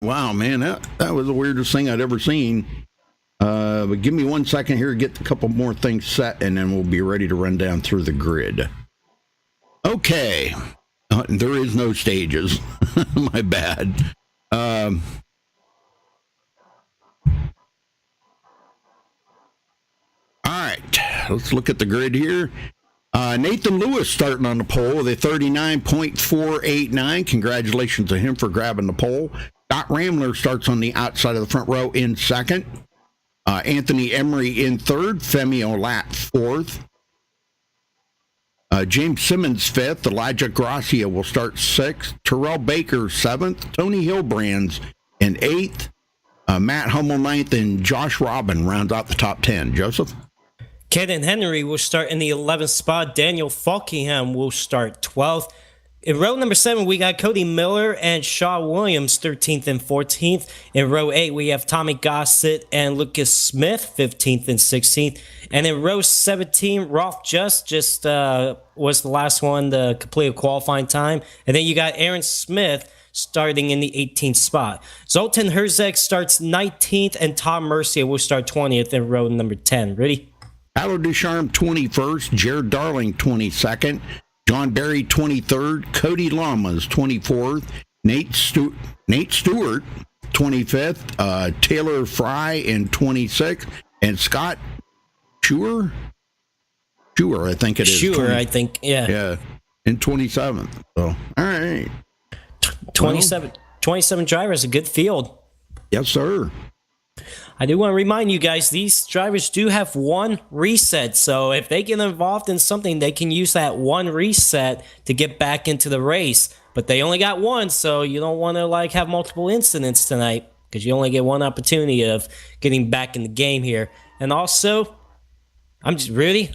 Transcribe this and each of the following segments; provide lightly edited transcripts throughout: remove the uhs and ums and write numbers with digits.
Wow, man, that was the weirdest thing I'd ever seen. But give me 1 second here to get a couple more things set, and then we'll be ready to run down through the grid. Okay. There is no stages. My bad. All right. Let's look at the grid here. Nathan Lewis starting on the pole with a 39.489. Congratulations to him for grabbing the pole. Scott Ramler starts on the outside of the front row in second. Anthony Emery in third. Femi Olat fourth. James Simmons fifth. Elijah Gracia will start sixth. Terrell Baker seventh. Tony Hilbrands in eighth. Matt Hummel ninth, and Josh Robin rounds out the top 10. Joseph? Caden Henry will start in the 11th spot. Daniel Falkingham will start 12th. In row number 7, we got Cody Miller and Shaw Williams, 13th and 14th. In row 8, we have Tommy Gossett and Lucas Smith, 15th and 16th. And in row 17, Rolf just was the last one to complete a qualifying time. And then you got Aaron Smith starting in the 18th spot. Zoltan Herzeg starts 19th, and Tom Mercier will start 20th in row number 10. Ready? Allo Ducharme 21st, Jared Darling 22nd, John Barry 23rd, Cody Lamas 24th, Nate Stewart 25th, Taylor Fry in 26th, and Scott Schuer, I think it is. Schuer, I think, yeah. Yeah, in 27th. So, all right. 27 drivers, a good field. Yes, sir. I do want to remind you guys, these drivers do have one reset. So if they get involved in something, they can use that one reset to get back into the race. But they only got one, so you don't want to have multiple incidents tonight, because you only get one opportunity of getting back in the game here. And also, I'm just ready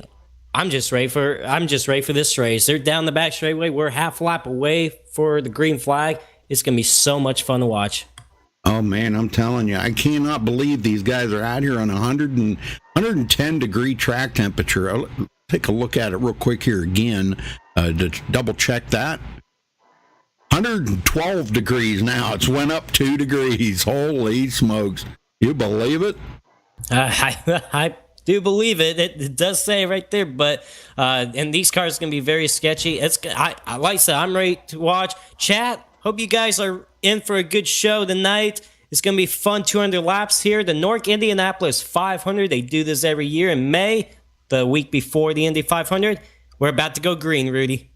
for this race. They're down the back straightaway. We're half lap away for the green flag. It's going to be so much fun to watch. Oh, man, I'm telling you, I cannot believe these guys are out here on 110-degree track temperature. I'll take a look at it real quick here again to double-check that. 112 degrees now. It's went up 2 degrees. Holy smokes. You believe it? I do believe it. It does say right there, but and these cars are going to be very sketchy. Like I said, I'm ready to watch. Chat, hope you guys are in for a good show tonight. It's going to be fun. 200 laps here. The NORC Indianapolis 500. They do this every year in May, the week before the Indy 500. We're about to go green, Rudy.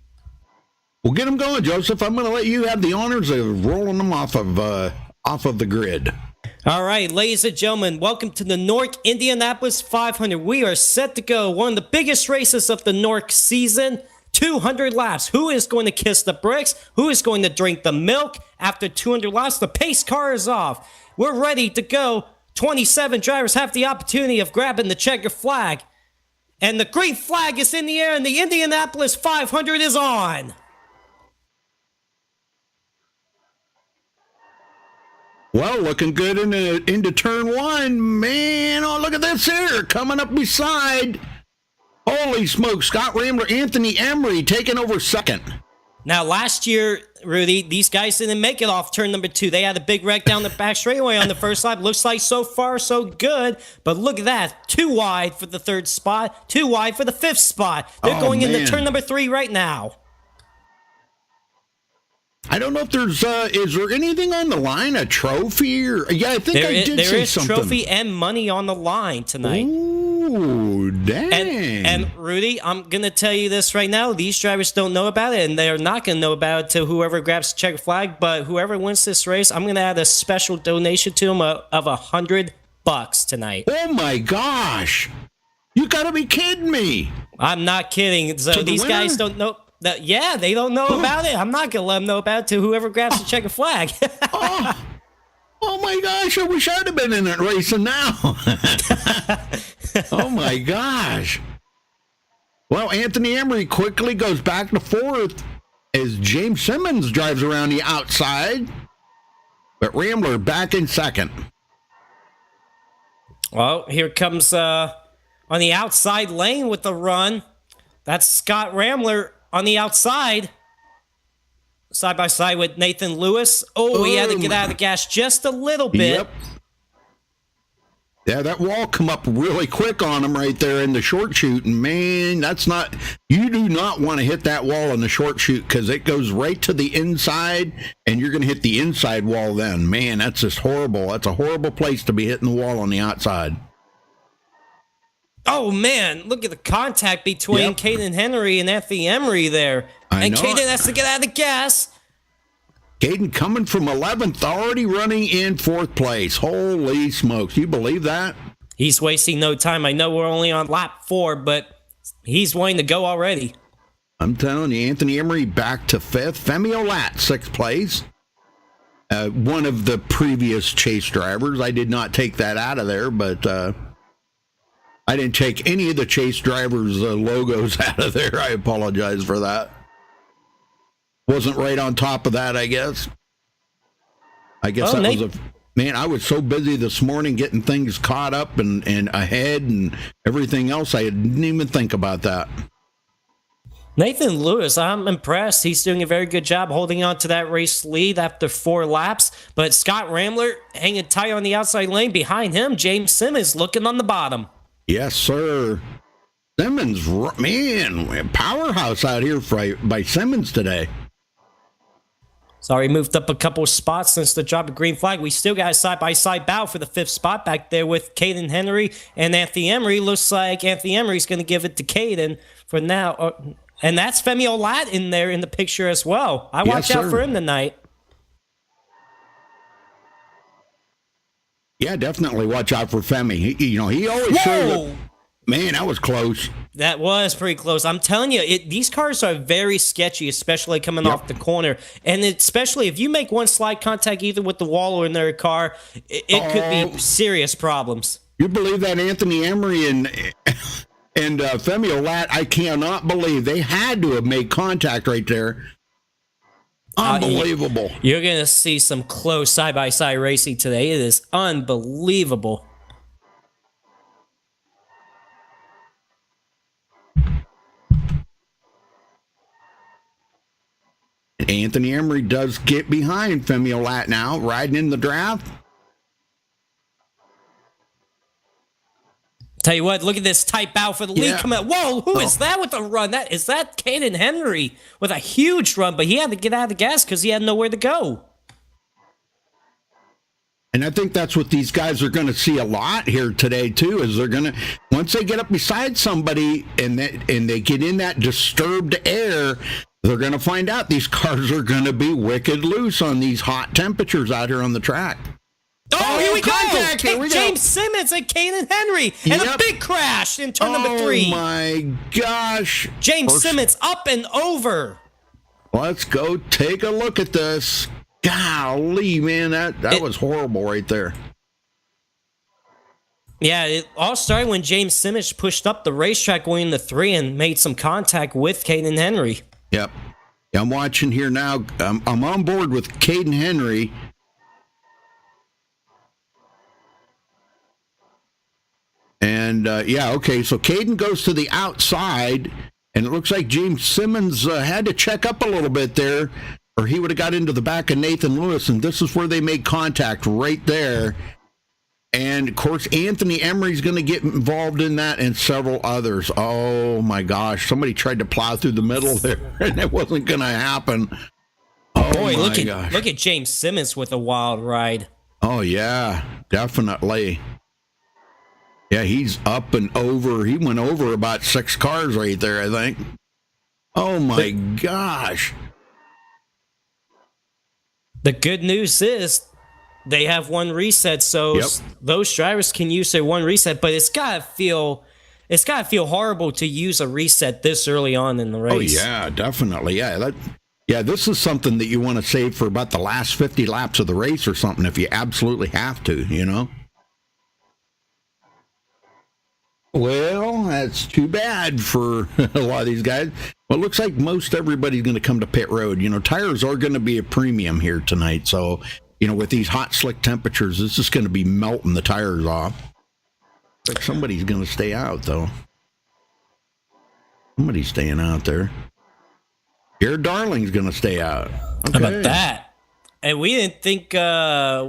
Well, get them going, Joseph. I'm going to let you have the honors of rolling them off of the grid. All right, ladies and gentlemen, welcome to the NORC Indianapolis 500. We are set to go. One of the biggest races of the NORC season. 200 laps. Who is going to kiss the bricks? Who is going to drink the milk? After 200 laps, the pace car is off. We're ready to go. 27 drivers have the opportunity of grabbing the checker flag. And the green flag is in the air, and the Indianapolis 500 is on. Well, looking good into turn one. Man, oh, look at this here. Coming up beside... Holy smokes, Scott Ramler, Anthony Emery taking over second. Now, last year, Rudy, these guys didn't make it off turn number 2. They had a big wreck down the back straightaway on the first lap. Looks like so far so good, but look at that. 2 wide for the 3rd spot, 2 wide for the 5th spot. They're going into turn number 3 right now. I don't know if there's, is there anything on the line? A trophy? Or, yeah, I think there is something. There is trophy and money on the line tonight. Ooh, dang. And Rudy, I'm going to tell you this right now. These drivers don't know about it, and they're not going to know about it to whoever grabs the checker flag. But whoever wins this race, I'm going to add a special donation to them of $100 tonight. Oh, my gosh. You got to be kidding me. I'm not kidding. So these guys don't know. Yeah, they don't know about it. I'm not going to let them know about it to whoever grabs the checker flag. Oh my gosh, I wish I'd have been in that racing now. Oh my gosh. Well, Anthony Emery quickly goes back to 4th as James Simmons drives around the outside. But Ramler back in 2nd. Well, here comes on the outside lane with the run. That's Scott Ramler on the outside. side by side with Nathan Lewis. Oh, he had to get out of the gas just a little bit. Yep. Yeah, that wall come up really quick on him right there in the short shoot. And man, you do not want to hit that wall in the short shoot because it goes right to the inside and you're going to hit the inside wall then. Man, that's just horrible. That's a horrible place to be hitting the wall on the outside. Oh, man, look at the contact between Caden Henry and Anthony Emery there. I know. Caden has to get out of the gas. Caden coming from 11th, already running in 4th place. Holy smokes. You believe that? He's wasting no time. I know we're only on lap 4, but he's wanting to go already. I'm telling you, Anthony Emery back to 5th. Femi Olat, 6th place. One of the previous chase drivers. I did not take that out of there, but I didn't take any of the chase drivers' logos out of there. I apologize for that. Wasn't right on top of that, I guess. Man, I was so busy this morning getting things caught up and ahead and everything else, I didn't even think about that. Nathan Lewis, I'm impressed. He's doing a very good job holding on to that race lead after 4 laps. But Scott Rambler hanging tight on the outside lane. Behind him, James Simmons looking on the bottom. Yes, sir. Simmons, man, powerhouse out here by Simmons today. Sorry, moved up a couple spots since the drop of green flag. We still got a side-by-side battle for the 5th spot back there with Caden Henry and Anthony Emery. Looks like Anthony Emery's going to give it to Caden for now. And that's Femi Olat in there in the picture as well. I watch out for him tonight. Yeah, definitely watch out for Femi. He always shows. Man, that was close. That was pretty close. I'm telling you, these cars are very sketchy, especially coming off the corner. And especially if you make one slide contact either with the wall or in their car, it could be serious problems. You believe that Anthony Emery and Femi Olat, I cannot believe they had to have made contact right there. Unbelievable. You're going to see some close side-by-side racing today. It is unbelievable. Anthony Emery does get behind Femi Olat now, riding in the draft. Tell you what, look at this tight bow for the lead coming out. Whoa, who is that with the run? Is that Caden Henry with a huge run, but he had to get out of the gas because he had nowhere to go. And I think that's what these guys are going to see a lot here today, too, is they're going to, once they get up beside somebody and they get in that disturbed air, they're going to find out these cars are going to be wicked loose on these hot temperatures out here on the track. Oh, here we go. James Simmons and Caden Henry. And a big crash in turn number 3. Oh, my gosh. James Simmons up and over. Let's go take a look at this. Golly, man, that was horrible right there. Yeah, it all started when James Simmons pushed up the racetrack going into 3 and made some contact with Caden Henry. Yep. Yeah, I'm watching here now. I'm on board with Caden Henry. And, okay, so Caden goes to the outside, and it looks like James Simmons had to check up a little bit there, or he would have got into the back of Nathan Lewis, and this is where they made contact right there. And, of course, Anthony Emery's going to get involved in that and several others. Oh, my gosh. Somebody tried to plow through the middle there, and it wasn't going to happen. Oh, boy, look at James Simmons with a wild ride. Oh, yeah, definitely. Yeah, he's up and over. He went over about 6 cars right there, I think. Oh, my gosh. The good news is they have one reset, so those drivers can use their one reset, but it's gotta feel horrible to use a reset this early on in the race. Oh, yeah, definitely. Yeah, this is something that you want to save for about the last 50 laps of the race or something if you absolutely have to, you know? Well, that's too bad for a lot of these guys. Well, it looks like most everybody's going to come to pit road. You know, tires are going to be a premium here tonight. So, you know, with these hot, slick temperatures, this is going to be melting the tires off. But somebody's going to stay out, though. Somebody's staying out there. Jared Darling's going to stay out. How about that? And we didn't think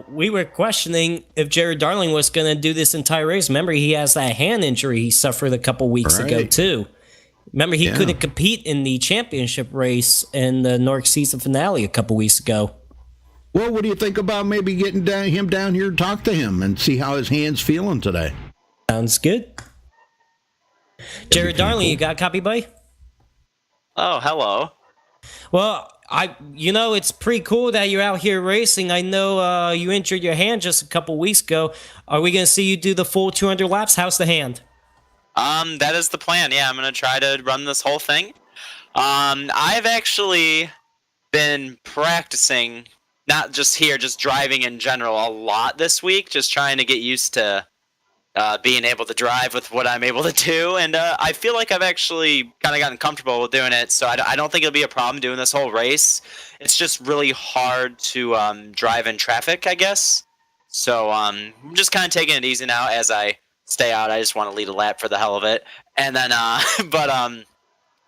we were questioning if Jared Darling was going to do this entire race. Remember, he has that hand injury he suffered a couple weeks ago, too. Remember, he couldn't compete in the championship race in the NORC season finale a couple weeks ago. Well, what do you think about maybe getting him down here to talk to him and see how his hand's feeling today? Sounds good. Jared Darling, cool. You got a copy, buddy? Oh, hello. Well, it's pretty cool that you're out here racing. I know you injured your hand just a couple weeks ago. Are we going to see you do the full 200 laps? How's the hand? That is the plan. Yeah, I'm going to try to run this whole thing. I've actually been practicing, not just here, just driving in general a lot this week, just trying to get used to being able to drive with what I'm able to do. And I feel like I've actually kind of gotten comfortable with doing it, so I don't think it'll be a problem doing this whole race. It's just really hard to drive in traffic, I guess. So I'm just kind of taking it easy now as I stay out. I just want to lead a lap for the hell of it. And then,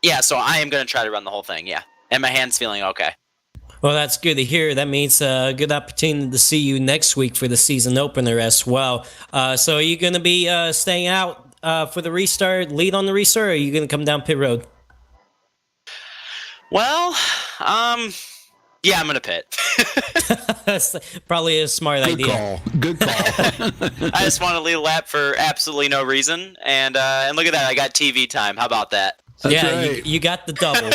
yeah, so I am going to try to run the whole thing, yeah. And my hand's feeling okay. Well, that's good to hear. That means a good opportunity to see you next week for the season opener as well. So are you going to be staying out for the restart, lead on the restart, or are you going to come down pit road? Well, yeah, I'm going to pit. That's probably a smart idea. Good call. I just want to lead a lap for absolutely no reason. And look at that. I got TV time. How about that? That's right. You got the double.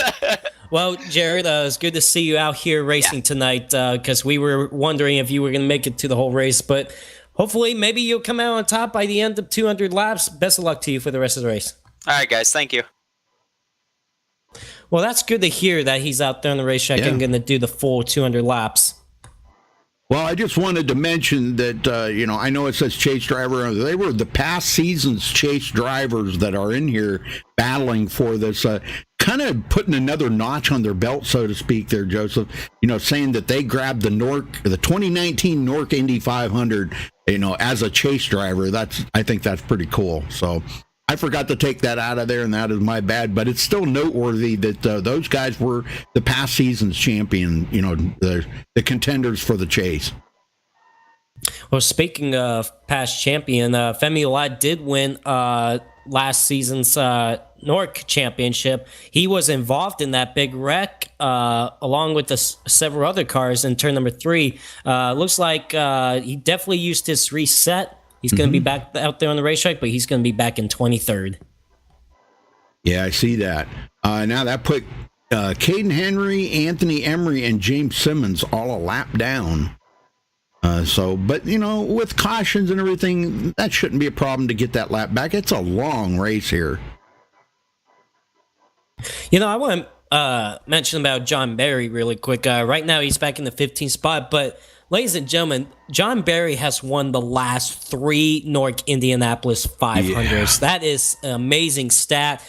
Well, Jared, it's good to see you out here racing tonight because we were wondering if you were going to make it to the whole race. But hopefully, maybe you'll come out on top by the end of 200 laps. Best of luck to you for the rest of the race. All right, guys. Thank you. Well, that's good to hear that he's out there on the racetrack and going to do the full 200 laps. Well, I just wanted to mention that, I know it says chase driver. They were the past season's chase drivers that are in here battling for this, kind of putting another notch on their belt, so to speak there, Joseph, saying that they grabbed the 2019 NORC Indy 500, as a chase driver. I think that's pretty cool. So I forgot to take that out of there, and that is my bad, but it's still noteworthy that those guys were the past season's champion, the contenders for the chase. Well, speaking of past champion, Femi Olad did win last season's NORC championship. He was involved in that big wreck along with several other cars in turn number 3. Looks like he definitely used his reset. He's going to be back out there on the racetrack, but he's going to be back in 23rd. Yeah, I see that. Now that put Caden Henry, Anthony Emery, and James Simmons all a lap down. But with cautions and everything, that shouldn't be a problem to get that lap back. It's a long race here. I want to mention about John Barry really quick. Right now, he's back in the 15th spot, but ladies and gentlemen, John Barry has won the last 3 NORC Indianapolis 500s. Yeah. That is an amazing stat.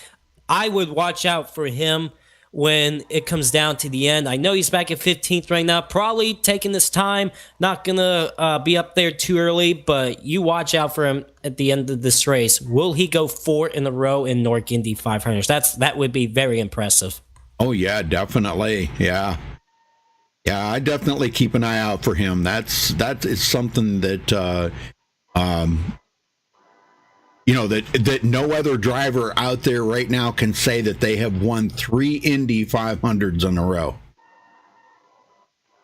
I would watch out for him when it comes down to the end. I know he's back at 15th right now, probably taking his time, not going to be up there too early, but you watch out for him at the end of this race. Will he go 4 in a row in NORC Indy 500s? That would be very impressive. Oh, yeah, definitely. Yeah. Yeah, I definitely keep an eye out for him. That is something that that no other driver out there right now can say that they have won 3 Indy 500s in a row.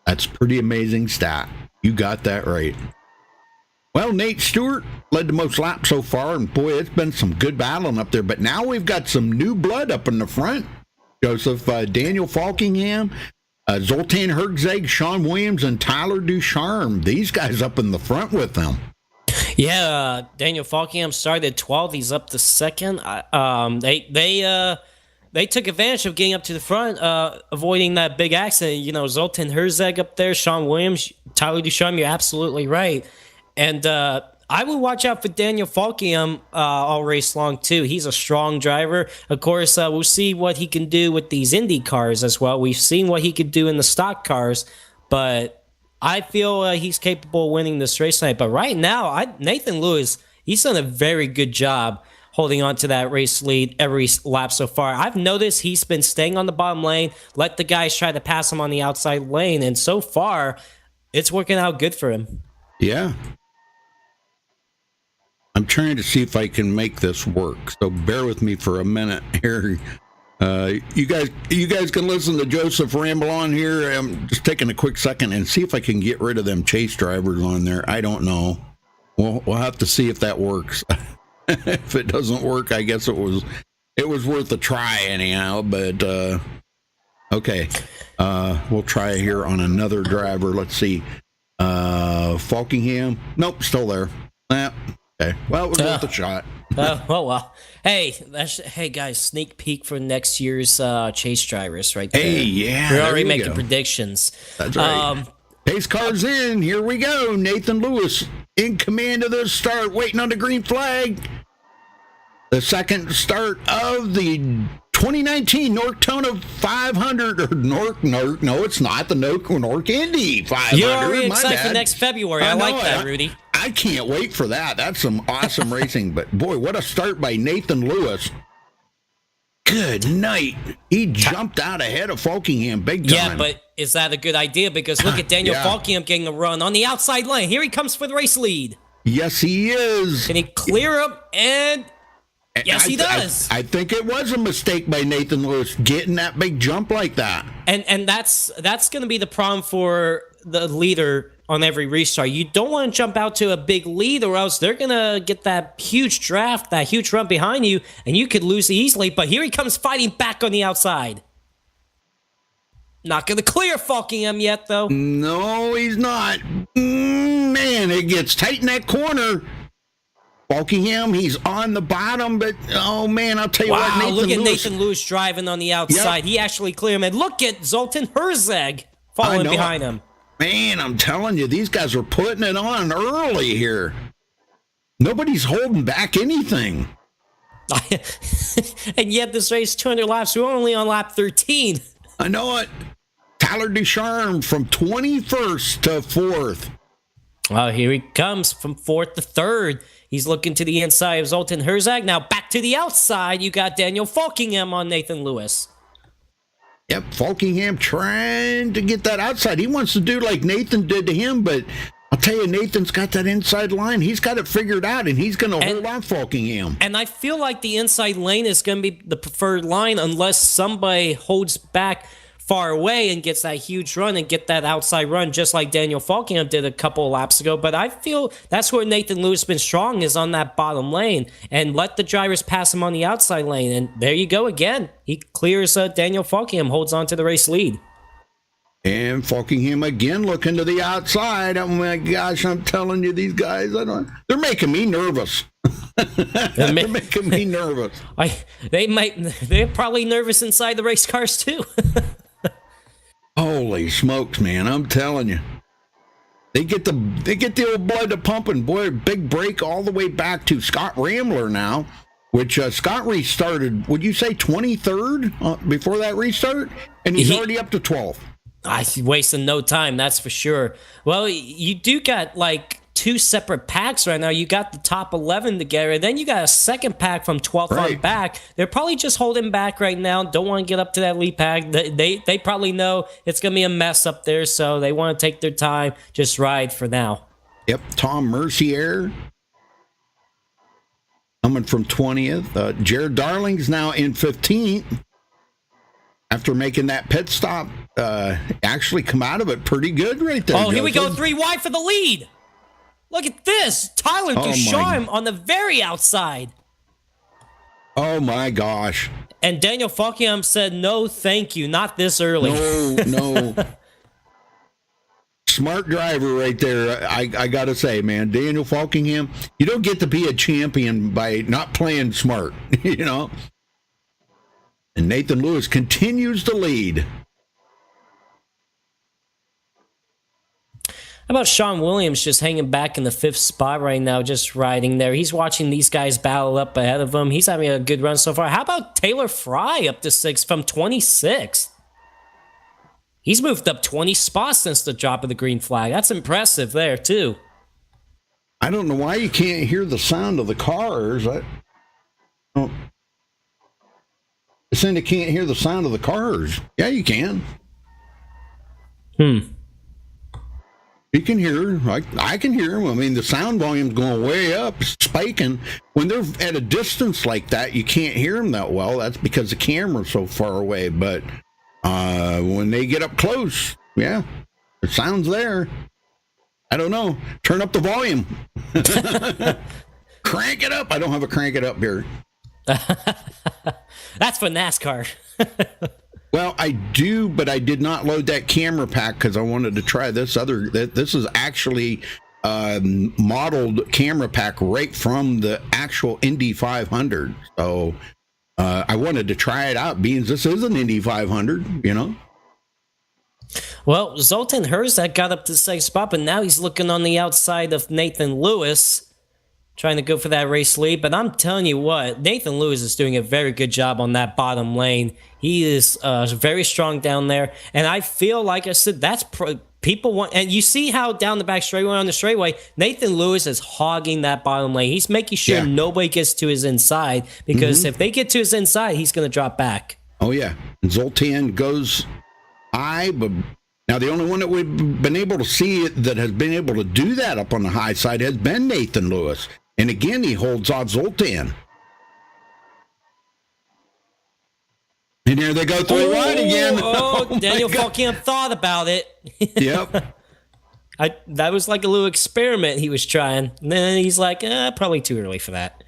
That's pretty amazing stat. You got that right. Well, Nate Stewart led the most laps so far, and boy, it's been some good battling up there. But now we've got some new blood up in the front. Joseph, Daniel Falkingham, Zoltan Herzeg, Sean Williams, and Tyler Ducharme. These guys up in the front with them. Yeah, Daniel Falkingham started 12th. He's up to 2nd. They took advantage of getting up to the front, avoiding that big accident. Zoltan Herzeg up there, Sean Williams, Tyler Ducharme. You're absolutely right. And I would watch out for Daniel Falkingham all race long, too. He's a strong driver. Of course, we'll see what he can do with these Indy cars as well. We've seen what he could do in the stock cars, but I feel he's capable of winning this race tonight. But right now, Nathan Lewis, he's done a very good job holding on to that race lead every lap so far. I've noticed he's been staying on the bottom lane, let the guys try to pass him on the outside lane, and so far, it's working out good for him. Yeah. I'm trying to see if I can make this work, so bear with me for a minute here. You guys can listen to Joseph ramble on here. I'm just taking a quick second and see if I can get rid of them chase drivers on there. I don't know. We'll have to see if that works. If it doesn't work, I guess it was worth a try anyhow. But okay, we'll try here on another driver. Let's see. Falkingham. Nope, still there. Okay. Well, it was worth a shot. Oh well. Hey, guys, sneak peek for next year's chase drivers right there. Hey, yeah. We're already making predictions. That's right. Pace car's in. Here we go. Nathan Lewis in command of the start, waiting on the green flag. The second start of the 2019 NORC Tona 500, or NORC, no, it's not the NORC Indy 500. You're already excited for next February. I like that, Rudy. I can't wait for that. That's some awesome racing. But boy, what a start by Nathan Lewis. Good night. He jumped out ahead of Falkingham big time. Yeah, but is that a good idea? Because look at Daniel Falkingham getting a run on the outside lane. Here he comes for the race lead. Yes, he is. Can he clear him? And yes, he does. I think it was a mistake by Nathan Lewis getting that big jump like that. And that's going to be the problem for the leader on every restart. You don't want to jump out to a big lead, or else they're going to get that huge draft, that huge run behind you, and you could lose easily. But here he comes fighting back on the outside. Not going to clear Falkingham yet, though. No, he's not. Man, it gets tight in that corner. Falkingham, he's on the bottom, but oh man, I'll tell you what, Nathan Lewis driving on the outside. Yep. He actually cleared him. And look at Zoltan Herzeg following behind him. Man, I'm telling you, these guys are putting it on early here. Nobody's holding back anything. And yet this race, 200 laps, we're only on lap 13. I know it. Tyler Ducharme from 21st to 4th. Well, here he comes from 4th to 3rd. He's looking to the inside of Zoltan Herzeg. Now back to the outside. You got Daniel Falkingham on Nathan Lewis. Yep, Falkingham trying to get that outside. He wants to do like Nathan did to him, but I'll tell you, Nathan's got that inside line. He's got it figured out, and he's going to hold on Falkingham. And I feel like the inside lane is going to be the preferred line unless somebody holds back far away and gets that huge run and get that outside run just like Daniel Falkingham did a couple of laps ago. But I feel that's where Nathan Lewis has been strong, is on that bottom lane, and let the drivers pass him on the outside lane. And there you go again. He clears Daniel Falkingham, holds on to the race lead. And Falkingham again looking to the outside. Oh my gosh, I'm telling you, these guys, they're making me nervous. They're making me nervous. They're probably nervous inside the race cars too. Holy smokes, man! I'm telling you, they get the old blood to pumping. Boy, big break all the way back to Scott Rambler now, which Scott restarted. Would you say 23rd before that restart? And he's already up to 12th. He's wasting no time, that's for sure. Well, you do got like two separate packs right now. You got the top 11 together, then you got a second pack from 12th on back. They're probably just holding back right now. Don't want to get up to that lead pack. They probably know it's going to be a mess up there, so they want to take their time, just ride for now. Yep, Tom Mercier coming from 20th. Jared Darling's now in 15th. After making that pit stop, actually come out of it pretty good right there. Oh, here we go, 3 wide for the lead. Look at this. Tyler Ducharme on the very outside. Oh, my gosh. And Daniel Falkingham said, no, thank you, not this early. No. Smart driver right there, I got to say, man. Daniel Falkingham, you don't get to be a champion by not playing smart, you know. And Nathan Lewis continues to lead. How about Sean Williams just hanging back in the 5th spot right now, just riding there? He's watching these guys battle up ahead of him. He's having a good run so far. How about Taylor Fry up to 6th from 26th? He's moved up 20 spots since the drop of the green flag. That's impressive there, too. I don't know why you can't hear the sound of the cars. Oh. It's saying they can't hear the sound of the cars. Yeah, you can. You can hear. I can hear them. I mean, the sound volume's going way up, spiking. When they're at a distance like that, you can't hear them that well. That's because the camera's so far away. But when they get up close, yeah, the sound's there. I don't know. Turn up the volume. Crank it up. I don't have a crank it up here. That's for NASCAR. Well, I do, but I did not load that camera pack because I wanted to try this other. This is actually modeled camera pack right from the actual Indy 500. So I wanted to try it out, being this is an Indy 500, you know. Well, Zoltan Herzog got up to the second spot, but now he's looking on the outside of Nathan Lewis, trying to go for that race lead. But I'm telling you what, Nathan Lewis is doing a very good job on that bottom lane. He is very strong down there. And I feel like I said, that's people want, and you see how down the back straightaway on the straightaway, Nathan Lewis is hogging that bottom lane. He's making sure nobody gets to his inside, because if they get to his inside, he's going to drop back. Oh, yeah. Zoltan goes high, but now the only one that we've been able to see that has been able to do that up on the high side has been Nathan Lewis. And again, he holds off Zoltan. And here they go through the line again. Oh, Daniel Falkenham thought about it. Yep. That was like a little experiment he was trying. And then he's like, probably too early for that.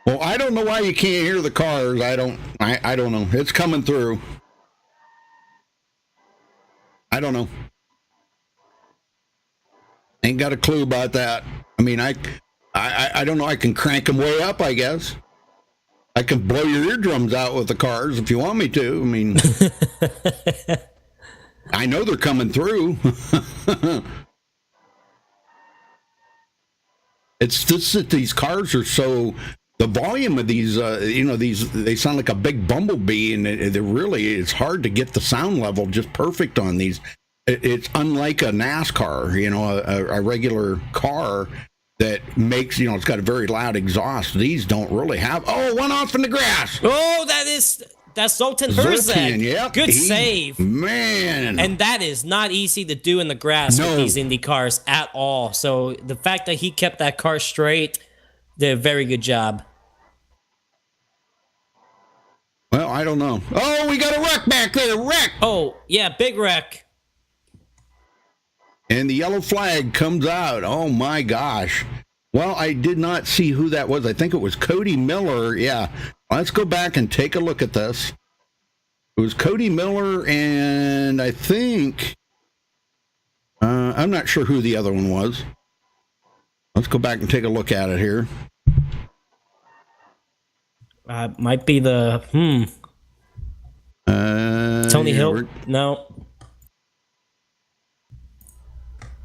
Well, I don't know why you can't hear the cars. I don't know. It's coming through. I don't know. Ain't got a clue about that. I mean, I don't know. I can crank them way up, I guess. I can blow your eardrums out with the cars if you want me to. I mean, I know they're coming through. It's just that these cars are so, the volume of these, they sound like a big bumblebee, and it's hard to get the sound level just perfect on these. It's unlike a NASCAR, a regular car that makes, it's got a very loud exhaust. These don't really have. Oh, one off in the grass. Oh, that's Zoltan Herzog. Yep. Good save. Man. And that is not easy to do in the grass with these Indy cars at all. So the fact that he kept that car straight, did a very good job. Well, I don't know. Oh, we got a wreck back there. Wreck. Oh, yeah, big wreck. And the yellow flag comes out. Oh, my gosh. Well, I did not see who that was. I think it was Cody Miller. Yeah. Let's go back and take a look at this. It was Cody Miller, and I think... I'm not sure who the other one was. Let's go back and take a look at it here. Might be the... Tony Hill? No.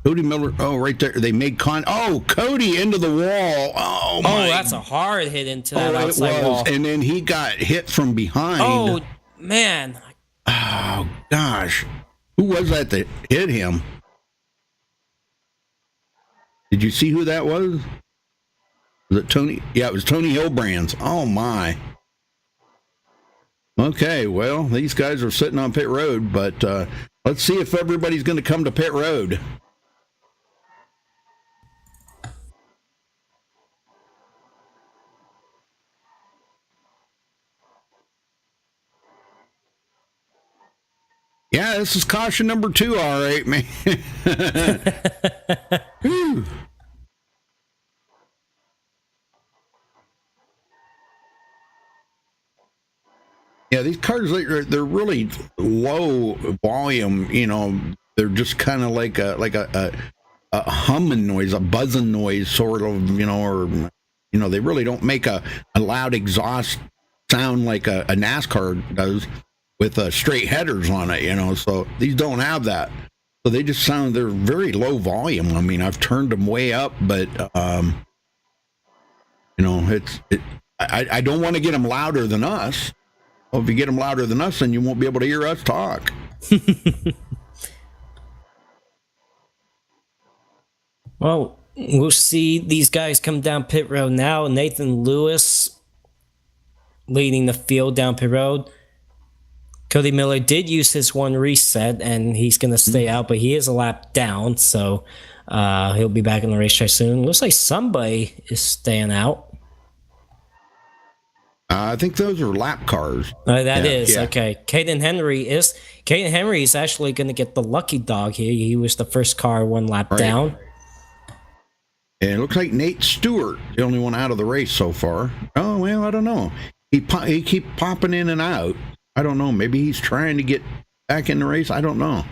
Cody Miller. Oh, right there. They made Cody into the wall. Oh, my. Oh, that's a hard hit into that outside wall. And then he got hit from behind. Oh, man. Oh, gosh. Who was that hit him? Did you see who that was? Was it Tony? Yeah, it was Tony Hillbrands. Oh, my. Okay, well, these guys are sitting on pit road, but let's see if everybody's going to come to pit road. Yeah, this is caution number 2, all right, man. Yeah, these cars, they're really low volume, they're just kind of like a humming noise, a buzzing noise, sort of, they really don't make a loud exhaust sound like a NASCAR does with straight headers on it, so these don't have that. So they just they're very low volume. I mean, I've turned them way up, but, I don't want to get them louder than us. Well, if you get them louder than us, then you won't be able to hear us talk. Well, we'll see these guys come down pit road now. Nathan Lewis leading the field down pit road. Cody Miller did use his one reset, and he's going to stay out, but he is a lap down, so he'll be back in the racetrack soon. Looks like somebody is staying out. I think those are lap cars. That is okay. Caden Henry is actually going to get the lucky dog here. He was the first car one lap down. And it looks like Nate Stewart, the only one out of the race so far. Oh, well, I don't know. He keep popping in and out. I don't know. Maybe he's trying to get back in the race. I don't know.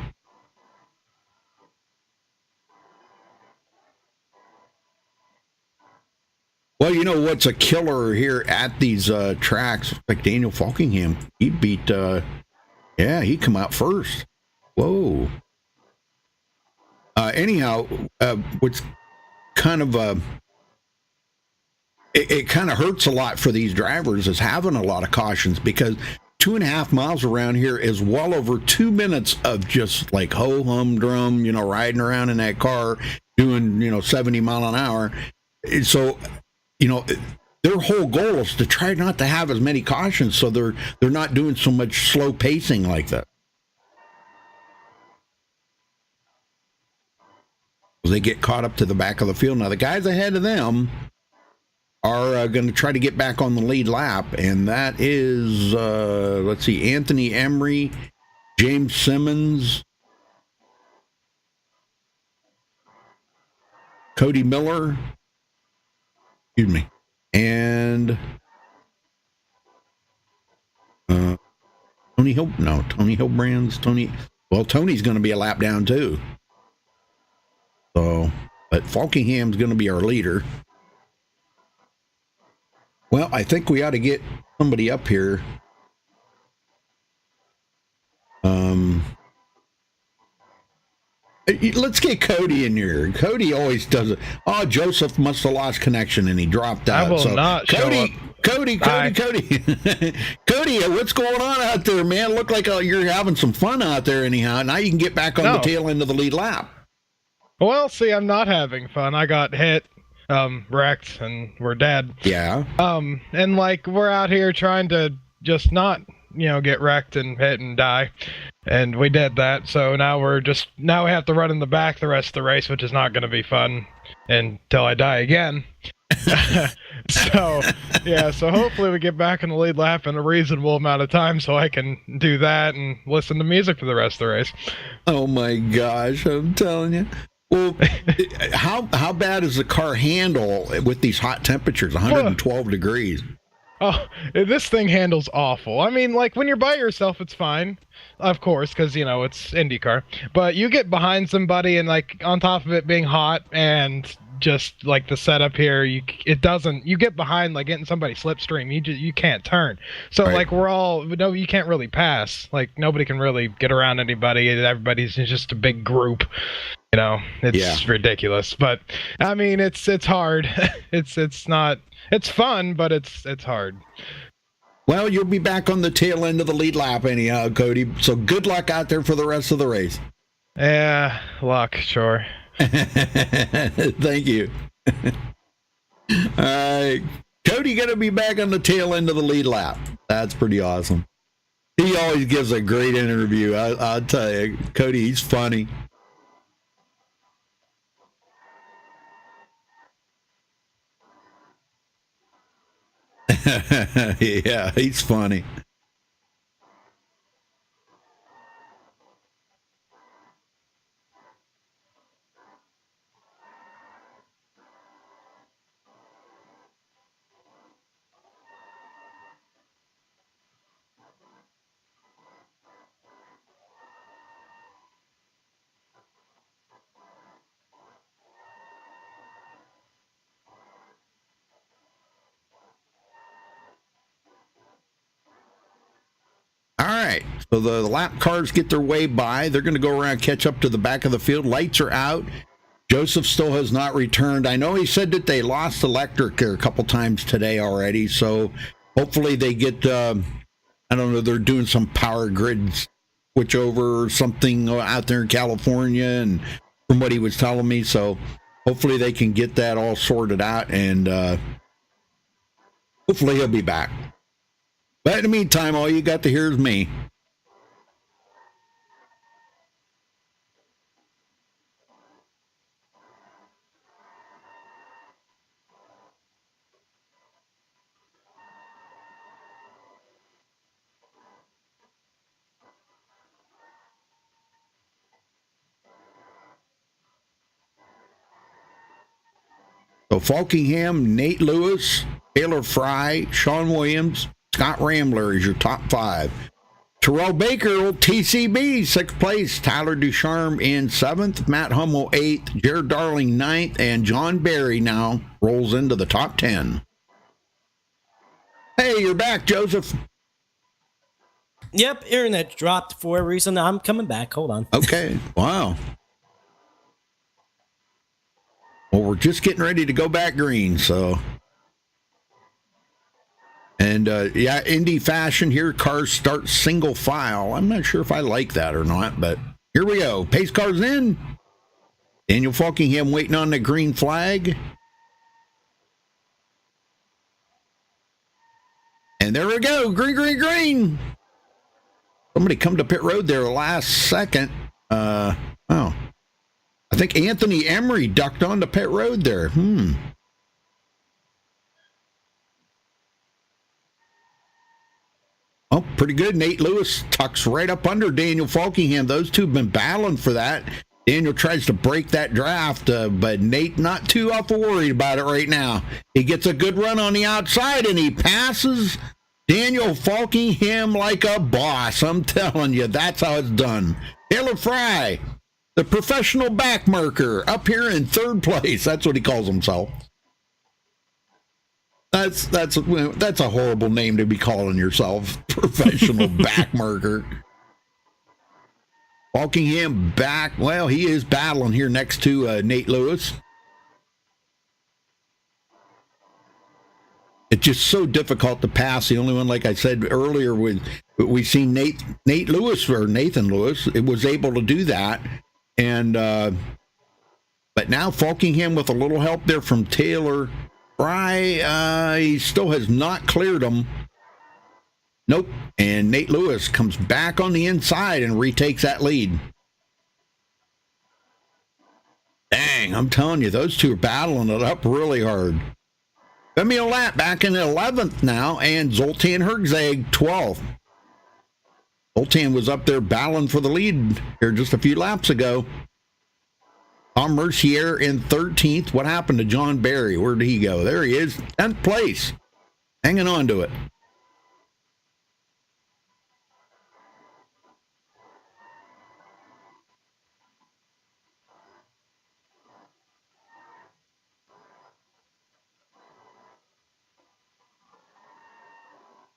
Well, you know what's a killer here at these tracks? Like Daniel Falkingham, he beat. He come out first. Whoa. Anyhow, what's kind of it kind of hurts a lot for these drivers is having a lot of cautions, because 2.5 miles around here is well over 2 minutes of just like ho hum drum, riding around in that car doing 70 mile an hour. And so their whole goal is to try not to have as many cautions, so they're not doing so much slow pacing like that. They get caught up to the back of the field. Now the guys ahead of them are going to try to get back on the lead lap, and that is let's see, Anthony Emery, James Simmons, Cody Miller, excuse me, and Tony Hilbrand's Tony's going to be a lap down too. So, but Falkingham's going to be our leader. Well, I think we ought to get somebody up here. Let's get Cody in here. Cody always does it. Oh, Joseph must have lost connection and he dropped out. I will not Cody, show up. Cody. Cody, what's going on out there, man? Look like you're having some fun out there anyhow. Now you can get back on the tail end of the lead lap. Well, see, I'm not having fun. I got hit, wrecked, and we're dead. Yeah. And we're out here trying to just not, get wrecked and hit and die. And we did that, so now we have to run in the back the rest of the race, which is not going to be fun until I die again. So hopefully we get back in the lead lap in a reasonable amount of time so I can do that and listen to music for the rest of the race. Oh my gosh, I'm telling you. Well, how bad is the car handle with these hot temperatures, 112 degrees? Oh, this thing handles awful. I mean, when you're by yourself, it's fine, of course, because, it's IndyCar. But you get behind somebody and, on top of it being hot and just, the setup here, you get behind, getting somebody slipstream. You can't turn. So, right. You can't really pass. Nobody can really get around anybody. Everybody's just a big group. It's ridiculous. But, I mean, it's hard. It's fun, but it's hard. Well, you'll be back on the tail end of the lead lap anyhow, Cody. So good luck out there for the rest of the race. Yeah, luck, sure. Thank you. All right. Cody going to be back on the tail end of the lead lap. That's pretty awesome. He always gives a great interview. I'll tell you, Cody, he's funny. Yeah, he's funny. All right, so the lap cars get their way by. They're going to go around, catch up to the back of the field. Lights are out. Joseph still has not returned. I know he said that they lost electric a couple times today already, so hopefully they get, I don't know, they're doing some power grid switch over or something out there in California, and from what he was telling me, so hopefully they can get that all sorted out, and hopefully he'll be back. But in the meantime, all you got to hear is me. So Falkingham, Nate Lewis, Taylor Fry, Sean Williams, Scott Rambler is your top 5. Terrell Baker, old TCB, 6th place. Tyler Ducharme in 7th. Matt Hummel, 8th. Jared Darling, 9th. And John Barry now rolls into the top 10. Hey, you're back, Joseph. Yep, internet dropped for a reason. I'm coming back. Hold on. Okay. Wow. Well, we're just getting ready to go back green, so. And, yeah, Indy fashion here. Cars start single file. I'm not sure if I like that or not, but here we go. Pace cars in. Daniel Falkingham waiting on the green flag. And there we go. Green, green, green. Somebody come to pit road there last second. Oh. I think Anthony Emery ducked onto pit road there. Oh, pretty good. Nate Lewis tucks right up under Daniel Falkingham. Those two have been battling for that. Daniel tries to break that draft, but Nate not too awful worried about it right now. He gets a good run on the outside, and he passes Daniel Falkingham like a boss. I'm telling you, that's how it's done. Taylor Fry, the professional backmarker, up here in 3rd place. That's what he calls himself. That's a horrible name to be calling yourself, professional backmarker. Falkingham back. Well, he is battling here next to Nate Lewis. It's just so difficult to pass. The only one, like I said earlier, we seen Nathan Lewis. It was able to do that. And but now Falkingham with a little help there from Taylor Fry, he still has not cleared him. Nope. And Nate Lewis comes back on the inside and retakes that lead. Dang, I'm telling you, those two are battling it up really hard. Femi Olat back in 11th now, and Zoltan Herzog 12th. Zoltan was up there battling for the lead here just a few laps ago. Tom Mercier in 13th. What happened to John Barry? Where did he go? There he is, 10th place. Hanging on to it.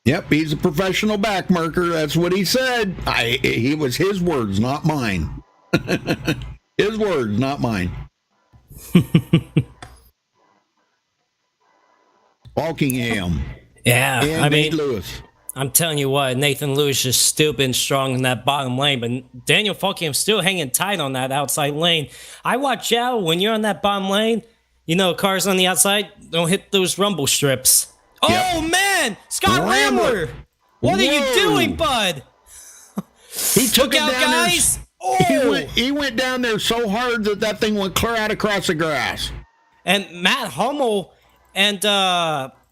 Yep, he's a professional backmarker. That's what he said. He was his words, not mine. His words, not mine. Falkingham. Yeah, and Nate Lewis. I'm telling you what, Nathan Lewis is stupid and strong in that bottom lane, but Daniel Falkingham's still hanging tight on that outside lane. I watch out when you're on that bottom lane. You know, cars on the outside don't hit those rumble strips. Yep. Oh, man! Scott Rambler! What are you doing, bud? He took Look out, guys! He went down there so hard that thing went clear out across the grass. And Matt Hummel and,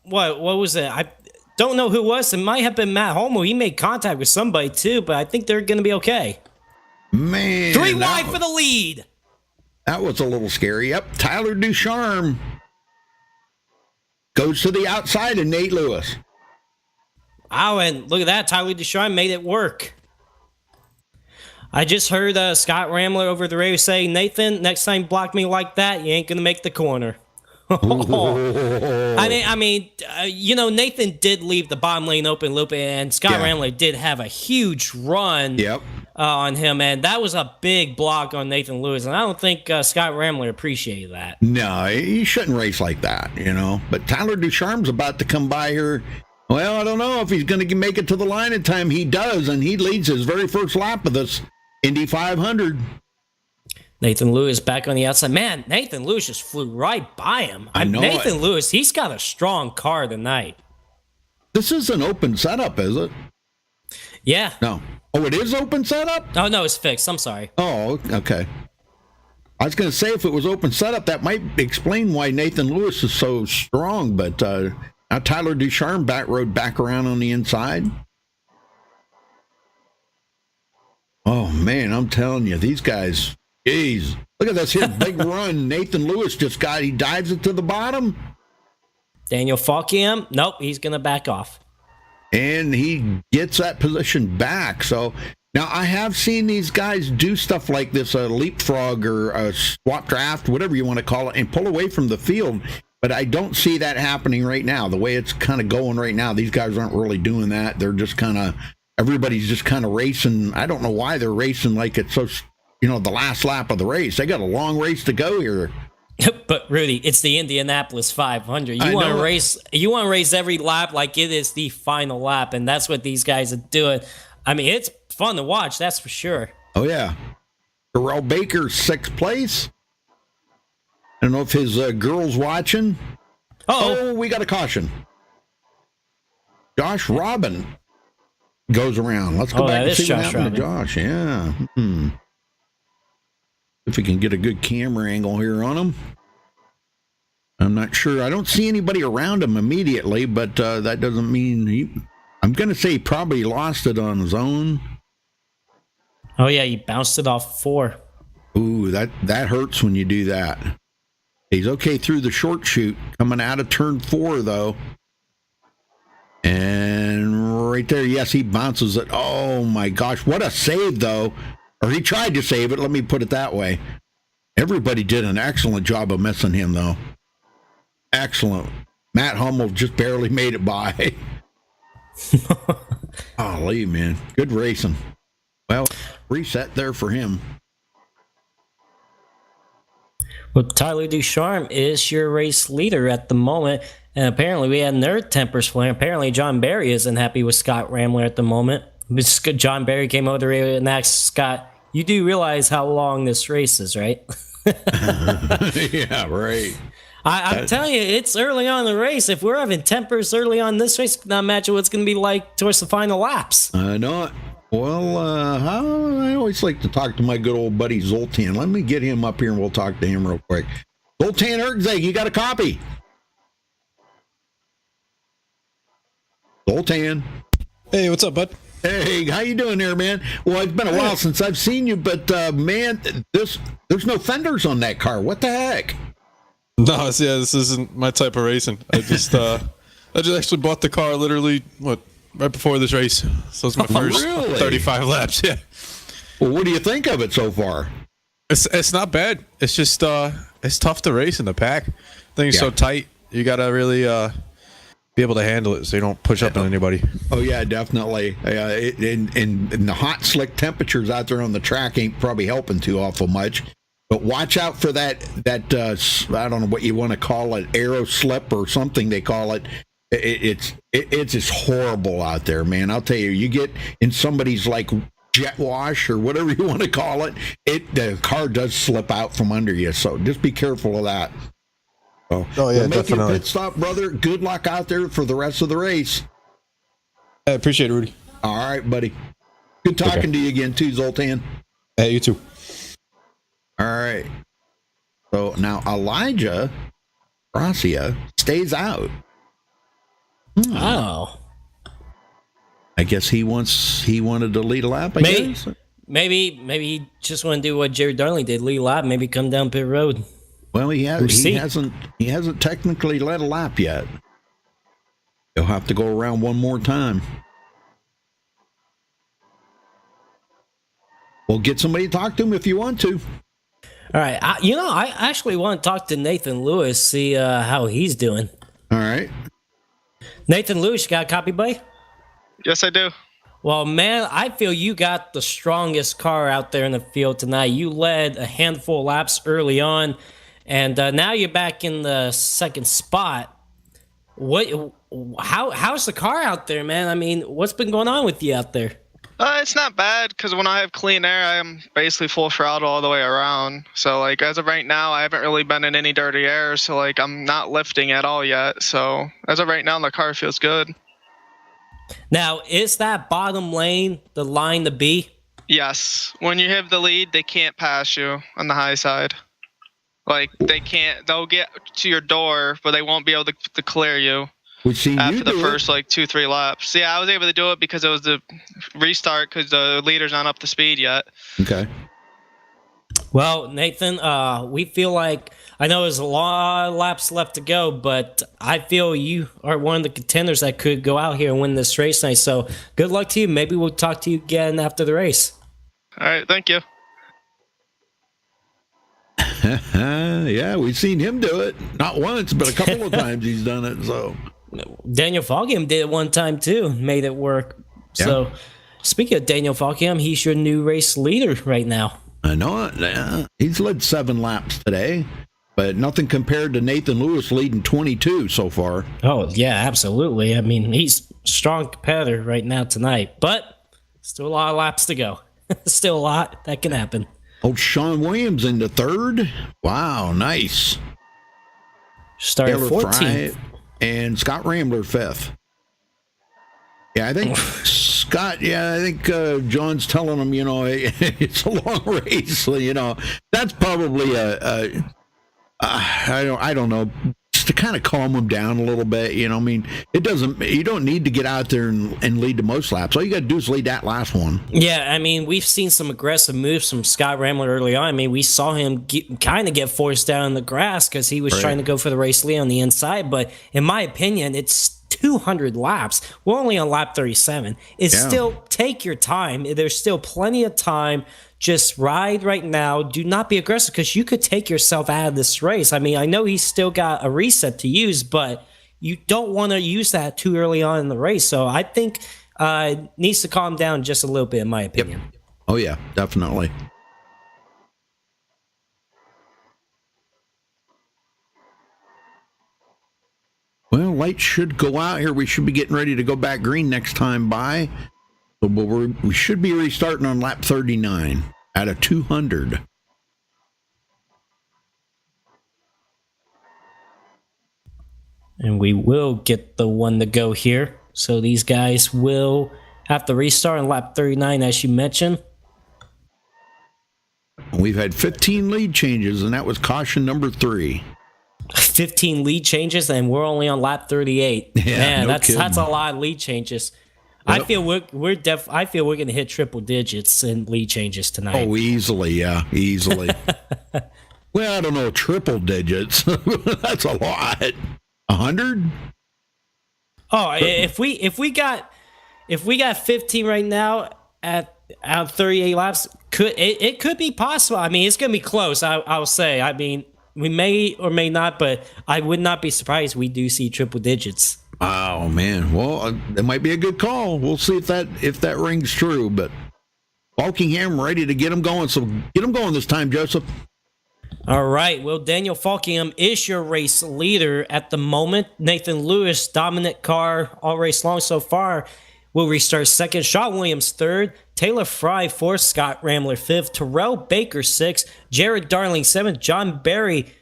what was it? I don't know who it was. It might have been Matt Hummel. He made contact with somebody, too, but I think they're going to be okay. Man. 3 wide for the lead. That was a little scary. Yep, Tyler Ducharme goes to the outside of Nate Lewis. Oh, and look at that. Tyler Ducharme made it work. I just heard Scott Rambler over the radio say, Nathan, next time you block me like that, you ain't going to make the corner. I mean, you know, Nathan did leave the bottom lane open loop, and Scott Rambler did have a huge run on him, and that was a big block on Nathan Lewis, and I don't think Scott Rambler appreciated that. No, he shouldn't race like that, you know. But Tyler Ducharme's about to come by here. Well, I don't know if he's going to make it to the line in time. He does, and he leads his very first lap of this Indy 500. Nathan Lewis back on the outside. Man, Nathan Lewis just flew right by him. I know Nathan it. Lewis, he's got a strong car tonight. This is an open setup, is it? Yeah. No. Oh, it is open setup? Oh, no, it's fixed. I'm sorry. Oh, okay. I was going to say if it was open setup, that might explain why Nathan Lewis is so strong, but now Tyler Ducharme rode back around on the inside. Oh, man, I'm telling you, these guys, geez. Look at this here big run. Nathan Lewis he dives it to the bottom. Daniel Falkingham, nope, he's going to back off. And he gets that position back. So now I have seen these guys do stuff like this, a leapfrog or a swap draft, whatever you want to call it, and pull away from the field. But I don't see that happening right now. The way it's kind of going right now, these guys aren't really doing that. They're just everybody's just kind of racing. I don't know why they're racing like it's so, the last lap of the race. They got a long race to go here. But Rudy, it's the Indianapolis 500. You want to race every lap like it is the final lap, and that's what these guys are doing. I mean, it's fun to watch, that's for sure. Oh yeah, Terrell Baker, 6th place. I don't know if his girl's watching. Oh, we got a caution. Josh Robin goes around. Let's go back and see what happened to Josh. Yeah. If we can get a good camera angle here on him. I'm not sure. I don't see anybody around him immediately, but that doesn't mean I'm going to say he probably lost it on his own. Oh, yeah, he bounced it off 4. Ooh, that hurts when you do that. He's okay through the short chute, coming out of turn 4, though. And right there, yes, he bounces it. Oh, my gosh. What a save, though. Or he tried to save it. Let me put it that way. Everybody did an excellent job of missing him, though. Excellent. Matt Hummel just barely made it by. Golly, man. Good racing. Well, reset there for him. Well, Tyler Ducharme is your race leader at the moment. And apparently we had nerd tempers flaring. Apparently John Barry isn't happy with Scott Ramler at the moment. John Barry came over there and asked Scott, you do realize how long this race is, right? Yeah, right. I'm telling you, it's early on in the race. If we're having tempers early on this race, I can imagine what it's going to be like towards the final laps. I know it. Well, I always like to talk to my good old buddy Zoltan. Let me get him up here and we'll talk to him real quick. Zoltan Ergzeg, you got a copy? Zoltan. Hey, what's up, bud? Hey, how you doing there, man? Well, it's been a while since I've seen you, but man, there's no fenders on that car. What the heck? No, this isn't my type of racing. I just actually bought the car literally right before this race. So it's my first really? 35 laps. Yeah. Well, what do you think of it so far? It's not bad. It's just it's tough to race in the pack. Things so tight. You gotta really be able to handle it so you don't push up on anybody. Oh yeah, definitely. And the hot, slick temperatures out there on the track ain't probably helping too awful much. But watch out for that I don't know what you want to call it, aero slip or something they call it. It's just horrible out there, man. I'll tell you, you get in somebody's like jet wash or whatever you want to call it, the car does slip out from under you. So just be careful of that. Oh yeah, make definitely. Your pit stop, brother. Good luck out there for the rest of the race. I appreciate it, Rudy. All right, buddy. Good talking to you again, too, Zoltan. Hey, you too. All right. So now Elijah Gracia stays out. Oh. I guess he wanted to lead a lap, I guess. Maybe he just want to do what Jerry Darling did, lead a lap, maybe come down pit road. Well, he hasn't technically led a lap yet. He'll have to go around one more time. Well, get somebody to talk to him if you want to. All right. I actually want to talk to Nathan Lewis, see how he's doing. All right. Nathan Lewis, you got a copy, buddy? Yes, I do. Well, man, I feel you got the strongest car out there in the field tonight. You led a handful of laps early on, and now you're back in the second spot. How's the car out there, man? I mean, what's been going on with you out there? It's not bad because when I have clean air, I'm basically full throttle all the way around. So like as of right now, I haven't really been in any dirty air. So like I'm not lifting at all yet. So as of right now, the car feels good. Now, is that bottom lane the line to be? Yes. When you have the lead, they can't pass you on the high side. Like they can't. They'll get to your door, but they won't be able to clear you. We've seen After you the do first like 2-3 laps. Yeah, I was able to do it because it was the restart because the leader's not up to speed yet. Okay. Well, Nathan, we feel like I know there's a lot of laps left to go, but I feel you are one of the contenders that could go out here and win this race night. So good luck to you. Maybe we'll talk to you again after the race. All right, thank you. Yeah, we've seen him do it. Not once, but a couple of times he's done it. So Daniel Falkham did it one time too, made it work. Yeah. So speaking of Daniel Falkham, he's your new race leader right now. I know it. Yeah. He's led 7 laps today, but nothing compared to Nathan Lewis leading 22 so far. Oh, yeah, absolutely. I mean, he's a strong competitor right now tonight, but still a lot of laps to go. Still a lot that can happen. Old Sean Williams into 3rd. Wow, nice. Started Taylor 14th. Fry and Scott Rambler 5th. Yeah, I think Scott. Yeah, I think John's telling him, it's a long race. So, that's probably I don't know, just to kind of calm him down a little bit. I mean, you don't need to get out there and lead the most laps. All you got to do is lead that last one. Yeah, I mean, we've seen some aggressive moves from Scott Rambler early on. I mean, we saw him kind of get forced down in the grass because he was trying to go for the race lead on the inside. But in my opinion, it's 200 laps. We're only on lap 37. Still take your time. There's still plenty of time. Just ride right now. Do not be aggressive because you could take yourself out of this race. I mean, I know he's still got a reset to use, but you don't want to use that too early on in the race. So I think needs to calm down just a little bit, in my opinion. Yep. Oh, yeah, definitely. Well, lights should go out here. We should be getting ready to go back green next time by. So we should be restarting on lap 39 out of 200. And we will get the one to go here. So these guys will have to restart on lap 39, as you mentioned. We've had 15 lead changes, and that was caution number 3. 15 lead changes, and we're only on lap 38. Yeah, man, no that's kidding. a lot of lead changes. Yep. I feel we're going to hit triple digits in lead changes tonight. Oh, easily, yeah, easily. Well, I don't know, triple digits. That's a lot. 100? Oh, if we got 15 right now at 38 laps, it could be possible. I mean, it's going to be close. I'll say. I mean, we may or may not, but I would not be surprised we do see triple digits. Oh man, well, that might be a good call. We'll see if that rings true. But Falkingham ready to get them going. So get them going this time, Joseph. All right. Well, Daniel Falkingham is your race leader at the moment. Nathan Lewis, dominant car all race long so far, will restart 2nd. Shaw Williams 3rd. Taylor Fry 4th. Scott Rambler 5th. Terrell Baker 6th. Jared Darling 7th. John Berry,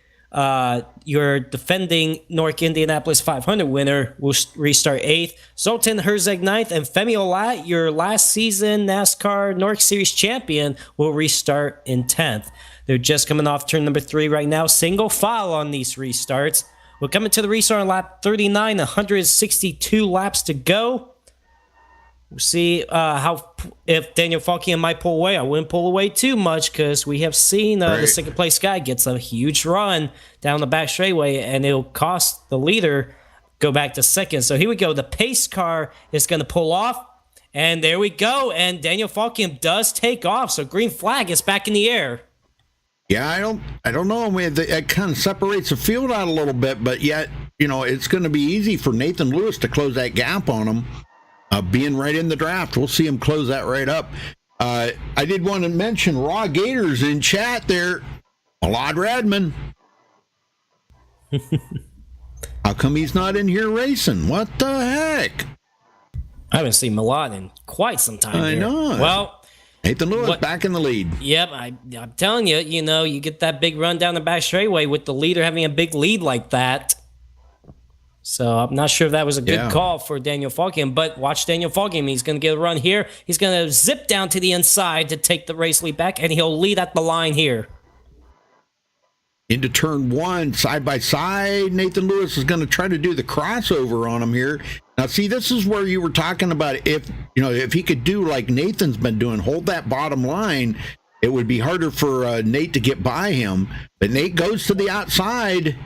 your defending NORC Indianapolis 500 winner, will restart 8th. Zoltan Herzeg 9th. And Femi Olat, your last season NASCAR NORC Series champion, will restart in 10th. They're just coming off turn number 3 right now. Single file on these restarts. We're coming to the restart on lap 39, 162 laps to go. We'll see if Daniel Falkingham might pull away. I wouldn't pull away too much because we have seen the second place guy gets a huge run down the back straightaway, and it'll cost the leader go back to 2nd. So here we go. The pace car is going to pull off, and there we go. And Daniel Falkingham does take off. So green flag is back in the air. Yeah, I don't know. I mean, it kind of separates the field out a little bit, but yet, it's going to be easy for Nathan Lewis to close that gap on him, being right in the draft. We'll see him close that right up. I did want to mention Raw Gators in chat there. Malad Radman. How come he's not in here racing? What the heck? I haven't seen Milan in quite some time. I know. Well, Nathan Lewis back in the lead. Yep, I'm telling you, you get that big run down the back straightaway with the leader having a big lead like that. So I'm not sure if that was a good call for Daniel Falkingham, but watch Daniel Falkingham. He's going to get a run here. He's going to zip down to the inside to take the race lead back, and he'll lead at the line here. Into turn 1, side by side. Nathan Lewis is going to try to do the crossover on him here. Now, see, this is where you were talking about if he could do like Nathan's been doing, hold that bottom line, it would be harder for Nate to get by him. But Nate goes to the outside,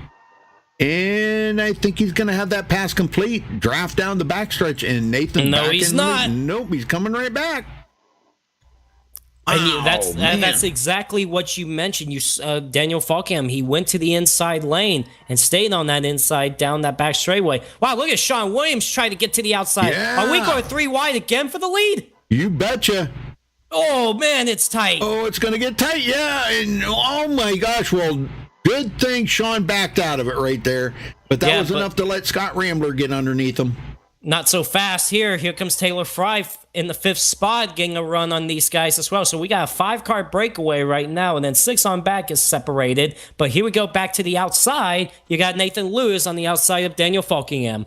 and I think he's going to have that pass complete, draft down the backstretch, and Nathan No, he's not. Nope, he's coming right back. And that's exactly what you mentioned. Daniel Falkingham, he went to the inside lane and stayed on that inside down that back straightaway. Wow, look at Sean Williams trying to get to the outside. Yeah. Are we going 3 wide again for the lead? You betcha. Oh, man, it's tight. Oh, it's going to get tight, yeah. And oh, my gosh. Well, good thing Sean backed out of it right there. But that was enough to let Scott Rambler get underneath him. Not so fast here. Here comes Taylor Fry in the 5th spot, getting a run on these guys as well. So we got a 5-car breakaway right now, and then 6 on back is separated. But here we go back to the outside. You got Nathan Lewis on the outside of Daniel Falkingham.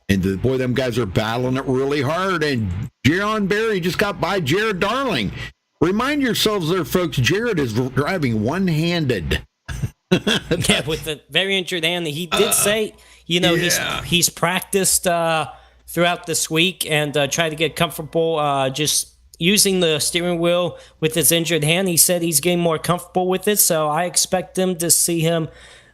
And boy, them guys are battling it really hard. And Jaron Berry just got by Jared Darling. Remind yourselves there, folks, Jared is driving one-handed. Yeah, with a very injured hand. He did say, he's practiced throughout this week and tried to get comfortable just using the steering wheel with his injured hand. He said he's getting more comfortable with it, so I expect him to see him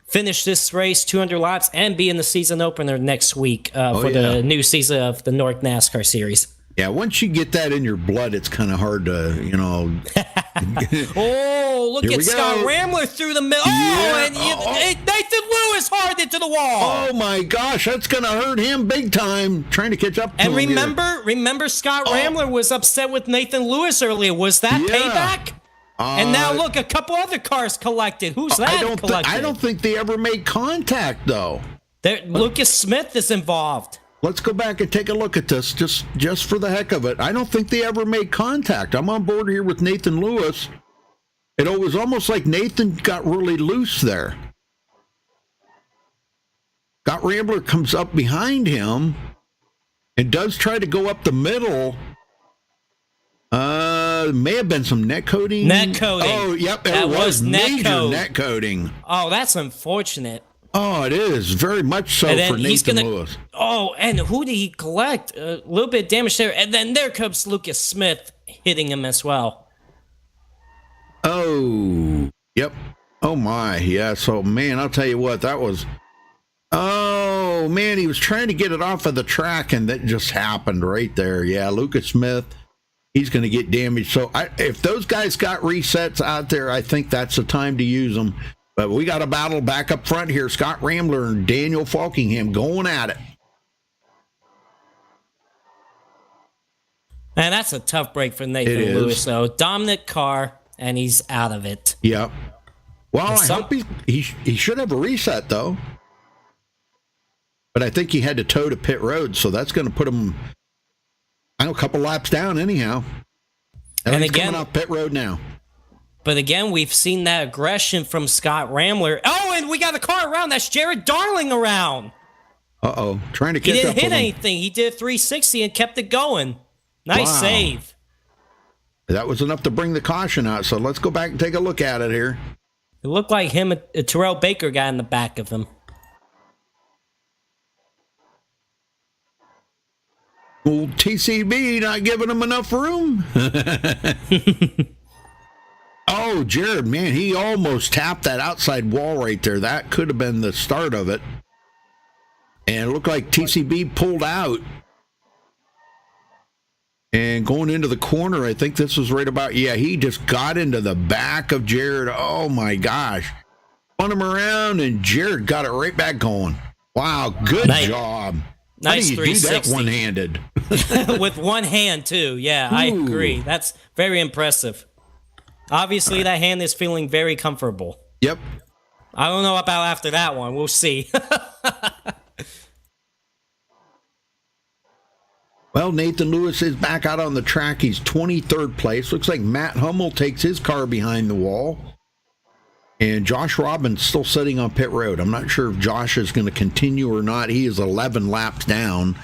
finish this race 200 laps and be in the season opener next week the new season of the NORC NASCAR series. Yeah, once you get that in your blood, it's kind of hard to, Oh, look at Scott Rambler through the middle. Yeah. Nathan Lewis hard into the wall. Oh, my gosh, that's going to hurt him big time, trying to catch up to him. And remember Scott Rambler was upset with Nathan Lewis earlier. Was that payback? And now, look, a couple other cars collected. Who's that collected? I don't think they ever made contact, though. Lucas Smith is involved. Let's go back and take a look at this, just for the heck of it. I don't think they ever made contact. I'm on board here with Nathan Lewis. It was almost like Nathan got really loose there. Scott Rambler comes up behind him and does try to go up the middle. May have been some net coating. Net coating. Oh, yep, that was major net coating. Oh, that's unfortunate. Oh, it is very much so for Nathan Lewis. Oh, and who did he collect? A little bit of damage there, and then there comes Lucas Smith hitting him as well. Oh, yep. Oh my, yeah. So man, I'll tell you what, that was. Oh man, he was trying to get it off of the track, and that just happened right there. Yeah, Lucas Smith, he's going to get damaged. So if those guys got resets out there, I think that's the time to use them. But we got a battle back up front here. Scott Rambler and Daniel Falkingham going at it. And that's a tough break for Nathan Lewis, though. Dominant car, and he's out of it. Yep. Well, I hope he should have a reset, though. But I think he had to tow to pit road, so that's going to put him, a couple laps down anyhow. And again, coming off pit road now. But again, we've seen that aggression from Scott Rambler. Oh, and we got a car around. That's Jared Darling around. Uh-oh. Trying to catch up. He didn't hit anything. He did a 360 and kept it going. Nice save. That was enough to bring the caution out. So let's go back and take a look at it here. It looked like him, a Terrell Baker guy in the back of him. Old TCB not giving him enough room. Oh, Jared, man, he almost tapped that outside wall right there. That could have been the start of it. And it looked like TCB pulled out. And going into the corner, I think this was right about, he just got into the back of Jared. Oh, my gosh. Spun him around, and Jared got it right back going. Wow, good job. Nice How do you do that one-handed? With one hand, too. Yeah, I agree. That's very impressive. Obviously, that hand is feeling very comfortable. Yep. I don't know about after that one. We'll see. Well, Nathan Lewis is back out on the track. He's 23rd place. Looks like Matt Hummel takes his car behind the wall. And Josh Robbins still sitting on pit road. I'm not sure if Josh is going to continue or not. He is 11 laps down.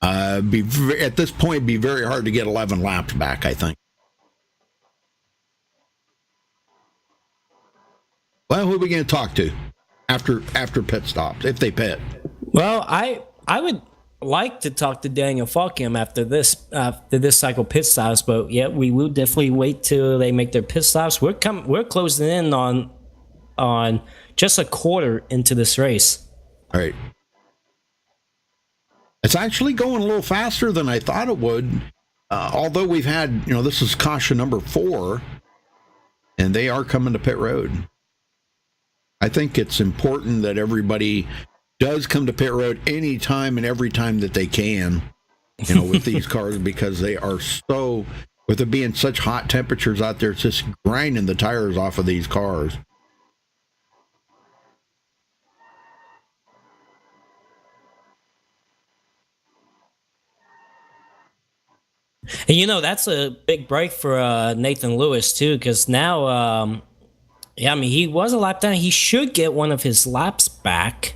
At this point, it'd be very hard to get 11 laps back, I think. Well, who are we going to talk to after pit stops, if they pit? Well, I would like to talk to Daniel Falkham after this cycle pit stops, but yeah, we will definitely wait till they make their pit stops. We're closing in on just a quarter into this race. All right. It's actually going a little faster than I thought it would. Although we've had, this is caution number 4, and they are coming to pit road. I think it's important that everybody does come to pit road anytime and every time that they can, with these cars, because they are so, with it being such hot temperatures out there, it's just grinding the tires off of these cars. And that's a big break for Nathan Lewis too, because now, he was a lap down. He should get one of his laps back.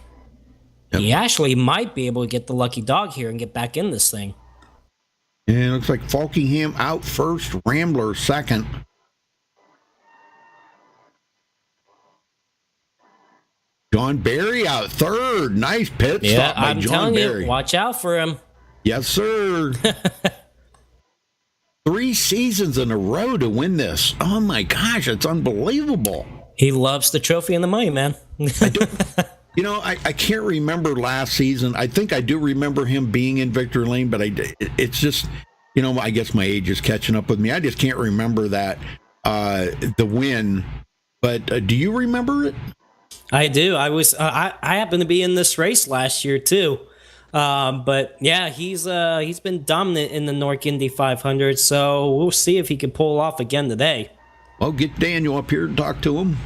Yep. He actually might be able to get the lucky dog here and get back in this thing. And it looks like Falkingham out first, Rambler second. John Barry out third. Nice pit stop by I'm John telling Barry. you, watch out for him. Yes, sir. 3 seasons in a row to win this. Oh my gosh, it's unbelievable. He loves the trophy and the money, man. I can't remember last season. I think I do remember him being in Victory Lane, but it's just, I guess my age is catching up with me. I just can't remember that, the win. But do you remember it? I do. I happened to be in this race last year too. But yeah, he's been dominant in the NORC Indy 500, so we'll see if he can pull off again today. Well, get Daniel up here and talk to him.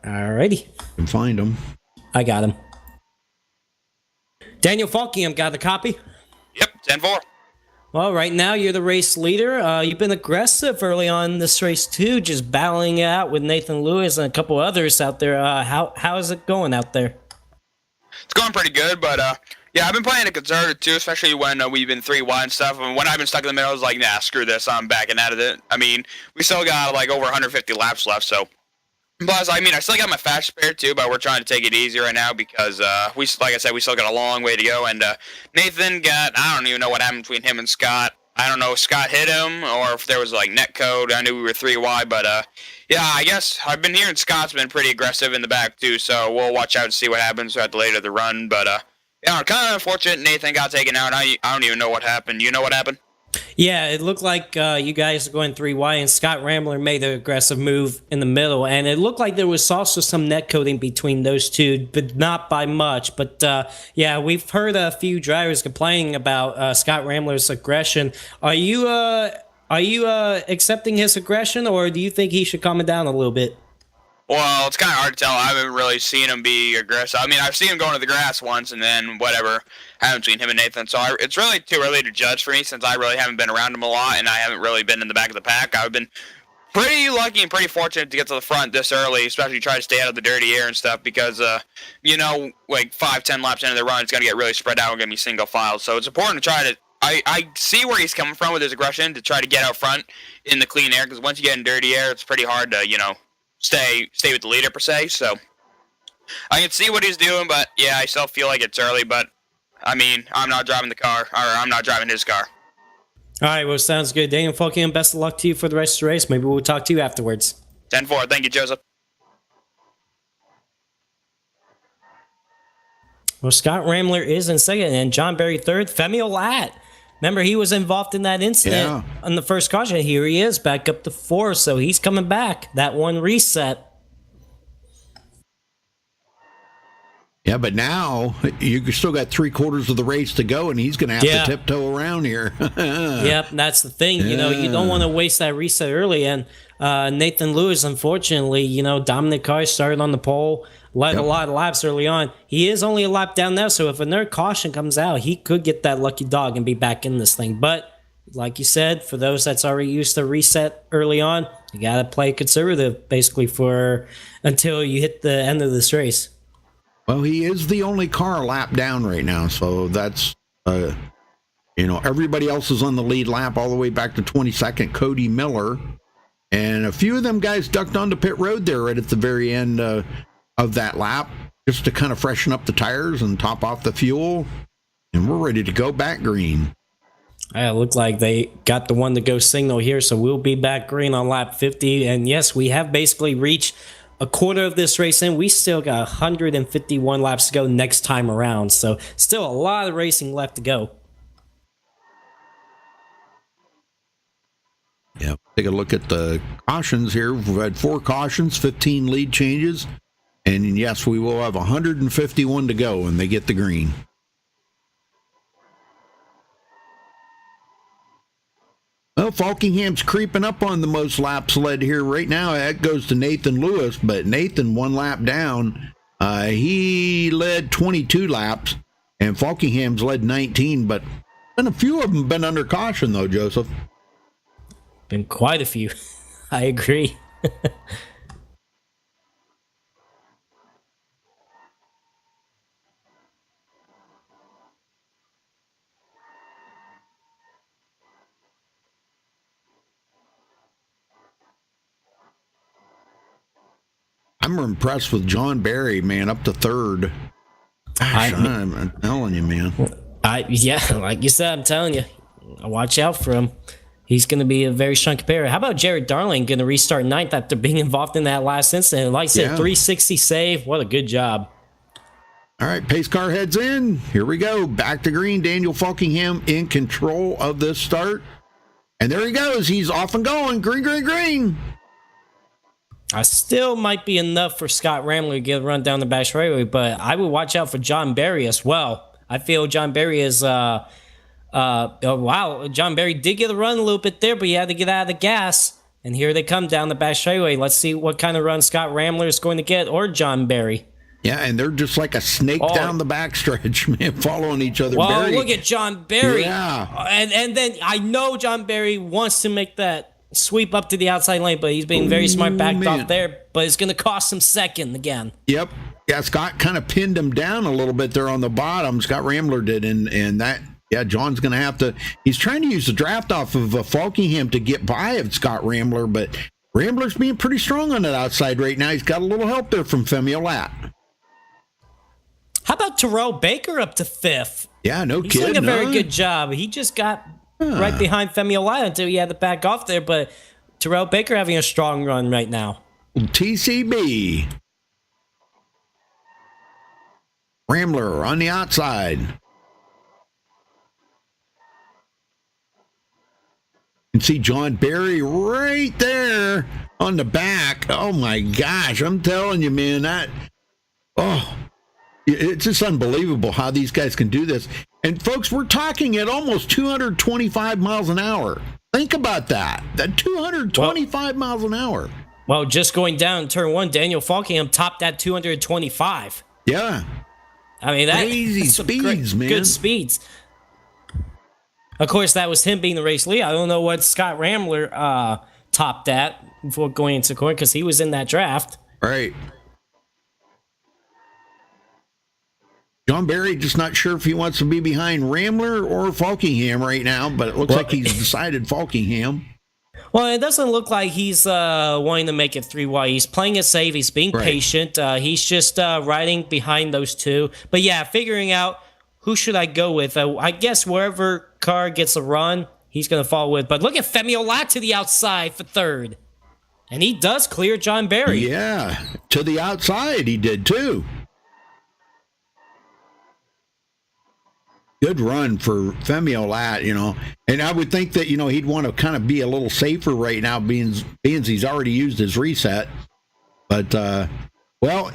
Alrighty. And find him. I got him. Daniel Falkingham got the copy? Yep, 10-4. Well, right now you're the race leader. You've been aggressive early on in this race too, just battling it out with Nathan Lewis and a couple others out there. How is it going out there? It's going pretty good, but yeah, I've been playing it conservative too, especially when we've been 3 wide and stuff. And when I've been stuck in the middle, I was like, nah, screw this, I'm backing out of it. I mean, we still got like over 150 laps left, so. Plus, I still got my fast spare too, but we're trying to take it easy right now because like I said, we still got a long way to go. And Nathan I don't even know what happened between him and Scott. I don't know if Scott hit him or if there was like net code. I knew we were 3 wide, but yeah, I guess I've been hearing Scott's been pretty aggressive in the back too, so we'll watch out and see what happens throughout the later of the run. But yeah, kind of unfortunate Nathan got taken out. I don't even know what happened. You know what happened? Yeah, it looked like you guys are going 3 wide, and Scott Rambler made an aggressive move in the middle, and it looked like there was also some net coding between those two, but not by much. But yeah, we've heard a few drivers complaining about Scott Rambler's aggression. Are you accepting his aggression, or do you think he should calm it down a little bit? Well, it's kind of hard to tell. I haven't really seen him be aggressive. I mean, I've seen him go into the grass once, and then whatever happened between him and Nathan. So it's really too early to judge for me since I really haven't been around him a lot, and I haven't really been in the back of the pack. I've been pretty lucky and pretty fortunate to get to the front this early, especially try to stay out of the dirty air and stuff because, like 5-10 laps into the run, it's going to get really spread out and going to be single file. So it's important to try to I see where he's coming from with his aggression to try to get out front in the clean air because once you get in dirty air, it's pretty hard to, stay with the leader per se. So I can see what he's doing, but yeah, I still feel like it's early. But I mean, I'm not driving the car, or I'm not driving his car. All right, well, sounds good. Daniel Falkham, best of luck to you for the rest of the race. Maybe we'll talk to you afterwards. 10-4. Thank you, Joseph. Well, Scott Rambler is in second, and John Barry third. Femi Olat. Remember, he was involved in that incident on the first caution. Here he is, back up to 4, so he's coming back. That one reset. Yeah, but now you still got 3/4 of the race to go, and he's going to have to tiptoe around here. Yep, that's the thing. You know, you don't want to waste that reset early. And Nathan Lewis, unfortunately, you know, dominant car started on the pole, led a lot of laps early on. He is only a lap down now, so if another caution comes out, he could get that lucky dog and be back in this thing. But like you said, for those that's already used to reset early on, you got to play conservative basically for until you hit the end of this race. Well, he is the only car a lap down right now, so that's, you know, everybody else is on the lead lap all the way back to 22nd, Cody Miller. And a few of them guys ducked onto pit road there right at the very end of that lap just to kind of freshen up the tires and top off the fuel. And we're ready to go back green. It looked like they got the one to go signal here, so we'll be back green on lap 50. And yes, we have basically reached a quarter of this race in. We still got 151 laps to go next time around, so still a lot of racing left to go. Yeah, take a look at the cautions here. We've had 4 cautions, 15 lead changes, and yes, we will have 151 to go when they get the green. Well, Falkingham's creeping up on the most laps led here right now. That goes to Nathan Lewis, but Nathan 1 lap down. He led 22 laps, and Falkingham's led 19, but a few of them been under caution, though, Joseph. Been quite a few. I agree. I'm impressed with John Barry, man, up to 3rd. Gosh, I'm telling you, man. Yeah, like you said, I'm telling you, watch out for him. He's going to be a very strong competitor. How about Jared Darling going to restart 9th after being involved in that last incident? Like I said, 360 save. What a good job. All right, pace car heads in. Here we go. Back to green. Daniel Falkingham in control of this start. And there he goes. He's off and going. Green, green, green. Still might be enough for Scott Ramler to get a run down the back straightaway, but I would watch out for John Barry as well. I feel John Barry is, wow, John Barry did get a run a little bit there, but he had to get out of the gas. And here they come down the back straightaway. Let's see what kind of run Scott Ramler is going to get, or John Barry. Yeah, and they're just like a snake down the backstretch, man, following each other. Well, Barry, look at John Barry. Yeah. And then I know John Barry wants to make that sweep up to the outside lane, but he's being very smart backed off there, but it's going to cost him second again. Yep. Yeah, Scott kind of pinned him down a little bit there on the bottom. Scott Ramler did, and that, yeah, John's going to have to, he's trying to use the draft off of Falkingham to get by of Scott Ramler, but Rambler's being pretty strong on that outside right now. He's got a little help there from Femi Olat. How about Terrell Baker up to 5th? Yeah, no He's kidding. doing a very good job. He just got right behind Femi Olat until he had to back off there, but Terrell Baker having a strong run right now. TCB. Rambler on the outside. You can see John Barry right there on the back. Oh my gosh, I'm telling you, man, it's just unbelievable how these guys can do this. And folks, we're talking at almost 225 miles an hour. Think about that. That 225 miles an hour. Well, just going down turn 1, Daniel Falkingham topped at 225. Yeah. I mean, crazy speeds, man. Good speeds. Of course, that was him being the race lead. I don't know what Scott Ramler topped at before going into court because he was in that draft. Right. John Barry just not sure if he wants to be behind Rambler or Falkingham right now, but it looks like he's decided Falkingham. Well, it doesn't look like he's wanting to make it 3 wide. He's playing it safe. He's being patient. He's just riding behind those two. But yeah, figuring out who should I go with. I guess wherever car gets a run, he's going to follow with. But look at Femi Olat to the outside for 3rd. And he does clear John Barry. Yeah, to the outside he did too. Good run for Femi Olat, you know. And I would think that, you know, he'd want to kind of be a little safer right now, being he's already used his reset. But, well,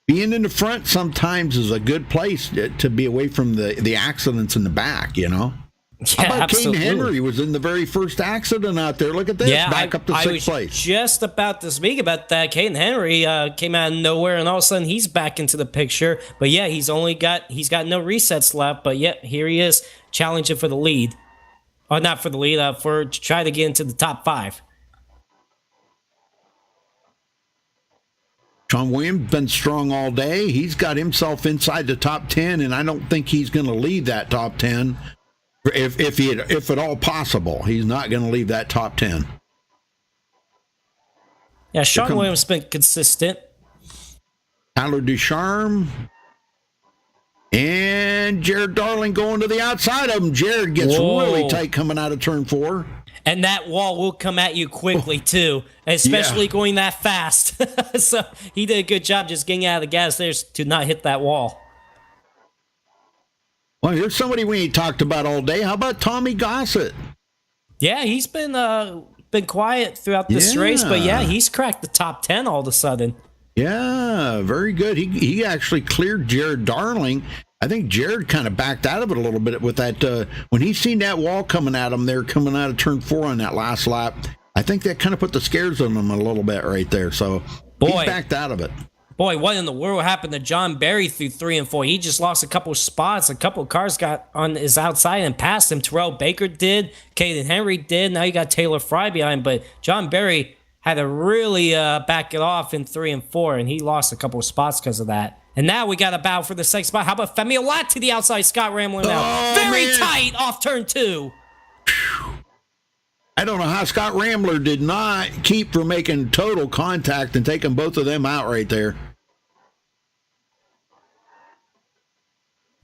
being in the front sometimes is a good place to be away from the accidents in the back, you know? Yeah, How about absolutely. Caden Henry was in the very first accident out there? Look at this, back up to sixth place. I was just about to speak about that. Caden Henry came out of nowhere, and all of a sudden he's back into the picture. But yeah, he's got no resets left. But yeah, here he is challenging for the lead. Or not for the lead, to try to get into the top 5. Sean Williams been strong all day. He's got himself inside the top 10, and I don't think he's going to leave that top 10 if at all possible. He's not going to leave that top 10. Yeah, Sean Williams has been consistent. Tyler Ducharme and Jared Darling going to the outside of him. Jared gets really tight coming out of turn 4. And that wall will come at you quickly, too, especially going that fast. So he did a good job just getting out of the gas there to not hit that wall. Well, here's somebody we ain't talked about all day. How about Tommy Gossett? Yeah, he's been quiet throughout this race, but yeah, he's cracked the top 10 all of a sudden. Yeah, very good. He actually cleared Jared Darling. I think Jared kind of backed out of it a little bit with that. When he seen that wall coming at him there, coming out of turn 4 on that last lap, I think that kind of put the scares on him a little bit right there. So he backed out of it. Boy, what in the world happened to John Berry through 3 and 4? He just lost a couple spots. A couple of cars got on his outside and passed him. Terrell Baker did. Caden Henry did. Now you got Taylor Fry behind. But John Berry had to really back it off in 3 and 4, and he lost a couple of spots because of that. And now we got a battle for the second spot. How about Femi Olat to the outside? Scott Rambler now. Very tight off turn 2. I don't know how Scott Rambler did not keep from making total contact and taking both of them out right there.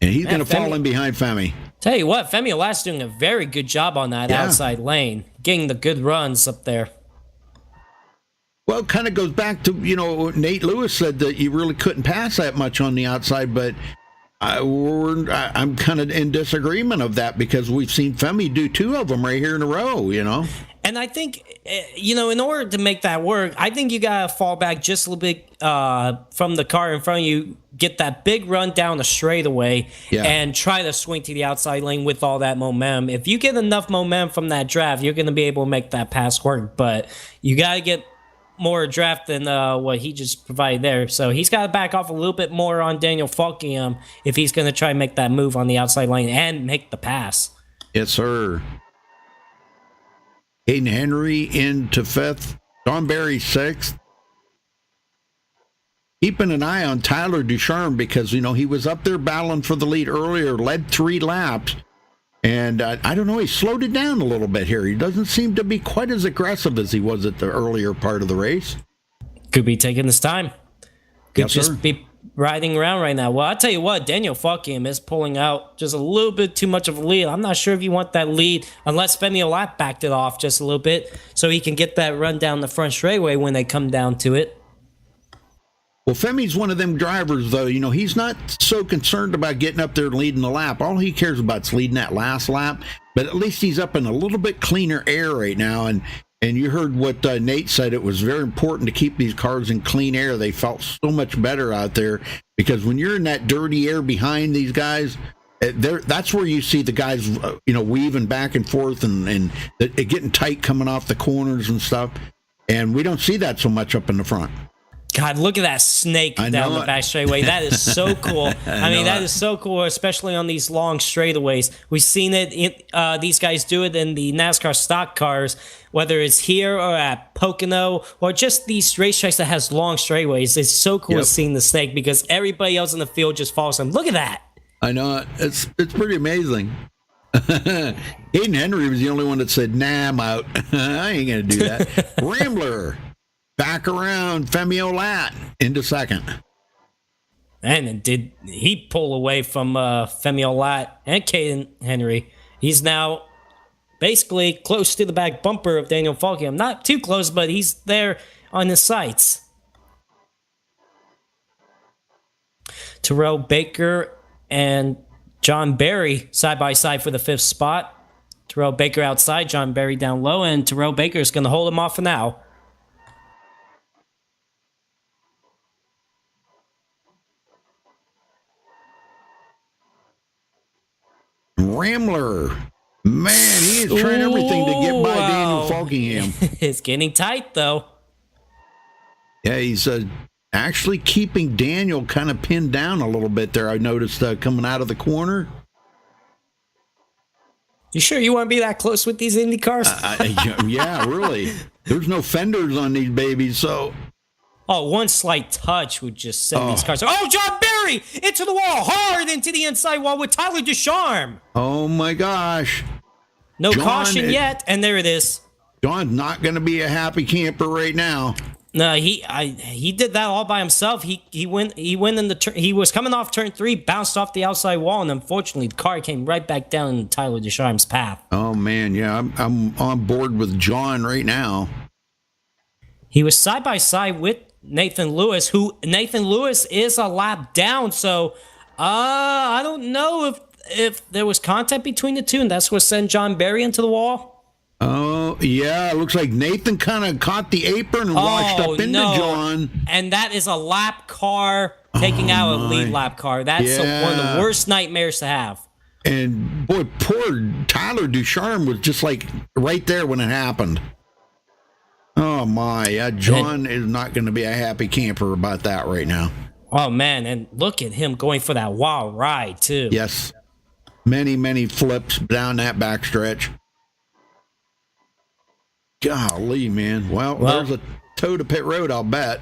And he's going to fall in behind Femi. Tell you what, Femi Olat's doing a very good job on that outside lane, getting the good runs up there. Well, it kind of goes back to, Nate Lewis said that you really couldn't pass that much on the outside, but I'm kind of in disagreement of that because we've seen Femi do 2 of them right here in a row, And I think, in order to make that work, I think you got to fall back just a little bit from the car in front of you, get that big run down the straightaway, and try to swing to the outside lane with all that momentum. If you get enough momentum from that draft, you're going to be able to make that pass work, but you got to get more draft than what he just provided there. So he's got to back off a little bit more on Daniel Falkingham if he's going to try and make that move on the outside lane and make the pass. Yes, sir. Caden Henry into 5th. John Berry 6th. Keeping an eye on Tyler Ducharme because, he was up there battling for the lead earlier, led 3 laps. And I don't know, he slowed it down a little bit here. He doesn't seem to be quite as aggressive as he was at the earlier part of the race. Could be taking his time. Could just be riding around right now. Well, I'll tell you what, Daniel Falkingham is pulling out just a little bit too much of a lead. I'm not sure if you want that lead unless Femi Olat backed it off just a little bit so he can get that run down the front straightaway when they come down to it. Well, Femi's one of them drivers, though. He's not so concerned about getting up there and leading the lap. All he cares about is leading that last lap. But at least he's up in a little bit cleaner air right now. And you heard what Nate said. It was very important to keep these cars in clean air. They felt so much better out there because when you're in that dirty air behind these guys, that's where you see the guys, weaving back and forth and getting tight coming off the corners and stuff. And we don't see that so much up in the front. God, look at that snake down the back straightaway. That is so cool. That is so cool, especially on these long straightaways. We've seen it. These guys do it in the NASCAR stock cars, whether it's here or at Pocono or just these racetracks that has long straightaways. It's so cool seeing the snake because everybody else in the field just follows him. Look at that. I know. It's pretty amazing. Caden Henry was the only one that said, nah, I'm out. I ain't going to do that. Rambler. Back around, Femi Olat into 2nd. And did he pull away from Femi Olat and Caden Henry? He's now basically close to the back bumper of Daniel Falkingham. Not too close, but he's there on his sights. Terrell Baker and John Berry side by side for the 5th spot. Terrell Baker outside, John Berry down low, and Terrell Baker is going to hold him off for now. Rambler. Man, he is trying everything to get by Daniel Falkingham. It's getting tight, though. Yeah, he's actually keeping Daniel kind of pinned down a little bit there. I noticed coming out of the corner. You sure you want to be that close with these Indy cars? Yeah, really. There's no fenders on these babies, so... Oh, one slight touch would just send these cars... Oh, John Barry! Into the wall! Hard into the inside wall with Tyler Ducharme! Oh, my gosh. No caution yet, and there it is. John's not going to be a happy camper right now. No, he did that all by himself. He went in the turn. He was coming off turn 3, bounced off the outside wall, and unfortunately, the car came right back down in Tyler Ducharme's path. Oh man, yeah, I'm on board with John right now. He was side by side with Nathan Lewis, Nathan Lewis is a lap down. So, I don't know if there was contact between the two, and that's what sent John Barry into the wall. Oh, yeah. It looks like Nathan kind of caught the apron and washed up into John. And that is a lap car taking out a lead lap car. That's one of the worst nightmares to have. And, boy, poor Tyler Ducharme was just like right there when it happened. Oh, my. John is not going to be a happy camper about that right now. Oh, man. And look at him going for that wild ride, too. Yes. Many, many flips down that backstretch. Golly, man. Well, there's a toe to pit road, I'll bet.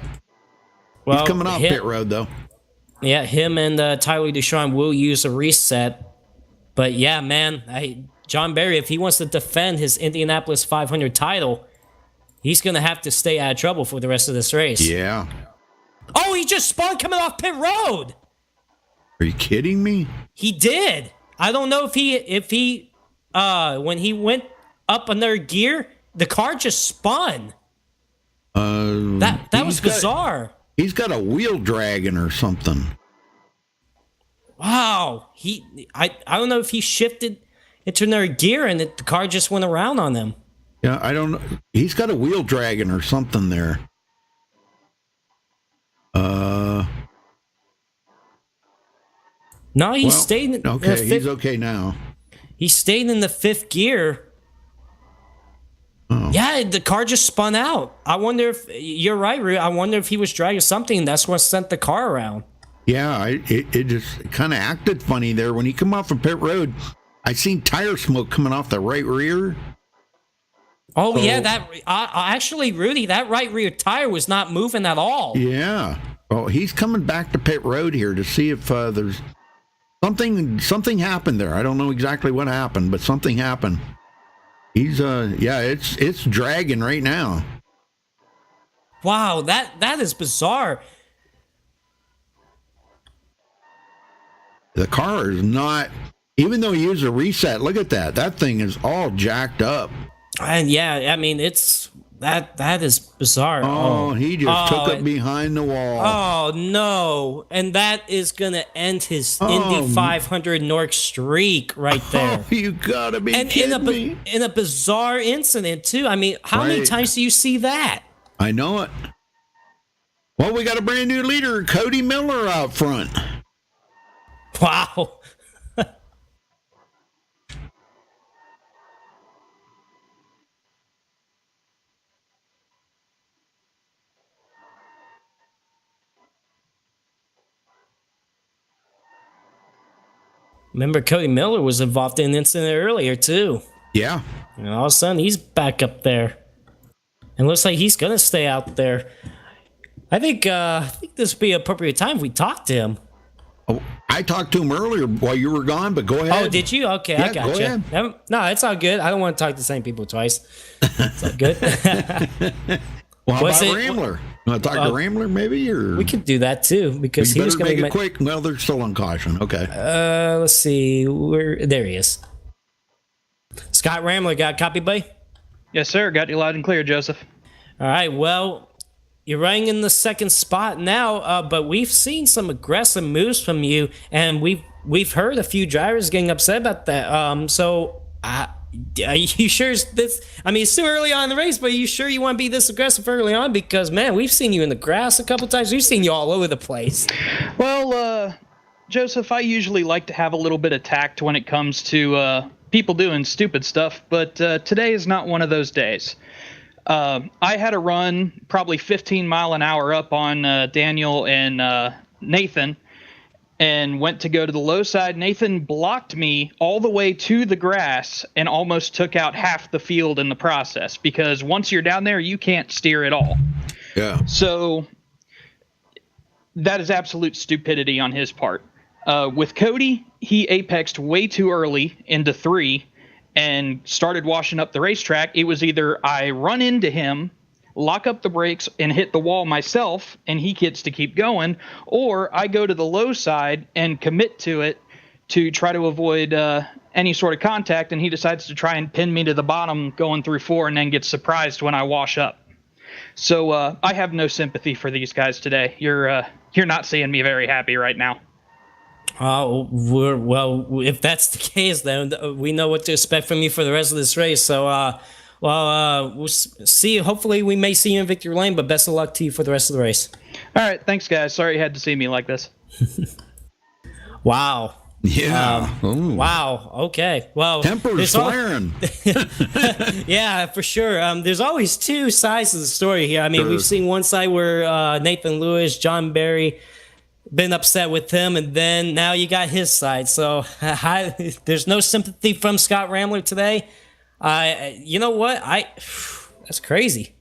He's coming off pit road, though. Yeah, him and Tyler Ducharme will use a reset. But, yeah, man, John Barry, if he wants to defend his Indianapolis 500 title, he's going to have to stay out of trouble for the rest of this race. Yeah. Oh, he just spun coming off pit road. Are you kidding me? He did. I don't know if he when he went up another gear, the car just spun. That was bizarre. He's got a wheel dragging or something. Wow. I don't know if he shifted into another gear and the car just went around on him. Yeah, I don't know. He's got a wheel dragging or something there. No, he stayed in okay, he's okay now. He stayed in the 5th gear. Oh. Yeah, the car just spun out. I wonder if you're right, Rue. I wonder if he was dragging something, and that's what sent the car around. Yeah, it just kind of acted funny there when he come off of pit road. I seen tire smoke coming off the right rear. Oh yeah, that actually, Rudy, that right rear tire was not moving at all. Yeah. Well, he's coming back to pit road here to see if there's something happened there. I don't know exactly what happened, but something happened. He's it's dragging right now. Wow, that is bizarre. The car is not, even though he used a reset, look at that. That thing is all jacked up. And yeah, I mean, it's that is bizarre. Oh, he just took it behind the wall. Oh no. And that is gonna end his Indy 500 NORC streak right there. Oh, you gotta be kidding me. In a bizarre incident too. I mean, how many times do you see that? I know it. Well, we got a brand new leader, Cody Miller, out front. Wow. Remember, Cody Miller was involved in an incident earlier, too. Yeah. And all of a sudden, he's back up there. And looks like he's going to stay out there. I think this would be an appropriate time if we talk to him. Oh, I talked to him earlier while you were gone, but go ahead. Oh, did you? Okay, yeah, I got you. Ahead. No, it's all good. I don't want to talk to the same people twice. It's all good. Well, how about Rambler? You want to talk to Rambler, maybe? Or we could do that, too, because he was going to make it quick. Well, they're still on caution. Okay. Let's see. There he is. Scott Rambler, got a copy, buddy? Yes, sir. Got you loud and clear, Joseph. All right. Well, you're running in the 2nd spot now, but we've seen some aggressive moves from you, and we've heard a few drivers getting upset about that. So, are you sure this? I mean, it's too early on in the race, but are you sure you want to be this aggressive early on? Because, man, we've seen you in the grass a couple times. We've seen you all over the place. Well, Joseph, I usually like to have a little bit of tact when it comes to people doing stupid stuff, but today is not one of those days. I had a run probably 15 mile an hour up on Daniel and Nathan, and went to go to the low side. Nathan blocked me all the way to the grass and almost took out half the field in the process, because once you're down there, you can't steer at all. Yeah. So that is absolute stupidity on his part. With Cody, he apexed way too early into 3 and started washing up the racetrack. It was either I run into him, lock up the brakes, and hit the wall myself, and he gets to keep going, or I go to the low side and commit to it to try to avoid any sort of contact, and he decides to try and pin me to the bottom going through 4 and then gets surprised when I wash up. So I have no sympathy for these guys today. You're not seeing me very happy right now. Well, if that's the case, then we know what to expect from you for the rest of this race. So, we'll see. Hopefully, we may see you in victory lane, but best of luck to you for the rest of the race. All right. Thanks, guys. Sorry you had to see me like this. Wow. Yeah. Wow. Okay. Well, temper's flaring. Yeah, for sure. There's always two sides of the story here. I mean, we've seen one side where Nathan Lewis, John Barry, been upset with him, and then now you got his side. So there's no sympathy from Scott Rambler today. You know what? That's crazy.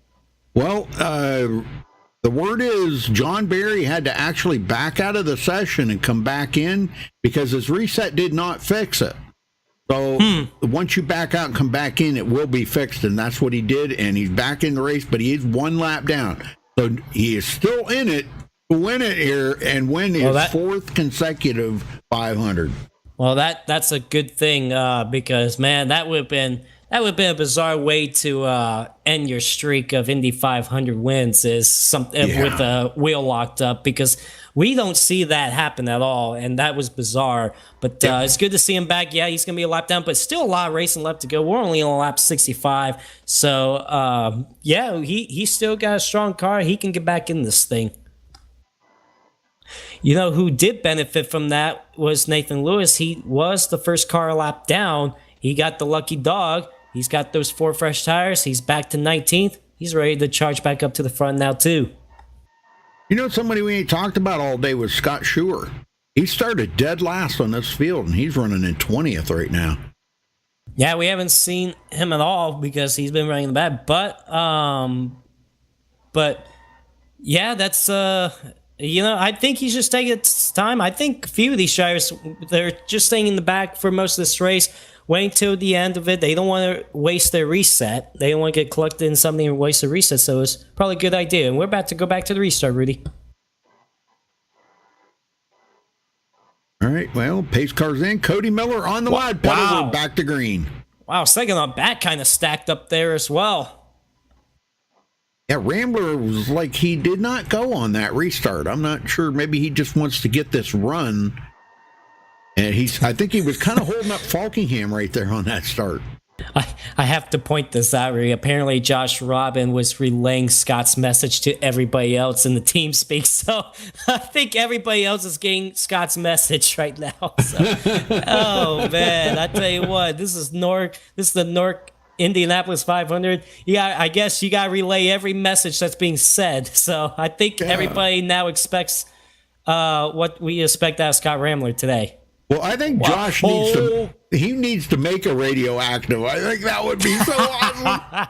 Well, the word is John Barry had to actually back out of the session and come back in because his reset did not fix it. So once you back out and come back in, it will be fixed, and that's what he did, and he's back in the race, but he is 1 lap down. So he is still in it to win it here and win his 4th consecutive 500. Well, that's a good thing because, man, that would have been a bizarre way to end your streak of Indy 500 wins with a wheel locked up, because we don't see that happen at all, and that was bizarre. But it's good to see him back. Yeah, he's going to be a lap down, but still a lot of racing left to go. We're only on lap 65. So, he's still got a strong car. He can get back in this thing. You know who did benefit from that was Nathan Lewis. He was the first car a lap down. He got the lucky dog. He's got those 4 fresh tires. He's back to 19th. He's ready to charge back up to the front now, too. You know, somebody we ain't talked about all day was Scott Schuer. He started dead last on this field, and he's running in 20th right now. Yeah, we haven't seen him at all because he's been running the back. But yeah, that's I think he's just taking his time. I think a few of these drivers, they're just staying in the back for most of this race, waiting till the end of it. They don't want to waste their reset. They don't want to get collected in something and waste a reset, so it's probably a good idea. And we're about to go back to the restart, Rudy. All right, well, pace car's in. Cody Miller on the wide pedal. Wow. We're back to green. Wow, second on back kind of stacked up there as well. Yeah, Rambler was like he did not go on that restart. I'm not sure. Maybe he just wants to get this run. And I think he was kind of holding up Falkingham right there on that start. I have to point this out, Rudy. Apparently, Josh Robin was relaying Scott's message to everybody else in the team speak. So I think everybody else is getting Scott's message right now. So, oh, man. I tell you what, this is NORC. This is the NORC Indianapolis 500. I guess you got to relay every message that's being said. So I think everybody now expects what we expect out of Scott Rambler today. Well, I think Josh needs to make a radioactive. I think that would be so awesome.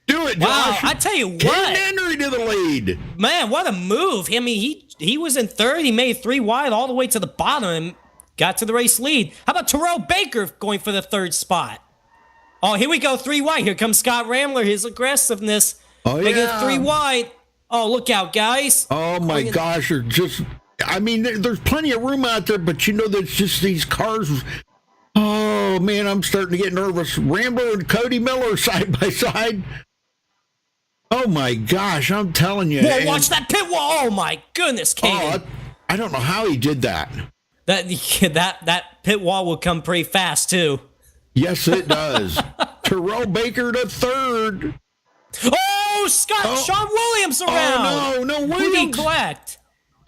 Do it, Josh. Wow, I tell you what. Ken Henry to the lead. Man, what a move. I mean, he was in third. He made 3 wide all the way to the bottom and got to the race lead. How about Terrell Baker going for the 3rd spot? Oh, here we go, 3 wide. Here comes Scott Rambler, his aggressiveness. Making it 3 wide. Oh, look out, guys. Oh, my gosh. There's plenty of room out there, but there's just these cars. Oh, man, I'm starting to get nervous. Rambler and Cody Miller side by side. Oh, my gosh, I'm telling you. Whoa, watch that pit wall. Oh, my goodness, Kaden. I don't know how he did that. That pit wall will come pretty fast, too. Yes, it does. Terrell Baker to 3rd. Oh, Sean Williams around. Oh, no, Who did he collect?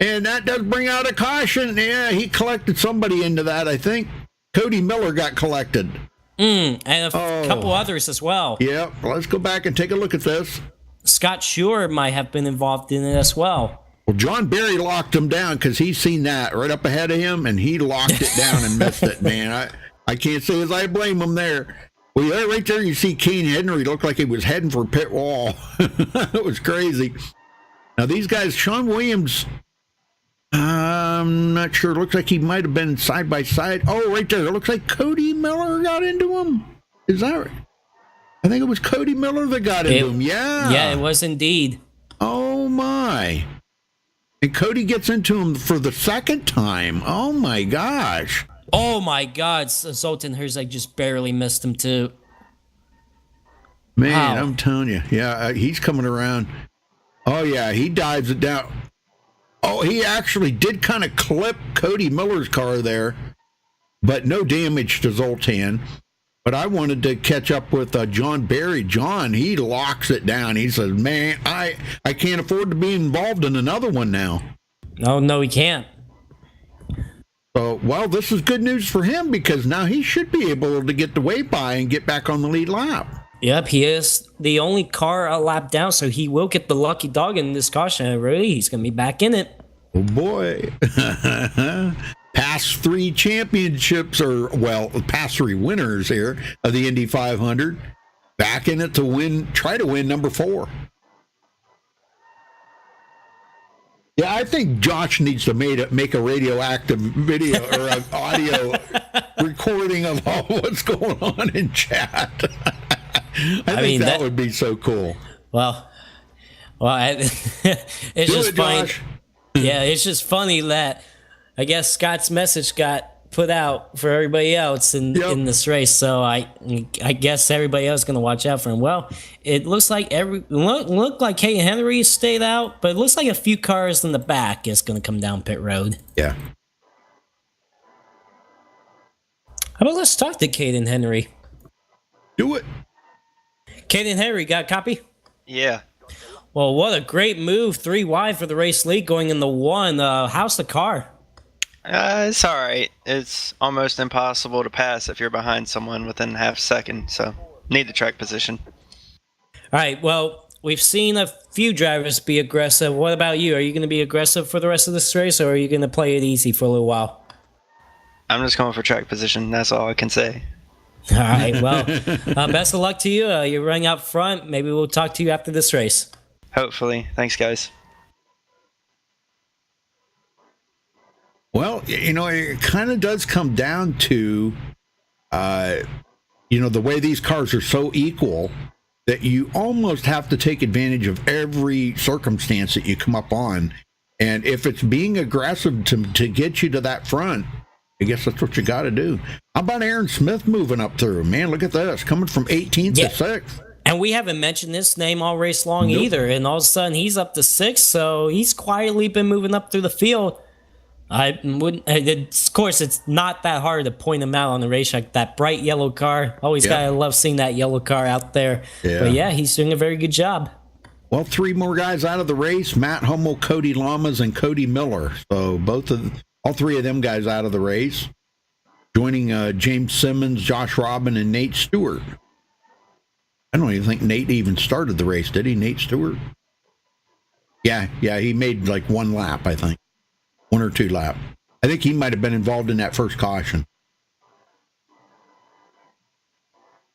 And that does bring out a caution. Yeah, he collected somebody into that, I think. Cody Miller got collected. And a couple others as well. Yeah, let's go back and take a look at this. Scott Shore might have been involved in it as well. Well, John Barry locked him down because he's seen that right up ahead of him, and he locked it down and missed it, man. I can't say as I blame him there. Well, right there you see Kane Henry looked like he was heading for pit wall. It was crazy. Now, these guys, Sean Williams, I'm not sure. Looks like he might have been side by side. Oh, right there. It looks like Cody Miller got into him. Is that right? I think it was Cody Miller that got into him. Yeah. Yeah, it was indeed. Oh, my. And Cody gets into him for the second time. Oh, my gosh. Oh, my God. Zoltan Herzog just barely missed him, too. Man, wow. I'm telling you. Yeah, he's coming around. Oh, yeah, he dives it down. Oh, he actually did kind of clip Cody Miller's car there, but no damage to Zoltan. But I wanted to catch up with John Barry. John, he locks it down. He says, man, I can't afford to be involved in another one now. No, he can't. So, well, this is good news for him because now he should be able to get the way by and get back on the lead lap. Yep, he is the only car a lap down, so he will get the lucky dog in this caution. Really, he's going to be back in it. Oh, boy. Past 3 championships, past 3 winners here of the Indy 500. Back in it to try to win number 4. Yeah, I think Josh needs to make a radioactive video or an audio recording of all what's going on in chat. I mean, that would be so cool. Well, it's just funny. Yeah, it's just funny that I guess Scott's message got put out for everybody else in this race. So I guess everybody else is going to watch out for him. Well, it looks like looked like Kate Henry stayed out, but it looks like a few cars in the back is going to come down pit road. Yeah. How about let's talk to Caden Henry? Do it. Caden Henry, got a copy? Yeah. Well, what a great move. 3 wide for the race lead going in the 1. How's the car? It's all right. It's almost impossible to pass if you're behind someone within half a second, so need the track position. All right, well, we've seen a few drivers be aggressive. What about you? Are you going to be aggressive for the rest of this race, or are you going to play it easy for a little while? I'm just going for track position. That's all I can say. All right, well, best of luck to you. You're running out front. Maybe we'll talk to you after this race. Hopefully. Thanks, guys. Well, it kind of does come down to, the way these cars are so equal that you almost have to take advantage of every circumstance that you come up on. And if it's being aggressive to get you to that front, I guess that's what you got to do. How about Aaron Smith moving up through? Man, look at this. Coming from 18th to 6th. And we haven't mentioned this name all race long either. And all of a sudden, he's up to 6th, so he's quietly been moving up through the field. I wouldn't. Of course, it's not that hard to point him out on the racetrack. That bright yellow car. Always gotta love seeing that yellow car out there. Yeah. But yeah, he's doing a very good job. Well, 3 more guys out of the race: Matt Hummel, Cody Lamas, and Cody Miller. So all 3 of them guys out of the race, joining James Simmons, Josh Robin, and Nate Stewart. I don't even think Nate even started the race, did he? Nate Stewart? Yeah, he made like 1 lap, I think. 1 or 2 lap. I think he might have been involved in that first caution.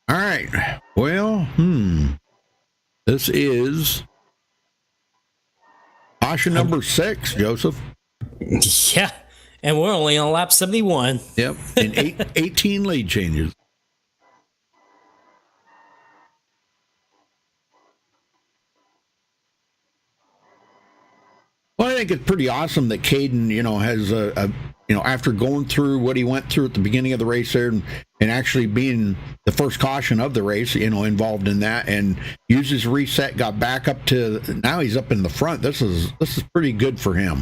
All right. Well, this is caution number 6, Joseph. Yeah, and we're only on lap 71. Yep, and 18 lead changes. Well, I think it's pretty awesome that Caden, has after going through what he went through at the beginning of the race there and actually being the first caution of the race, involved in that and used his reset, got back up to, now he's up in the front. This is pretty good for him.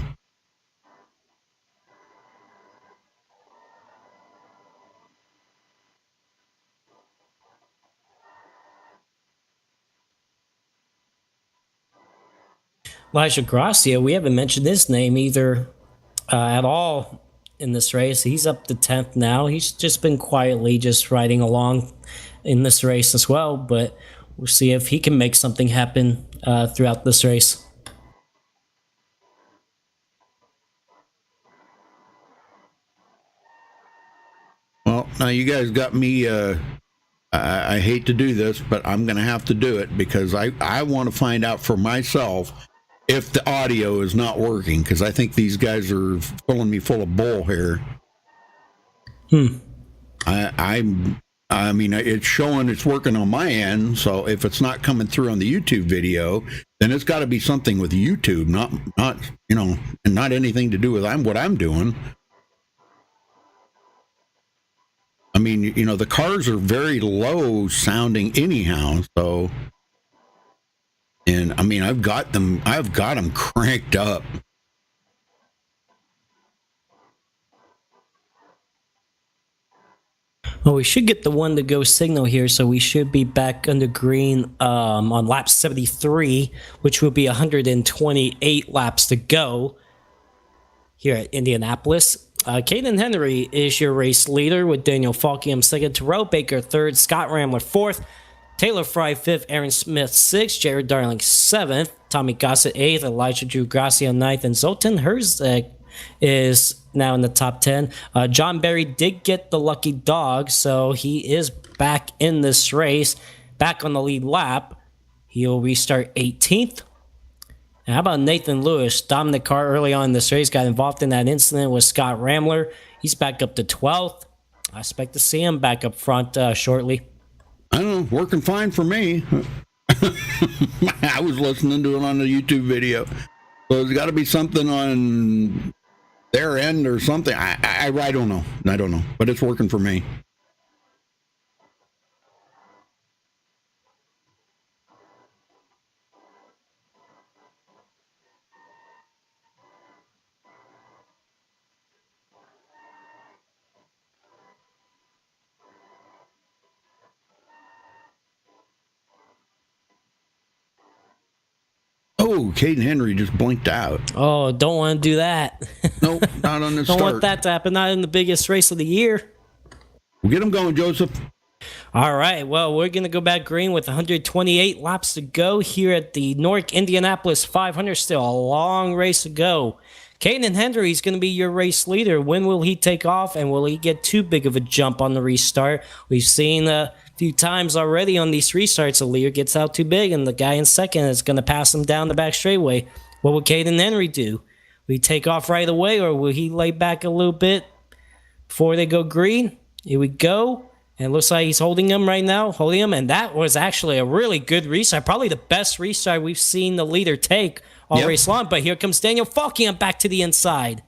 Elijah Gracia, we haven't mentioned his name either at all in this race. He's up to 10th now. He's just been quietly just riding along in this race as well, but we'll see if he can make something happen throughout this race. Well, now you guys got me. I hate to do this, but I'm going to have to do it because I want to find out for myself if the audio is not working, because I think these guys are filling me full of bull here. I mean, it's showing it's working on my end, so if it's not coming through on the YouTube video, then it's got to be something with YouTube, not you know, and not anything to do with what I'm doing. I mean, you know, the cars are very low sounding anyhow, so, and I mean, I've got them cranked up. Well, we should get the one to go signal here, so we should be back under green on lap 73, which will be 128 laps to go here at Indianapolis. Caden Henry is your race leader with Daniel Falkingham second, Terrell Baker third, Scott Rambler fourth, Taylor Fry fifth, Aaron Smith sixth, Jared Darling seventh, Tommy Gossett eighth, Elijah Drew Gracia ninth, and Zoltan Herzeg is now in the top 10. John Berry did get the lucky dog, so he is back in this race, back on the lead lap. He'll restart 18th. And how about Nathan Lewis? Dominant car early on in this race, got involved in that incident with Scott Rambler. He's back up to 12th. I expect to see him back up front shortly. I don't know, working fine for me. I was listening to it on the YouTube video. So there's got to be something on their end or something. I don't know. I don't know, but it's working for me. Oh, Caden Henry just blinked out. Oh, don't want to do that. Nope, not on the start. Don't want that to happen, not in the biggest race of the year. We'll get him going, Joseph. All right, well, we're going to go back green with 128 laps to go here at the NORC Indianapolis 500. Still a long race to go. Caden Henry is going to be your race leader. When will he take off, and will he get too big of a jump on the restart? We've seen a few times already on these restarts, a leader gets out too big, and the guy in second is going to pass him down the back straightaway. What will Caden Henry do? Will he take off right away, or will he lay back a little bit before they go green? Here we go. And it looks like he's holding him right now, and that was actually a really good restart, probably the best restart we've seen the leader take all race long. But here comes Daniel Falkingham back to the inside.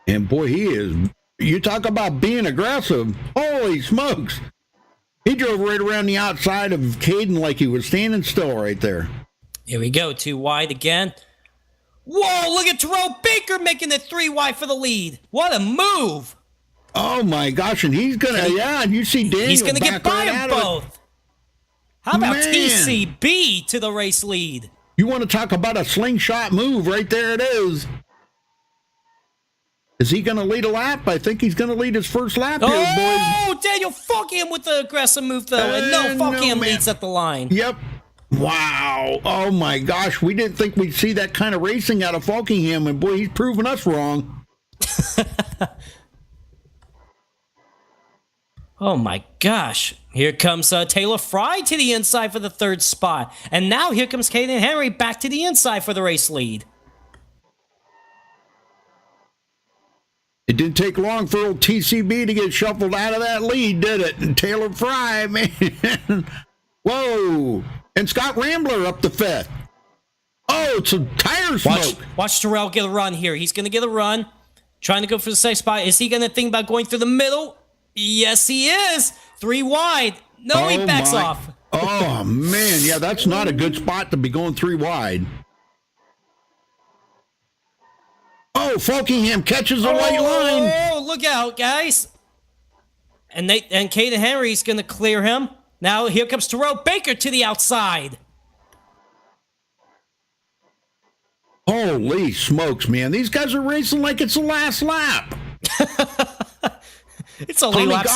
And boy, he is. You talk about being aggressive. Holy smokes. He drove right around the outside of Caden like he was standing still right there. Here we go, too wide again. Whoa, look at Terrell Baker making it 3 wide for the lead. What a move. Oh, my gosh. And he's going to, and you see Daniel he's going to get by right them both. How about TCB to the race lead? You want to talk about a slingshot move? Right there it is. Is he going to lead a lap? I think he's going to lead his first lap here, boys. Oh, Daniel Falkingham with the aggressive move, though. And no, Falkingham leads at the line. Yep. Wow. Oh, my gosh. We didn't think we'd see that kind of racing out of Falkingham, and boy, he's proving us wrong. Oh, my gosh. Here comes Taylor Fry to the inside for the third spot. And now here comes Caden Henry back to the inside for the race lead. It didn't take long for old TCB to get shuffled out of that lead, did it? And Taylor Fry, man. Whoa. And Scott Rambler up the fifth. Oh, it's a tire smoke. Watch Terrell get a run here. He's going to get a run. Trying to go for the second spot. Is he going to think about going through the middle? Yes, he is. 3 wide. No, he backs off. Oh, man. Yeah, that's not a good spot to be going 3 wide. Oh, Falkingham catches the white line. Oh, look out, guys. And Caden Henry's going to clear him. Now here comes Terrell Baker to the outside. Holy smokes, man. These guys are racing like it's the last lap. It's only lap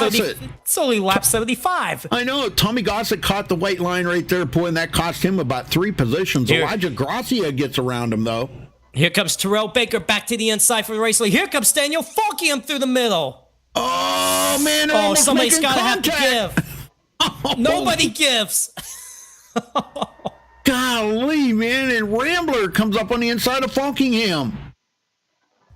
75. I know. Tommy Gossett caught the white line right there, boy, and that cost him about 3 positions. Here. Elijah Gracia gets around him, though. Here comes Terrell Baker back to the inside for the race lead. Here comes Daniel Falkingham through the middle. Oh, man. They're almost somebody's making got to have to contact. give. Nobody gives. Golly, man. And Rambler comes up on the inside of Falkingham.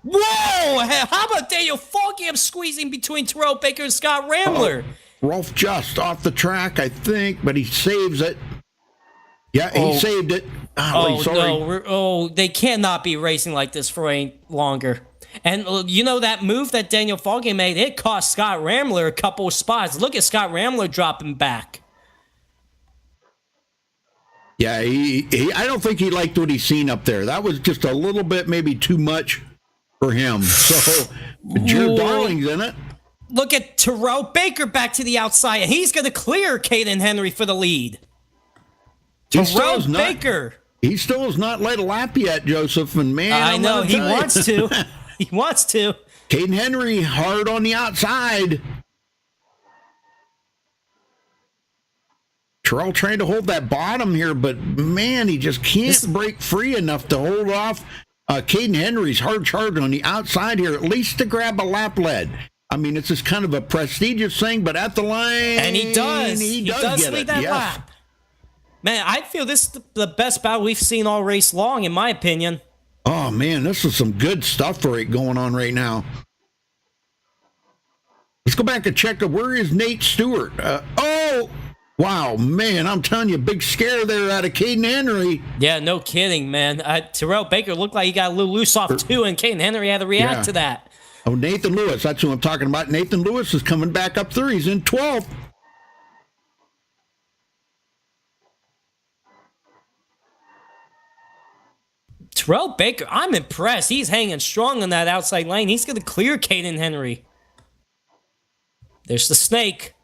Whoa! How about Daniel Falkingham squeezing between Terrell Baker and Scott Rambler? Rolf just off the track, I think, but he saves it. Yeah, he saved it. Golly, sorry. No. They cannot be racing like this for any longer. And you know that move that Daniel Falkingham made, it cost Scott Rambler a couple of spots. Look at Scott Rambler dropping back. Yeah, I don't think he liked what he's seen up there. That was just a little bit, maybe too much for him. So, Jared Darling's in it. Look at Terrell Baker back to the outside, and he's going to clear Caden Henry for the lead. Terrell Baker. He still has not led a lap yet, Joseph. And man, I know he wants to. He wants to. Caden Henry hard on the outside. Terrell trying to hold that bottom here, but man, he just can't break free enough to hold off. Caden Henry's hard charging on the outside here, at least to grab a lap lead. I mean, it's just kind of a prestigious thing, but at the line, and he does. He does lead that yes. lap. Man, I feel this is the best battle we've seen all race long, in my opinion. Oh man, this is some good stuff going on right now. Let's go back and check. Where is Nate Stewart? Wow, man, I'm telling you, big scare there out of Caden Henry. Yeah, no kidding, man. Terrell Baker looked like he got a little loose off too, and Caden Henry had to react to that. Oh, Nathan Lewis, that's who I'm talking about. Nathan Lewis is coming back up through. He's in 12th. Terrell Baker, I'm impressed. He's hanging strong on that outside lane. He's going to clear Caden Henry. There's the snake.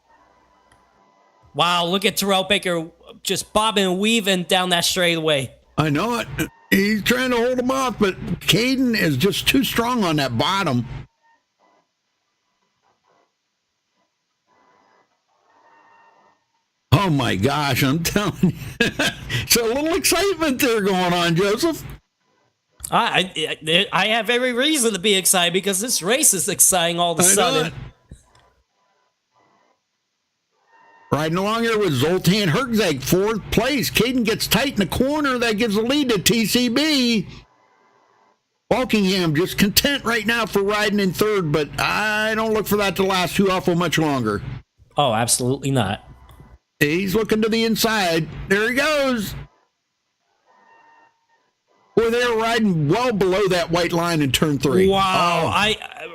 Wow, look at Terrell Baker just bobbing and weaving down that straightaway. I know it. He's trying to hold him off, but Caden is just too strong on that bottom. Oh my gosh, I'm telling you. So a little excitement there going on, Joseph. I have every reason to be excited because this race is exciting all of a sudden. Riding along here with Zoltan Herzeg, 4th place. Caden gets tight in the corner. That gives the lead to TCB. Falkingham just content right now for riding in 3rd, but I don't look for that to last too awful much longer. Oh, absolutely not. He's looking to the inside. There he goes. Boy, they're riding well below that white line in turn 3. Wow.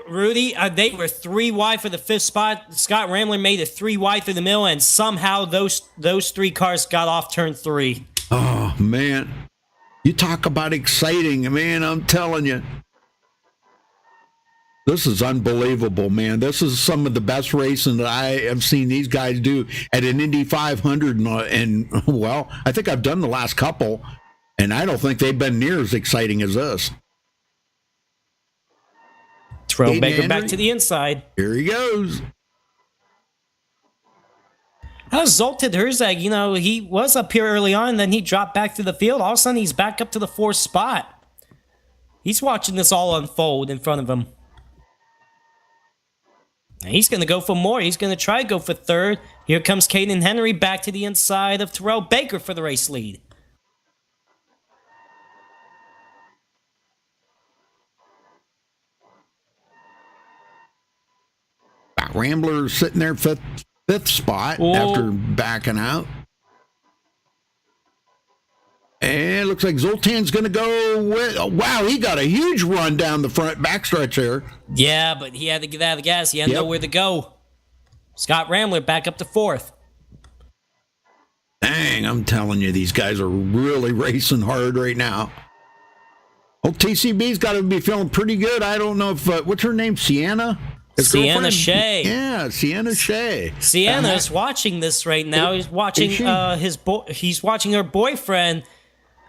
Rudy, they were 3 wide for the 5th spot. Scott Rambler made it 3 wide through the middle, and somehow those 3 cars got off turn 3. Oh, man. You talk about exciting, man, I'm telling you. This is unbelievable, man. This is some of the best racing that I have seen these guys do at an Indy 500. And well, I think I've done the last couple, and I don't think they've been near as exciting as this. Terrell Baker back to the inside. Here he goes. How's Zoltan Herzeg? You know, he was up here early on, then he dropped back to the field. All of a sudden, he's back up to the 4th spot. He's watching this all unfold in front of him. And he's going to go for more. He's going to try to go for 3rd. Here comes Caden Henry back to the inside of Terrell Baker for the race lead. Rambler sitting there 5th spot after backing out. And it looks like Zoltan's going to go with... Oh, wow, he got a huge run down the front backstretch there. Yeah, but he had to get out of the gas. He had nowhere to go. Scott Rambler back up to 4th. Dang, I'm telling you, these guys are really racing hard right now. Oh, TCB's got to be feeling pretty good. I don't know if... what's her name? Sienna? Sienna Shea. Yeah, Sienna Shea. Sienna is watching this right now. He's watching he's watching her boyfriend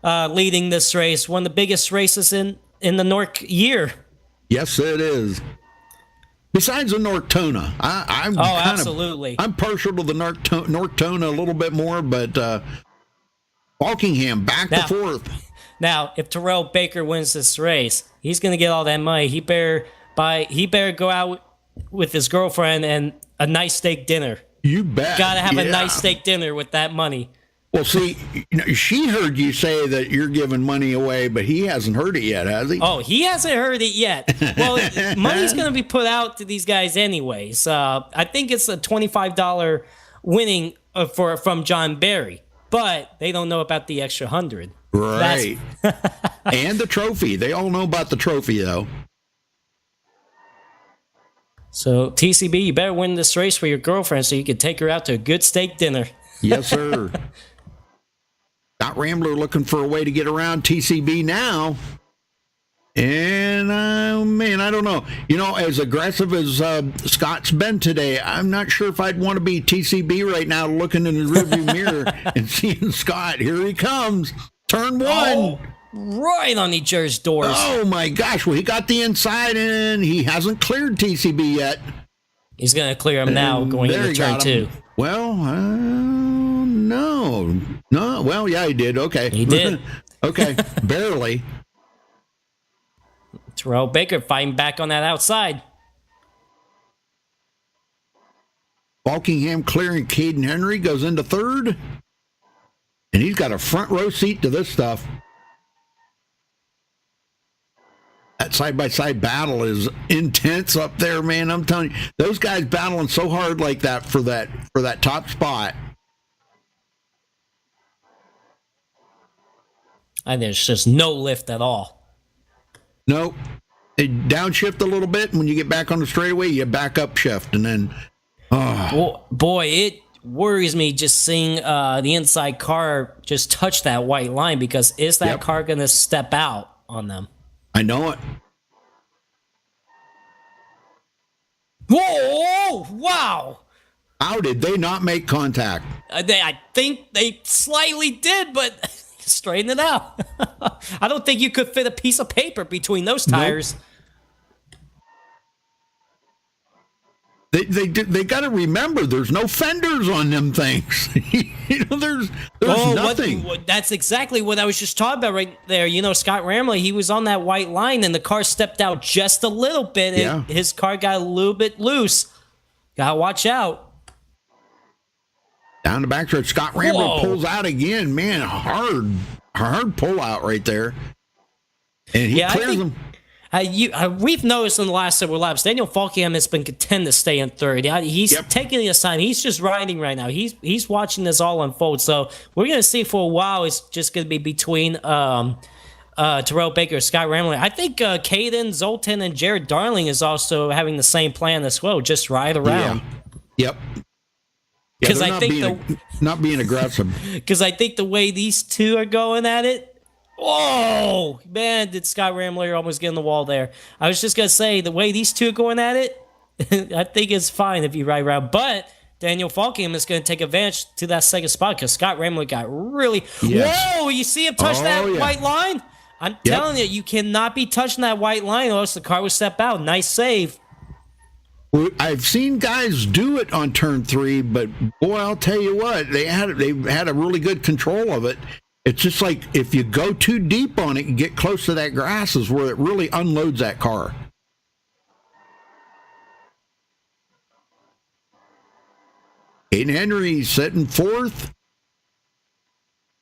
leading this race, one of the biggest races in the NORC year. Yes, it is. Besides the Nortona, I'm absolutely. I'm partial to the Nortona a little bit more, but Walkingham back to fourth. Now, if Terrell Baker wins this race, he's going to get all that money. He better go out with his girlfriend and a nice steak dinner. You bet. Got to have a nice steak dinner with that money. Well, see, she heard you say that you're giving money away, but he hasn't heard it yet, has he? Oh, he hasn't heard it yet. Well, money's going to be put out to these guys anyways. I think it's a $25 winning from John Barry, but they don't know about the extra 100. Right. And the trophy. They all know about the trophy, though. So, TCB, you better win this race for your girlfriend so you can take her out to a good steak dinner. Yes, sir. Scott Rambler looking for a way to get around TCB now. And, man, I don't know. You know, as aggressive as Scott's been today, I'm not sure if I'd want to be TCB right now looking in the rearview mirror and seeing Scott. Here he comes. Turn one. Oh, right on each other's doors. Oh, my gosh. Well, he got the inside, and he hasn't cleared TCB yet. He's going to clear him now going into turn 2. Well, no. Well, yeah, he did. Okay. He did. Okay. Barely. Terrell Baker fighting back on that outside. Walkingham clearing Caden Henry goes into third. And he's got a front row seat to this stuff. That side-by-side battle is intense up there, man. I'm telling you, those guys battling so hard like that for that top spot. And there's just no lift at all. Nope. They downshift a little bit. And when you get back on the straightaway, you back up shift. And then, boy, it worries me just seeing the inside car just touch that white line, because is that car going to step out on them? I know it. Whoa! Wow! How did they not make contact? I think they slightly did, but straighten it out. I don't think you could fit a piece of paper between those tires. Nope. They got to remember there's no fenders on them things. You know, there's nothing. That's exactly what I was just talking about right there. You know, Scott Ramley, he was on that white line and the car stepped out just a little bit and his car got a little bit loose. Gotta watch out. Down the backstretch, Scott Rambler pulls out again. Man, hard pull out right there. And he clears them. We've noticed in the last several laps, Daniel Falkingham has been content to stay in third. He's taking his time. He's just riding right now. He's watching this all unfold. So we're going to see for a while. It's just going to be between Terrell Baker and Scott Ramley. I think Caden, Zoltan, and Jared Darling is also having the same plan as well. Just ride around. Yeah. Yep. Because I think not being aggressive. Because I think the way these two are going at it. Oh, man, did Scott Ramler almost get in the wall there. I was just going to say, the way these two are going at it, I think it's fine if you ride around. But Daniel Falkingham is going to take advantage to that second spot because Scott Ramler got really... Yes. Whoa, you see him touch that white line? I'm telling you, you cannot be touching that white line or else the car will step out. Nice save. I've seen guys do it on turn 3, but boy, I'll tell you what, they had a really good control of it. It's just like if you go too deep on it and get close to that grass is where it really unloads that car. Caden Henry sitting fourth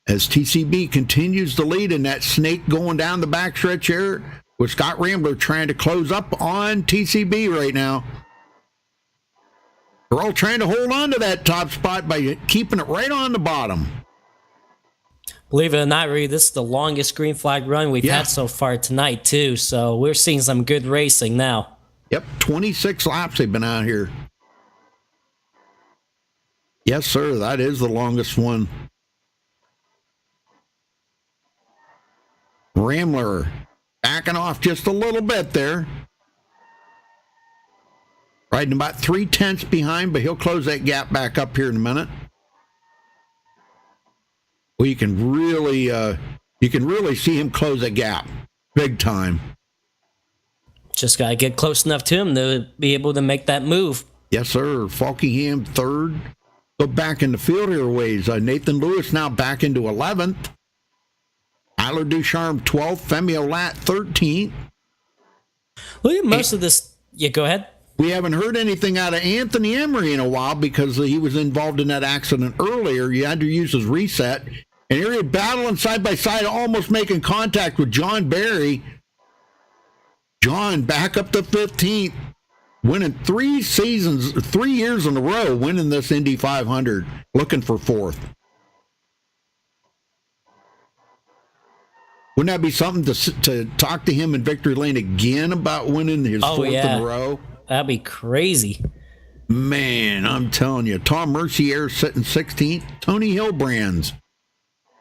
as TCB continues to lead in that snake going down the backstretch here with Scott Rambler trying to close up on TCB right now. They're all trying to hold on to that top spot by keeping it right on the bottom. Believe it or not, Reed, this is the longest green flag run we've had so far tonight, too. So we're seeing some good racing now. Yep, 26 laps they've been out here. Yes, sir, that is the longest one. Ramler backing off just a little bit there. Riding about 3/10 behind, but he'll close that gap back up here in a minute. Well, you can really You can really see him close a gap big time. Just got to get close enough to him to be able to make that move. Yes, sir. Falkingham third. Go back in the field here ways. Nathan Lewis now back into 11th. Tyler Ducharme 12th. Femi Olat 13th. Look at most of this. Yeah, go ahead. We haven't heard anything out of Anthony Emery in a while because he was involved in that accident earlier. You had to use his reset. And here he's battling side by side, almost making contact with John Barry. John back up to 15th, winning 3 years in a row, winning this Indy 500, looking for 4th. Wouldn't that be something to talk to him in victory lane again about winning his 4th in a row? That'd be crazy. Man, I'm telling you. Tom Mercier sitting 16th. Tony Hillbrands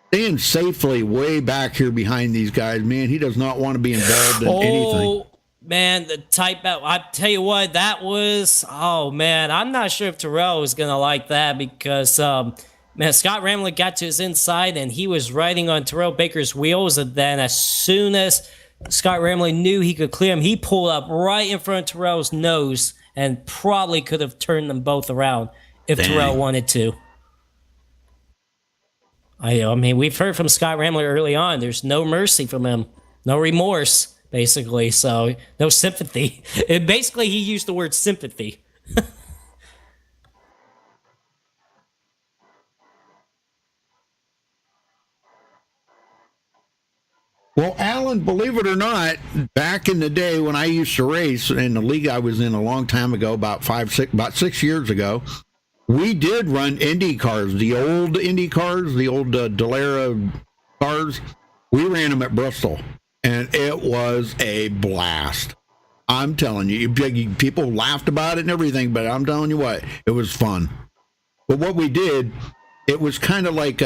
staying safely way back here behind these guys. Man, he does not want to be involved in anything. Man, the type out. I tell you what, that was. Oh man, I'm not sure if Terrell was gonna like that because man, Scott Ramley got to his inside and he was riding on Terrell Baker's wheels. And then as soon as Scott Ramley knew he could clear him, he pulled up right in front of Terrell's nose and probably could have turned them both around if Terrell wanted to. I mean, we've heard from Scott Ramley early on. There's no mercy from him, no remorse. Basically, so no sympathy. Basically, he used the word sympathy. Well, Alan, believe it or not, back in the day when I used to race in the league I was in a long time ago, about 6 years ago, we did run Indy cars, the old Indy cars, the old Dallara cars. We ran them at Bristol. And it was a blast. I'm telling you, people laughed about it and everything, but I'm telling you what, it was fun. But what we did, it was kind of like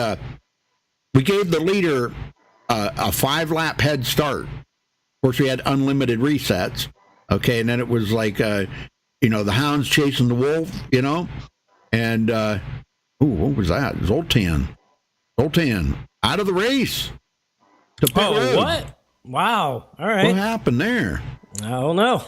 we gave the leader a 5-lap head start. Of course, we had unlimited resets. Okay, and then it was like, the hounds chasing the wolf, And, what was that? Zoltan out of the race. To pit road. What? Wow. All right. What happened there? I don't know.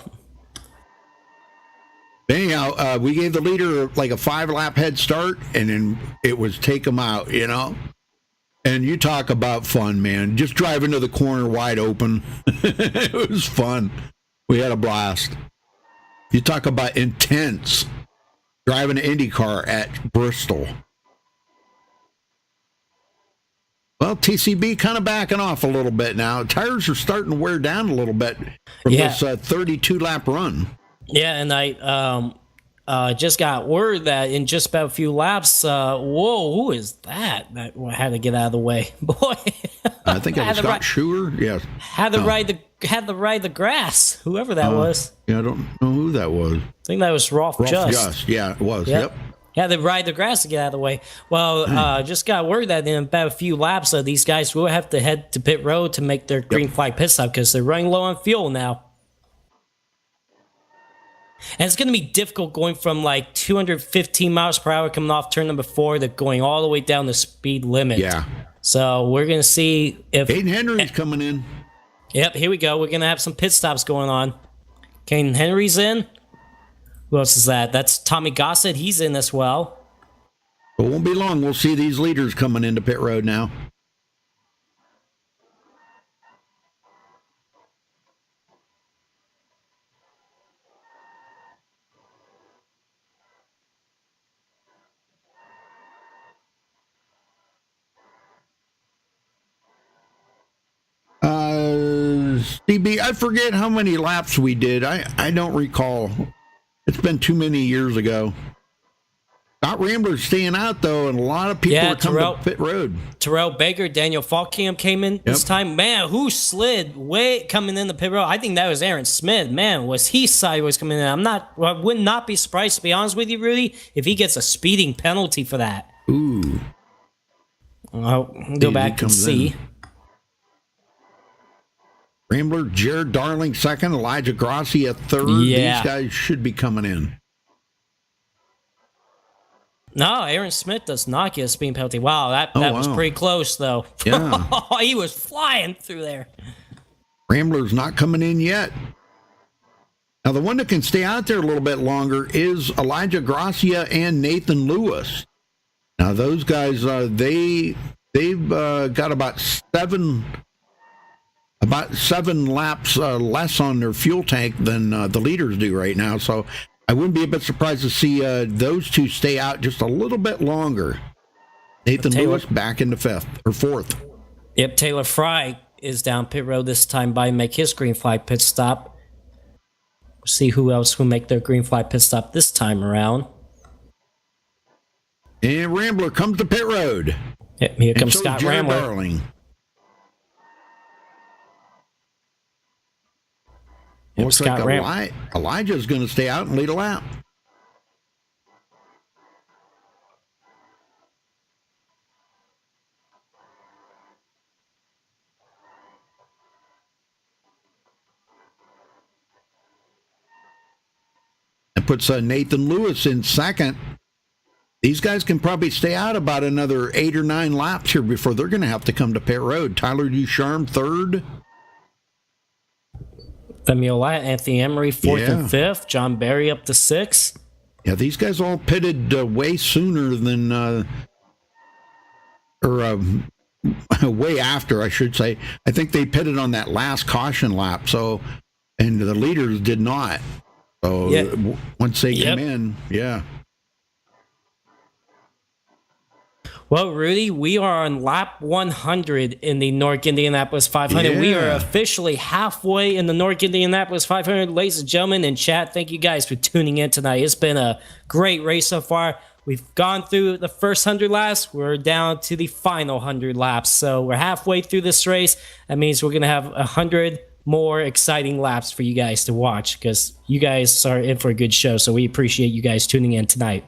Anyhow, we gave the leader like a 5-lap head start, and then it was take him out, And you talk about fun, man. Just driving to the corner wide open. It was fun. We had a blast. You talk about intense driving an Indy car at Bristol. Well, TCB kind of backing off a little bit now. Tires are starting to wear down a little bit from this 32-lap run. Yeah, and I just got word that in just about a few laps, who is that? That had to get out of the way. Boy. I think it was Scott Schuer. Yes. Had to ride the grass, whoever that was. Yeah, I don't know who that was. I think that was Rolf Just. Yeah, it was. Yep. Yeah, they ride the grass to get out of the way. Well, just got word that in about a few laps, these guys will have to head to pit road to make their green flag pit stop because they're running low on fuel now. And it's going to be difficult going from like 215 miles per hour coming off turn number 4 to going all the way down the speed limit. Yeah. So we're going to see if... Hayden Henry's coming in. Yep, here we go. We're going to have some pit stops going on. Hayden Henry's in. Who else is that? That's Tommy Gossett. He's in as well. It won't be long. We'll see these leaders coming into pit road now. CB, I forget how many laps we did. I don't recall. It's been too many years ago. Scott Rambler's staying out, though, and a lot of people are coming to pit road. Terrell Baker, Daniel Falkham came in this time. Man, who slid way coming in the pit road? I think that was Aaron Smith. Man, was he sideways coming in? I would not be surprised, to be honest with you, Rudy, if he gets a speeding penalty for that. Ooh. I'll go back and see. Rambler, Jared Darling second, Elijah Grossi at third. Yeah. These guys should be coming in. No, Aaron Smith does not get a speeding penalty. Wow, that was pretty close, though. Yeah. He was flying through there. Rambler's not coming in yet. Now, the one that can stay out there a little bit longer is Elijah Gracia and Nathan Lewis. Now, those guys, they've got about seven laps less on their fuel tank than the leaders do right now. So I wouldn't be a bit surprised to see those two stay out just a little bit longer. Nathan Lewis back into fourth. Yep, Taylor Fry is down pit road this time by make his green flag pit stop. We'll see who else will make their green flag pit stop this time around. And Rambler comes to pit road. Yep, here comes Scott Rambler. Darling. Yep, Looks Scott like Elijah's going to stay out and lead a lap. That puts Nathan Lewis in second. These guys can probably stay out about another 8 or 9 laps here before they're going to have to come to pit road. Tyler Ducharme third. Femi Olat, Anthony Emery fourth and fifth. John Barry up to sixth. Yeah, these guys all pitted way sooner than, way after, I should say. I think they pitted on that last caution lap. So, and the leaders did not. So once they came in, Well, Rudy, we are on lap 100 in the NORC Indianapolis 500. Yeah. We are officially halfway in the NORC Indianapolis 500. Ladies and gentlemen in chat, thank you guys for tuning in tonight. It's been a great race so far. We've gone through the first 100 laps. We're down to the final 100 laps. So we're halfway through this race. That means we're going to have 100 more exciting laps for you guys to watch because you guys are in for a good show. So we appreciate you guys tuning in tonight.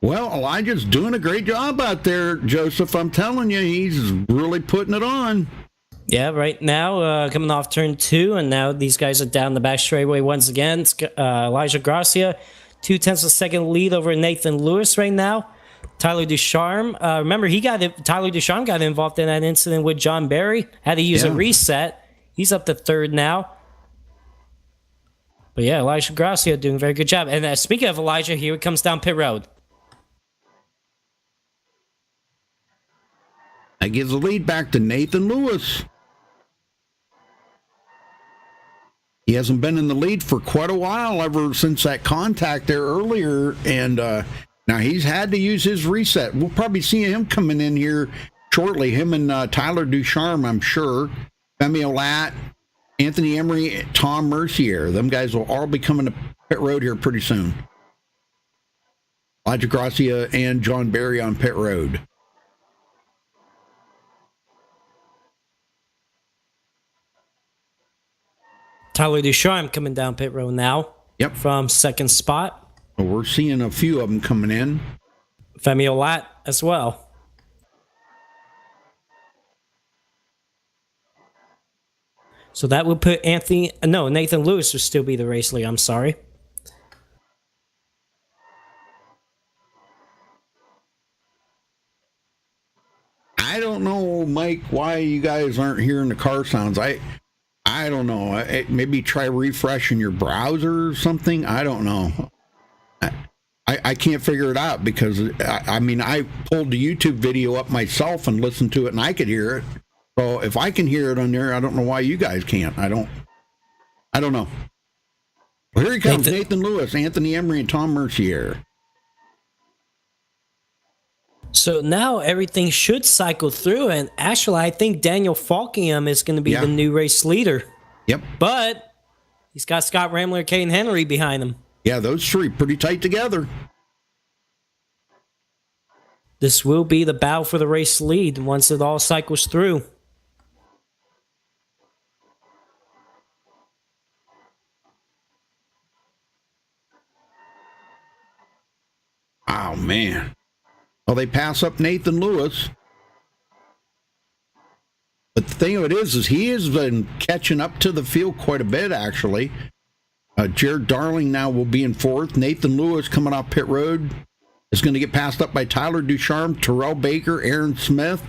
Well, Elijah's doing a great job out there, Joseph. I'm telling you, he's really putting it on. Yeah, right now, coming off turn 2, and now these guys are down the back straightaway once again. Elijah Gracia, 0.2 of a second lead over Nathan Lewis right now. Tyler Ducharme, remember, Tyler Ducharme got involved in that incident with John Barry, had to use a reset. He's up to third now. But yeah, Elijah Gracia doing a very good job. And speaking of Elijah, here it comes down pit road. That gives the lead back to Nathan Lewis. He hasn't been in the lead for quite a while, ever since that contact there earlier, and now he's had to use his reset. We'll probably see him coming in here shortly, him and Tyler Ducharme, I'm sure. Femi Olat, Anthony Emery, Tom Mercier. Them guys will all be coming to pit road here pretty soon. Elijah Gracia and John Barry on pit road. Tyler Ducharme coming down pit road now. Yep. From second spot. We're seeing a few of them coming in. Femi Olat as well. So that would put Nathan Lewis would still be the race leader. I'm sorry. I don't know, Mike, why you guys aren't hearing the car sounds. I don't know. Maybe try refreshing your browser or something. I don't know. I can't figure it out because, I pulled the YouTube video up myself and listened to it, and I could hear it. So if I can hear it on there, I don't know why you guys can't. I don't know. Well, here he comes, Nathan Lewis, Anthony Emery, and Tom Mercier. So now everything should cycle through, and actually, I think Daniel Falkingham is going to be the new race leader. Yep. But he's got Scott Ramler and Caden Henry behind him. Yeah, those three pretty tight together. This will be the battle for the race lead once it all cycles through. Oh, man. Well, they pass up Nathan Lewis. But the thing of it is he has been catching up to the field quite a bit, actually. Jared Darling now will be in fourth. Nathan Lewis coming off pit road is going to get passed up by Tyler Ducharme, Terrell Baker, Aaron Smith.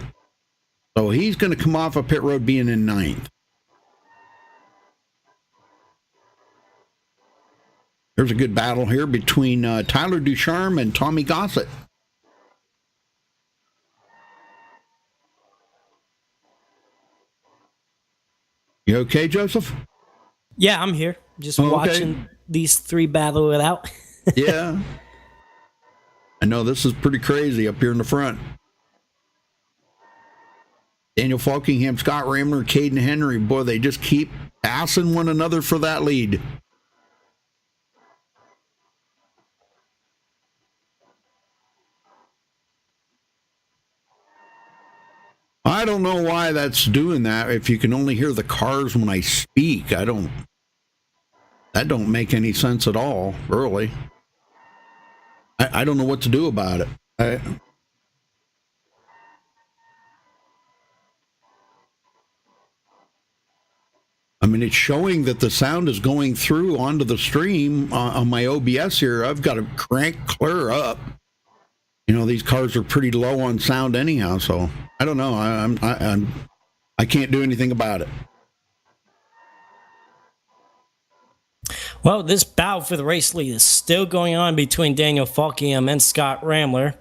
So he's going to come off of pit road being in ninth. There's a good battle here between Tyler Ducharme and Tommy Gossett. You okay, Joseph? Yeah, I'm here. Just watching these three battle it out. Yeah. I know this is pretty crazy up here in the front. Daniel Falkingham, Scott Ramler, Caden Henry. Boy, they just keep passing one another for that lead. I don't know why that's doing that. If you can only hear the cars when I speak, that don't make any sense at all, really. I don't know what to do about it. I mean, it's showing that the sound is going through onto the stream on my OBS here. I've got to crank clear up. You know, these cars are pretty low on sound anyhow, so I don't know. I can't do anything about it. Well, this battle for the race lead is still going on between Daniel Falkingham and Scott Ramler.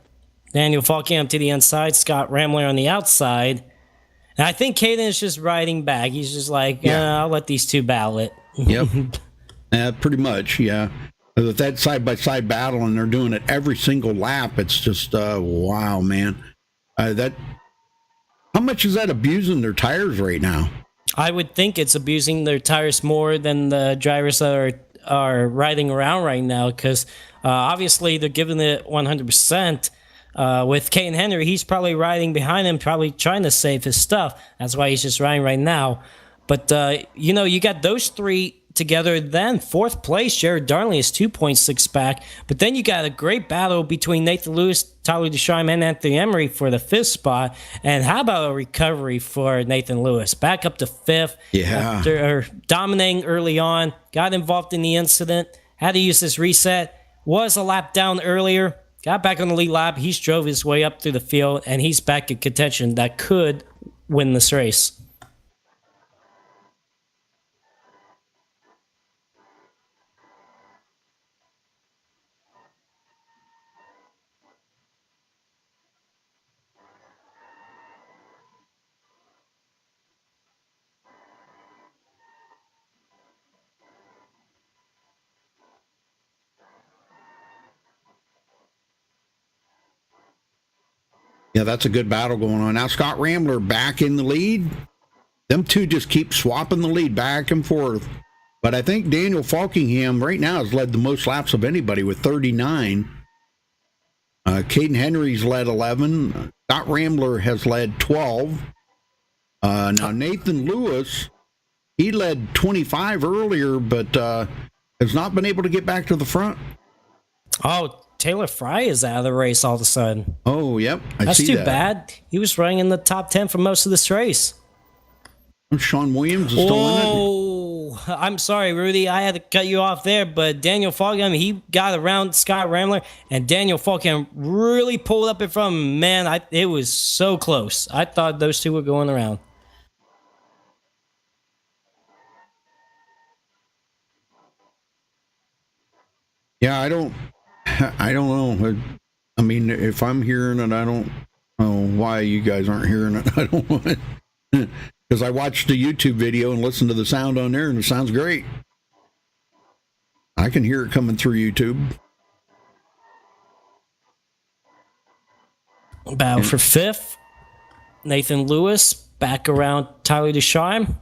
Daniel Falkingham to the inside, Scott Ramler on the outside. And I think Caden is just riding back. He's just like, I'll let these two battle it. Yep. Pretty much, yeah. With that side-by-side battle, and they're doing it every single lap, it's just, wow, man. How much is that abusing their tires right now? I would think it's abusing their tires more than the drivers that are riding around right now, because obviously they're giving it 100%. With Caden Henry, he's probably riding behind him, probably trying to save his stuff. That's why he's just riding right now. But, you got those three together. Then fourth place, Jared Darling is 2.6 back. But then you got a great battle between Nathan Lewis, Tyler Ducharme, and Anthony Emery for the fifth spot. And how about a recovery for Nathan Lewis? Back up to fifth. Yeah. After dominating early on, got involved in the incident, had to use this reset, was a lap down earlier, got back on the lead lap. He's drove his way up through the field, and he's back in contention that could win this race. Yeah, that's a good battle going on. Now Scott Ramler back in the lead. Them two just keep swapping the lead back and forth. But I think Daniel Falkingham right now has led the most laps of anybody with 39. Caden Henry's led 11. Scott Ramler has led 12. Now Nathan Lewis, he led 25 earlier, but has not been able to get back to the front. Oh, Taylor Fry is out of the race all of a sudden. Oh, yep. That's too bad. He was running in the top 10 for most of this race. Sean Williams is still in it. Oh, I'm sorry, Rudy. I had to cut you off there, but Daniel Falkingham, he got around Scott Ramler, and Daniel Falkingham really pulled up in front of him. Man, it was so close. I thought those two were going around. Yeah, I don't know. I mean, if I'm hearing it, I don't know why you guys aren't hearing it. I don't want it. Because I watched the YouTube video and listened to the sound on there, and it sounds great. I can hear it coming through YouTube. Battle for fifth. Nathan Lewis back around Tyler Ducharme.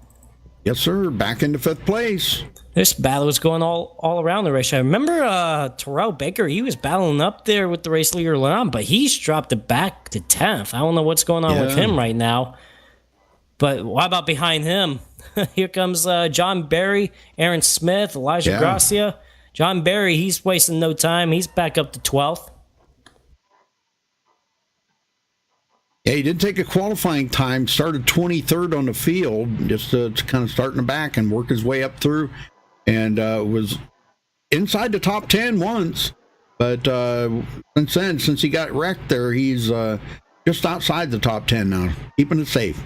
Yes, sir. Back into fifth place. This battle is going all around the race. I remember Terrell Baker, he was battling up there with the race leader Leon, but he's dropped it back to 10th. I don't know what's going on with him right now. But what about behind him? Here comes John Berry, Aaron Smith, Elijah Gracia. John Berry, he's wasting no time. He's back up to 12th. Yeah, he did take a qualifying time, started 23rd on the field, just to kind of start in the back and work his way up through, and was inside the top 10 once. But since then, since he got wrecked there, he's just outside the top 10 now, keeping it safe.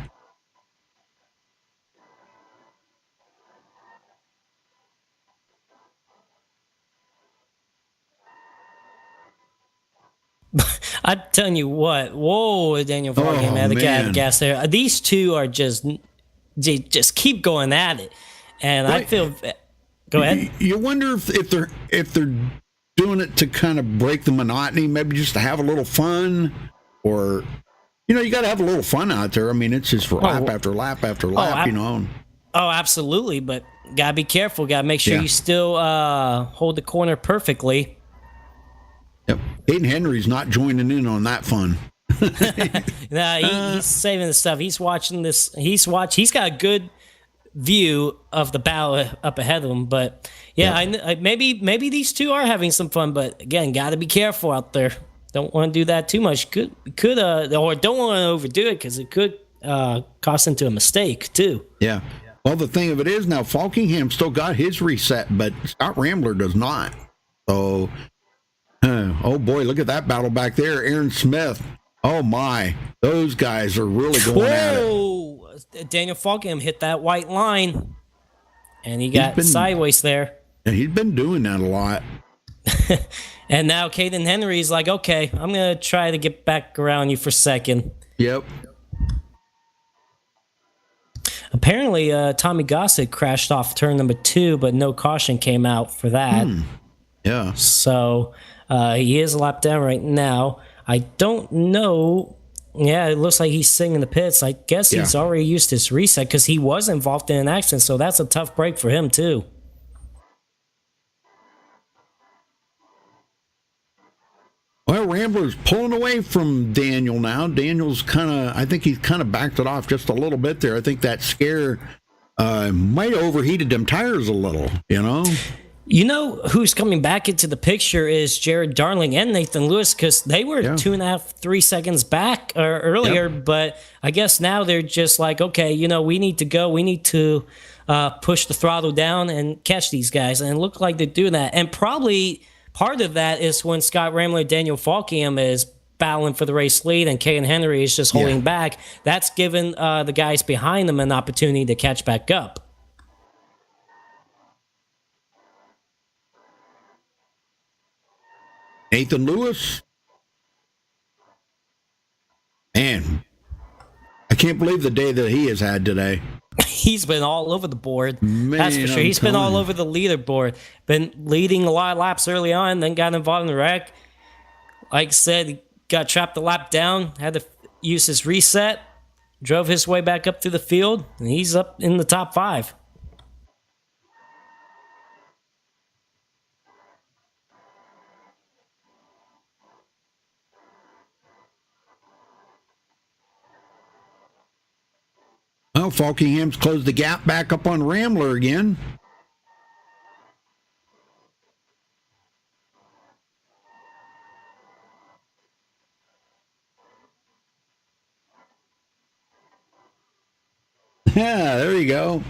I'm telling you what. Whoa, Daniel Vargas had the gas there. These two are just keep going at it, and I feel. Go ahead. You wonder if they're doing it to kind of break the monotony, maybe just to have a little fun, or you got to have a little fun out there. I mean, it's just lap after lap after lap. Oh, absolutely, but gotta be careful. Gotta make sure you still hold the corner perfectly. Yep. Hayden Henry's not joining in on that fun. He's saving the stuff. He's watching this. He's got a good view of the battle up ahead of him. But I maybe these two are having some fun. But again, got to be careful out there. Don't want to do that too much. Or don't want to overdo it because it could cost into a mistake too. Yeah. Well, the thing of it is now, Falkingham still got his reset, but Scott Rambler does not. So. Oh boy, look at that battle back there. Aaron Smith. Oh my. Those guys are really going at it. Daniel Falkingham hit that white line. And he got sideways there. And he's been doing that a lot. And now Caden Henry's like, okay, I'm going to try to get back around you for a second. Yep. Apparently, Tommy Gossett crashed off turn number 2, but no caution came out for that. Yeah. So he is a lap down right now. I don't know. Yeah, it looks like he's sitting in the pits. I guess he's already used his reset because he was involved in an accident, so that's a tough break for him, too. Well, Rambler's pulling away from Daniel now. Daniel's I think he's kind of backed it off just a little bit there. I think that scare might have overheated them tires a little, You know who's coming back into the picture is Jared Darling and Nathan Lewis because they were 2.5, 3 seconds back or earlier, but I guess now they're just like, okay, we need to go. We need to push the throttle down and catch these guys. And it looked like they're doing that. And probably part of that is when Scott Rambler and Daniel Falkingham is battling for the race lead and Caden Henry is just holding back. That's given the guys behind them an opportunity to catch back up. Nathan Lewis. Man, I can't believe the day that he has had today. He's been all over the board. That's for sure. He's been all over the leaderboard. Been leading a lot of laps early on, then got involved in the wreck. Like I said, he got trapped a lap down, had to use his reset, drove his way back up through the field, and he's up in the top 5. Well, Falkingham's closed the gap back up on Rambler again. Yeah, there you go.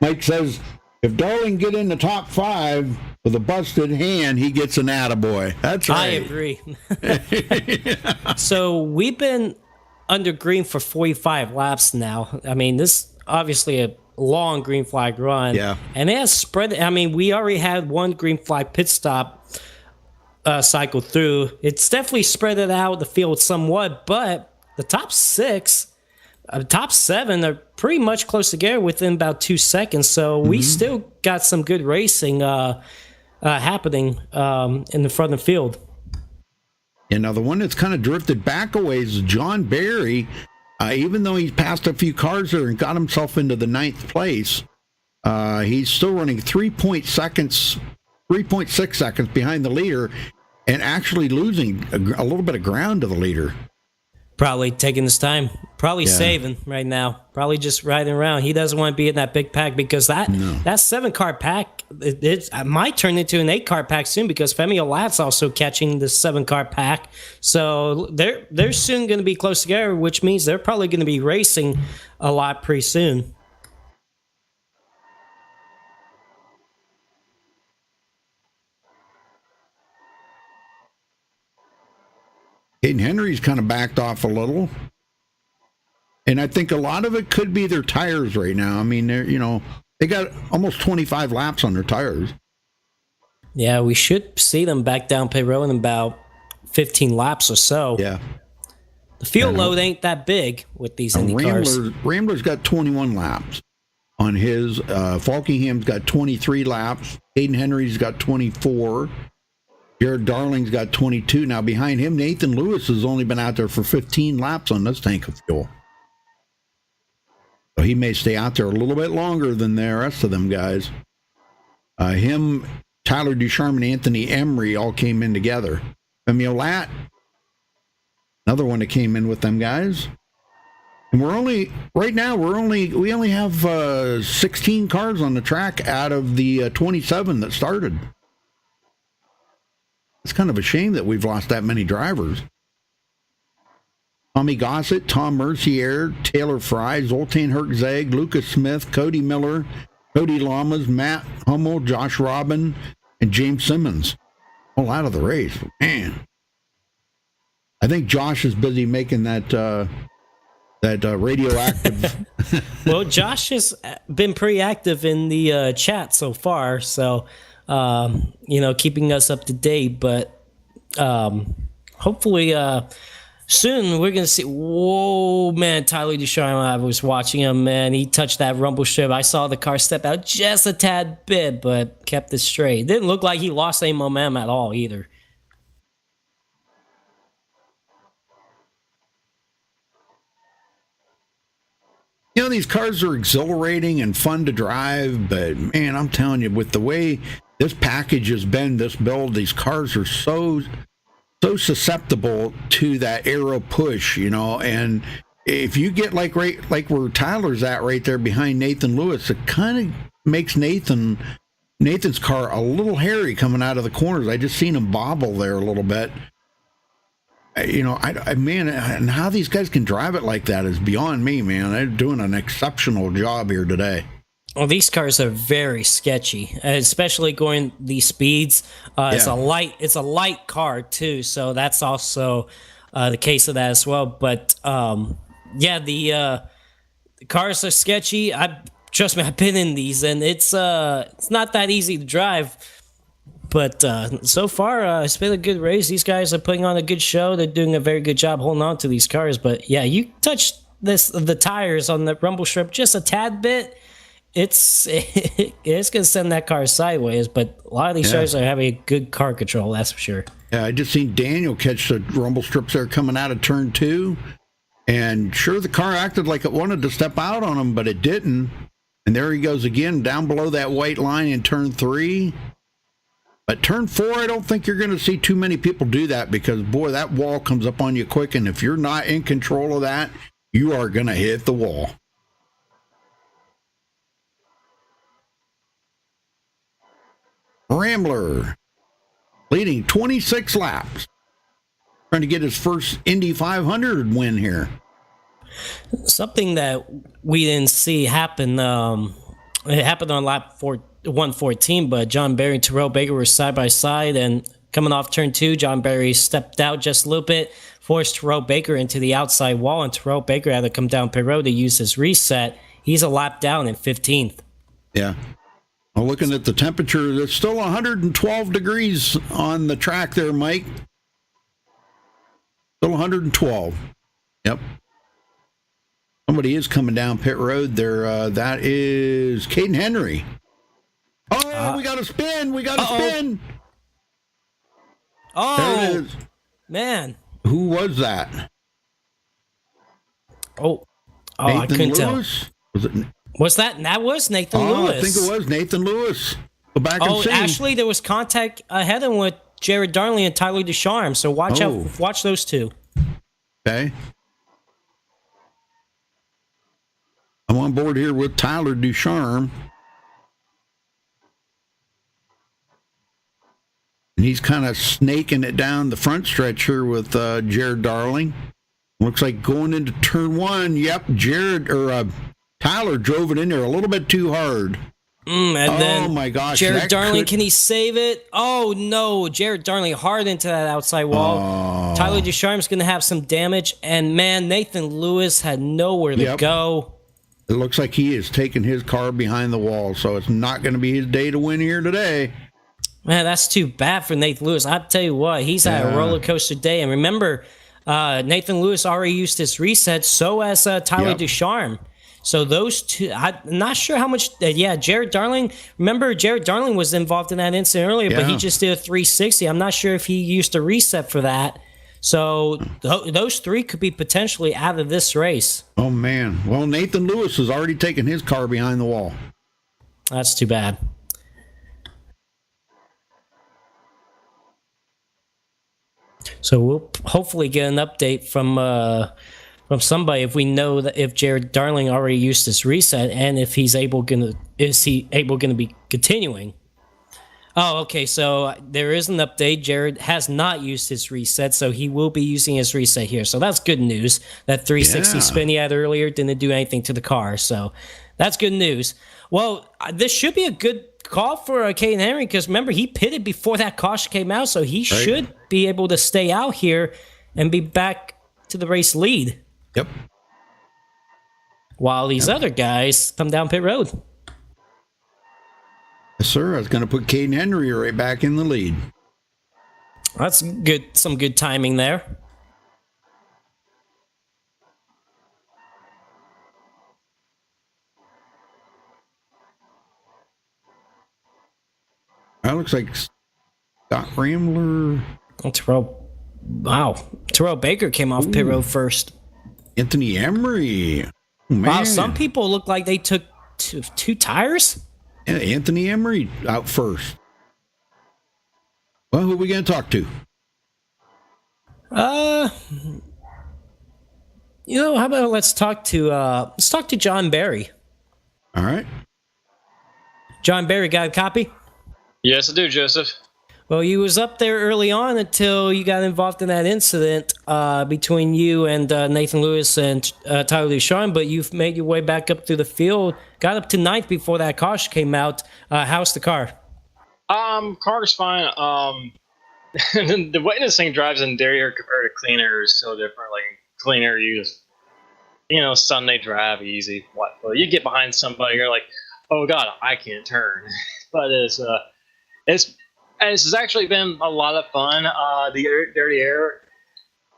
Mike says, if Darling get in the top 5 with a busted hand, he gets an attaboy. That's right. I agree. So we've been under green for 45 laps now. I mean, this obviously a long green flag run. Yeah. And it has spread. I mean, we already had one green flag pit stop cycle through. It's definitely spread it out the field somewhat, but the top 7 are pretty much close together within about 2 seconds. So we still got some good racing happening in the front of the field. And now the one that's kind of drifted back a ways is John Barry. Even though he's passed a few cars there and got himself into the 9th place, he's still running 3.6 seconds behind the leader and actually losing a little bit of ground to the leader. Probably taking his time, probably saving right now, probably just riding around. He doesn't want to be in that big pack because that 7-car pack it might turn into an 8-car pack soon because Femi Olat's also catching the 7-car pack. So they're soon going to be close together, which means they're probably going to be racing a lot pretty soon. Hayden Henry's kind of backed off a little. And I think a lot of it could be their tires right now. I mean, they got almost 25 laps on their tires. Yeah, we should see them back down pit road in about 15 laps or so. Yeah. The fuel load ain't that big with these Indy cars. Rambler's got 21 laps on his. Falkingham's got 23 laps. Hayden Henry's got 24. Jared Darling's got 22. Now, behind him, Nathan Lewis has only been out there for 15 laps on this tank of fuel. So he may stay out there a little bit longer than the rest of them guys. Him, Tyler Ducharme, and Anthony Emery all came in together. Femi Olat, another one that came in with them guys. And we only have 16 cars on the track out of the 27 that started. It's kind of a shame that we've lost that many drivers. Tommy Gossett, Tom Mercier, Taylor Fry, Zoltan Herczeg, Lucas Smith, Cody Miller, Cody Lamas, Matt Hummel, Josh Robin, and James Simmons. All out of the race. Man. I think Josh is busy making that radioactive. Well, Josh has been pretty active in the chat so far, so keeping us up to date. But hopefully, soon we're gonna see. Whoa, man! Tyler Ducharme, I was watching him, man. He touched that rumble strip. I saw the car step out just a tad bit, but kept it straight. Didn't look like he lost any momentum at all either. These cars are exhilarating and fun to drive, but man, I'm telling you, with the way this package has been, this build, these cars are so susceptible to that aero push, and if you get like where Tyler's at right there behind Nathan Lewis, it kind of makes Nathan's car a little hairy coming out of the corners. I just seen him bobble there a little bit. Man, and how these guys can drive it like that is beyond me, man. They're doing an exceptional job here today. Well, these cars are very sketchy, especially going these speeds. It's a light car too, so that's also the case of that as well. But the cars are sketchy. Trust me, I've been in these, and it's not that easy to drive. But so far, it's been a good race. These guys are putting on a good show. They're doing a very good job holding on to these cars. But yeah, you touch the tires on the rumble strip just a tad bit, it's going to send that car sideways. But a lot of these cars are having a good car control, that's for sure. Yeah, I just seen Daniel catch the rumble strips there coming out of turn 2. And sure, the car acted like it wanted to step out on him, but it didn't. And there he goes again, down below that white line in turn 3. But turn 4, I don't think you're going to see too many people do that because, boy, that wall comes up on you quick. And if you're not in control of that, you are going to hit the wall. Rambler leading 26 laps. Trying to get his first Indy 500 win here. Something that we didn't see happen, it happened on lap 114, but John Barry and Terrell Baker were side by side, and coming off turn 2, John Barry stepped out just a little bit, forced Terrell Baker into the outside wall, and Terrell Baker had to come down pit road to use his reset. He's a lap down in 15th. Yeah. Well, looking at the temperature, there's still 112 degrees on the track there, Mike. Still 112. Yep. Somebody is coming down pit road there. That is Caden Henry. Oh, we got a spin. We got a spin. Oh. There it is. man. Who was that? Oh, Nathan I couldn't Lewis? Was it? Was that? That was Nathan Lewis. I think it was Nathan Lewis. Go back and see. Actually, there was contact ahead of him with Jared Darling and Tyler Ducharme. So watch out. Watch those two. Okay. I'm on board here with Tyler Ducharme. And he's kind of snaking it down the front stretch here with Jared Darling. Looks like going into turn one. Yep, Tyler drove it in there a little bit too hard. Then, oh my gosh. Jared Darling, can he save it? Oh no, Jared Darling hard into that outside wall. Tyler Ducharme's going to have some damage. And man, Nathan Lewis had nowhere to go. It looks like he is taking his car behind the wall, so it's not going to be his day to win here today. Man, that's too bad for Nathan Lewis. I'll tell you what, he's had a roller coaster day. And remember, Nathan Lewis already used his reset, so has Tyler Ducharme. So those two, I'm not sure how much. Jared Darling. Remember, Jared Darling was involved in that incident earlier, but he just did a 360. I'm not sure if he used a reset for that. So those three could be potentially out of this race. Oh man! Well, Nathan Lewis has already taken his car behind the wall. That's too bad. So we'll hopefully get an update from somebody if we know that if Jared Darling already used his reset and if is he able gonna be continuing. Oh, okay. So there is an update. Jared has not used his reset, so he will be using his reset here. So that's good news. That 360 spin he had earlier didn't do anything to the car, so that's good news. Well, this should be a good call for Caden Henry because remember he pitted before that caution came out, so he should be able to stay out here and be back to the race lead. Yep. While these other guys come down pit road. Yes, sir. I was going to put Caden Henry right back in the lead. That's good. Some good timing there. That looks like Scott Rambler. Terrell Baker came off pit road first. Anthony Emery. Oh, wow, some people look like they took two tires. Yeah, Anthony Emery out first. Well, who are we going to talk to? How about let's talk to John Barry. All right. John Barry, got a copy? Yes, I do, Joseph. Well, you was up there early on until you got involved in that incident between you and Nathan Lewis and Tyler Ducharme, but you've made your way back up through the field, got up to ninth before that caution came out. How's the car? Car's fine. The way this thing drives in dairy air compared to clean air is so different. Like clean air, you just, Sunday drive easy. Well, you get behind somebody, you're like, oh God, I can't turn. But this has actually been a lot of fun. The dirty air,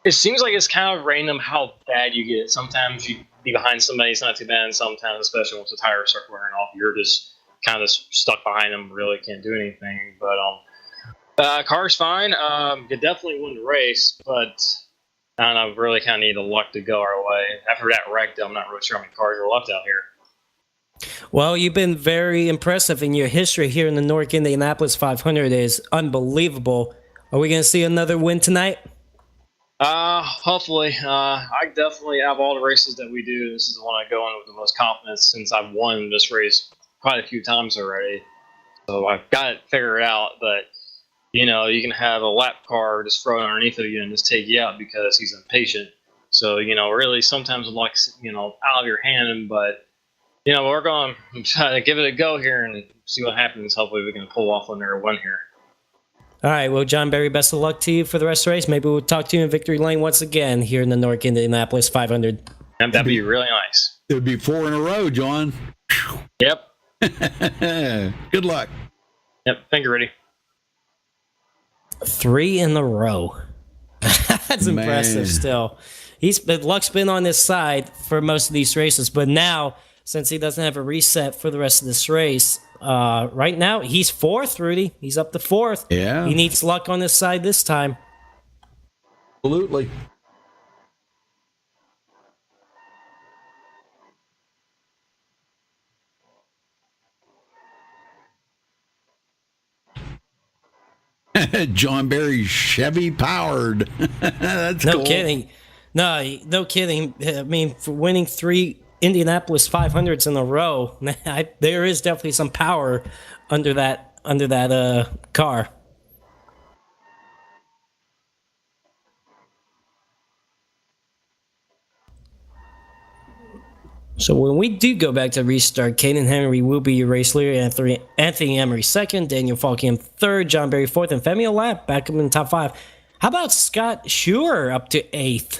it seems like it's kind of random how bad you get. Sometimes you be behind somebody, it's not too bad. And sometimes, especially once the tires start wearing off, you're just kind of stuck behind them, really can't do anything. But car's fine. Could definitely win the race, but I don't know, really kind of need the luck to go our way. After that wreck, I'm not really sure how many cars are left out here. Well, you've been very impressive in your history here in the NORC Indianapolis 500. It is unbelievable. Are we going to see another win tonight? Hopefully. I definitely, out of all the races that we do, this is the one I go in with the most confidence since I've won this race quite a few times already. So I've got it figured out, but, you can have a lap car just throw it underneath of you and just take you out because he's impatient. So, really sometimes luck's, out of your hand, but we're going to try to give it a go here and see what happens. Hopefully we can pull off another win here. All right. Well, John Barry, best of luck to you for the rest of the race. Maybe we'll talk to you in victory lane once again here in the NORC Indianapolis 500. And that'd be really nice. It would be 4 in a row, John. Yep. Good luck. Yep. Thank you, Rudy. 3 in a row. That's impressive still. Luck's been on his side for most of these races, but now, since he doesn't have a reset for the rest of this race, right now he's 4th, Rudy. He's up to 4th. Yeah. He needs luck on his side this time. Absolutely. John Barry Chevy powered. That's no cool. kidding. No kidding. I mean, for winning 3 Indianapolis 500s in a row, there is definitely some power under that car. So when we do go back to restart, Caden Henry will be your race leader, Anthony Emery second, Daniel Falkingham third, John Barry fourth, and Femi Olap back up in the top 5. How about Scott Schuer up to 8th?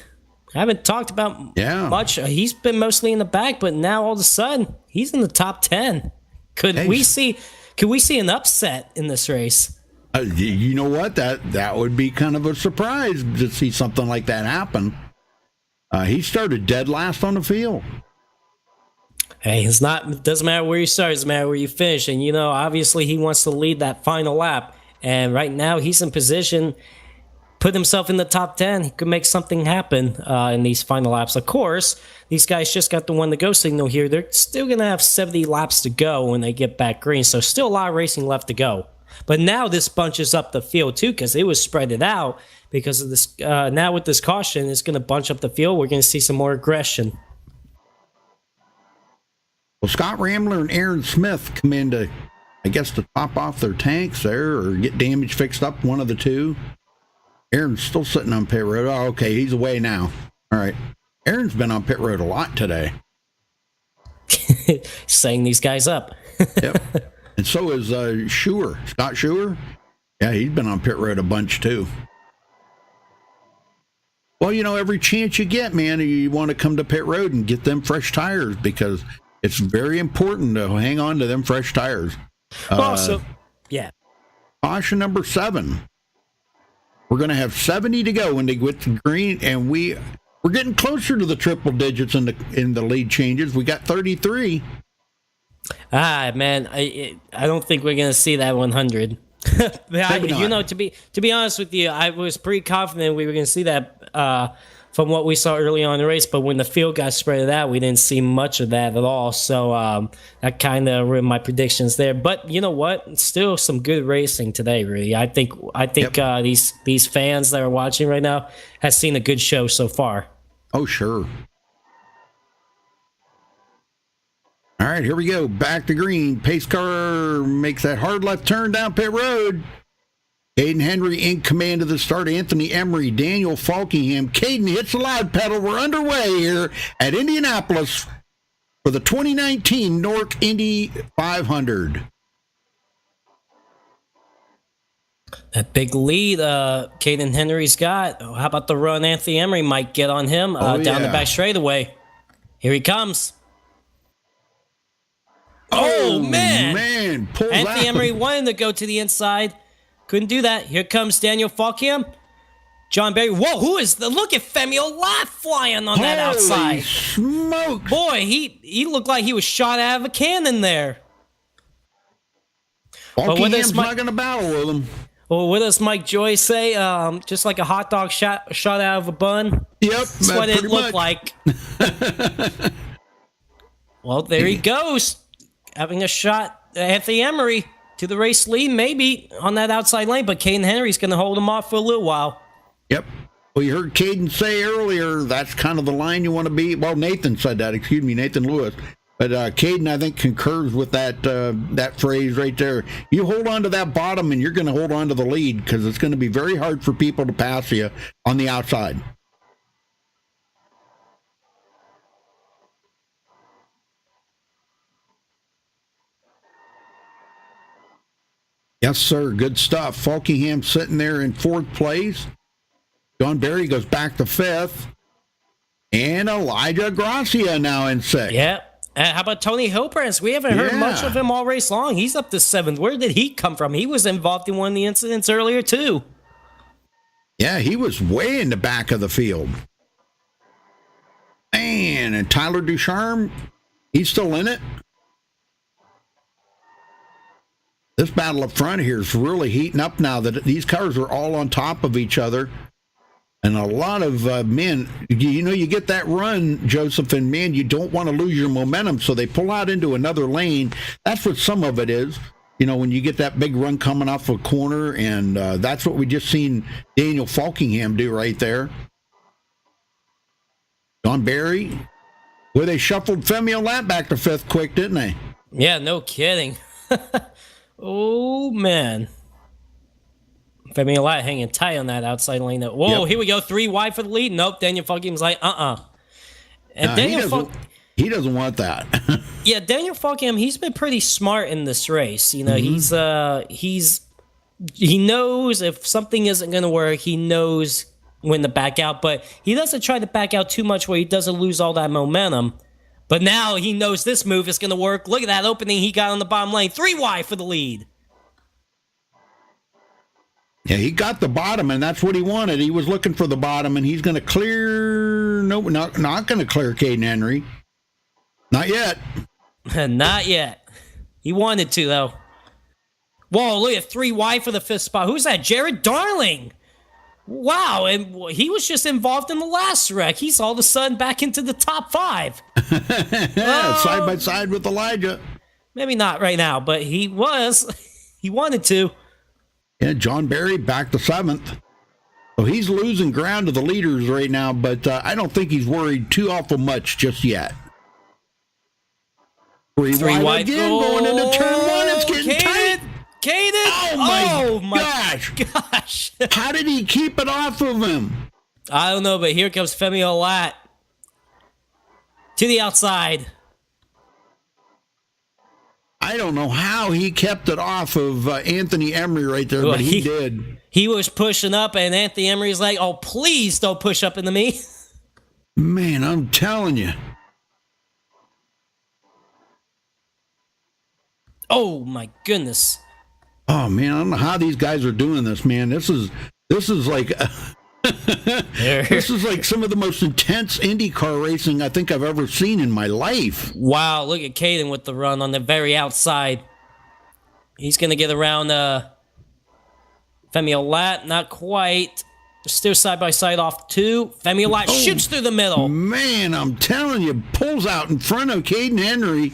I haven't talked about much. He's been mostly in the back, but now all of a sudden he's in the top 10. Could we see an upset in this race? You know what? That would be kind of a surprise to see something like that happen. He started dead last on the field. Hey, it doesn't matter where you start, it doesn't matter where you finish. And, obviously he wants to lead that final lap. And right now he's in position, put himself in the top 10. He could make something happen in these final laps. Of course, these guys just got the one to go signal here. They're still going to have 70 laps to go when they get back green. So still a lot of racing left to go. But now this bunches up the field too, because it was spread it out because of this. Now with this caution, it's going to bunch up the field. We're going to see some more aggression. Well, Scott Rambler and Aaron Smith come in to top off their tanks there or get damage fixed up, one of the two. Aaron's still sitting on pit road. Oh, okay, he's away now. All right. Aaron's been on pit road a lot today. Setting these guys up. Yep. And so is Scott Schuer. Yeah, he's been on pit road a bunch too. Well, every chance you get, man, you want to come to pit road and get them fresh tires because it's very important to hang on to them fresh tires. Yeah. Caution number 7. We're going to have 70 to go when they get to green, and we're getting closer to the triple digits in the lead changes. We got 33. Man, I don't think we're going to see that 100. To be honest with you, I was pretty confident we were going to see that from what we saw early on in the race, but when the field got spread out, we didn't see much of that at all. So that kind of ruined my predictions there. But you know what? Still some good racing today, really. I think yep. These fans that are watching right now have seen a good show so far. Oh, sure. All right, here we go. Back to green. Pace car makes that hard left turn down pit road. Caden Henry in command of the start. Anthony Emery, Daniel Falkingham. Caden hits the loud pedal. We're underway here at Indianapolis for the 2019 NORC Indy 500. That big lead Caden Henry's got. Oh, how about the run Anthony Emery might get on him down the back straightaway. Here he comes. Oh, man. Anthony Emery wanted to go to the inside. Couldn't do that. Here comes Daniel Falkingham. John Barry. Whoa, who is the... Look at Femi Olap flying on that outside. Smoke. Boy, he looked like he was shot out of a cannon there. Falkingham's not going to battle with him. Well, what does Mike Joy say? Just like a hot dog shot out of a bun? Yep. That's what it looked like. Well, there he goes. Having a shot, Anthony Emery to the race lead, maybe on that outside lane, but Caden Henry's going to hold him off for a little while. Yep. Well, you heard Caden say earlier, that's kind of the line you want to be. Well, Nathan said that, Nathan Lewis. But Caden, I think, concurs with that phrase right there. You hold on to that bottom, and you're going to hold on to the lead because it's going to be very hard for people to pass you on the outside. Yes, sir. Good stuff. Falkingham sitting there in 4th place. John Barry goes back to 5th. And Elijah Gracia now in 6th. Yeah. How about Tony Hilprance? We haven't heard much of him all race long. He's up to 7th. Where did he come from? He was involved in one of the incidents earlier, too. Yeah, he was way in the back of the field. Man, and Tyler Ducharme, he's still in it. This battle up front here is really heating up now that these cars are all on top of each other. And a lot of men, you get that run, Joseph, and man, you don't want to lose your momentum, so they pull out into another lane. That's what some of it is. When you get that big run coming off a corner, and that's what we just seen Daniel Falkingham do right there. John Barry, well, they shuffled Femi Olat back to fifth quick, didn't they? Yeah, no kidding. Oh, man. Femi Olat hanging tight on that outside lane. Whoa, yep. Here we go. 3 wide for the lead. Nope, Daniel Falkingham's like, And Daniel he doesn't want that. Yeah, Daniel Falkingham, he's been pretty smart in this race. He knows if something isn't going to work, he knows when to back out, but he doesn't try to back out too much where he doesn't lose all that momentum. But now he knows this move is going to work. Look at that opening he got on the bottom lane. 3 wide for the lead. Yeah, he got the bottom, and that's what he wanted. He was looking for the bottom, and he's going to clear... No, not going to clear Caden Henry. Not yet. Not yet. He wanted to, though. Whoa, look at 3 wide for the 5th spot. Who's that? Jared Darling. Wow, and he was just involved in the last wreck. He's all of a sudden back into the top 5. Side by side with Elijah. Maybe not right now, but he was. He wanted to. Yeah, John Barry back to 7th. So he's losing ground to the leaders right now, but I don't think he's worried too awful much just yet. 3 wide again, going into turn 1. It's getting tight. Caden! Oh my gosh! How did he keep it off of him? I don't know, but here comes Femi Olat to the outside. I don't know how he kept it off of Anthony Emery right there, but he did. He was pushing up, and Anthony Emery's like, "Oh, please don't push up into me." Man, I'm telling you. Oh my goodness. Oh man, I don't know how these guys are doing this, man. This is like this is like some of the most intense IndyCar racing I think I've ever seen in my life. Wow, look at Caden with the run on the very outside. He's going to get around Femi Olat, not quite. Still side by side off 2. Femi Olat shoots through the middle. Man, I'm telling you, pulls out in front of Caden Henry.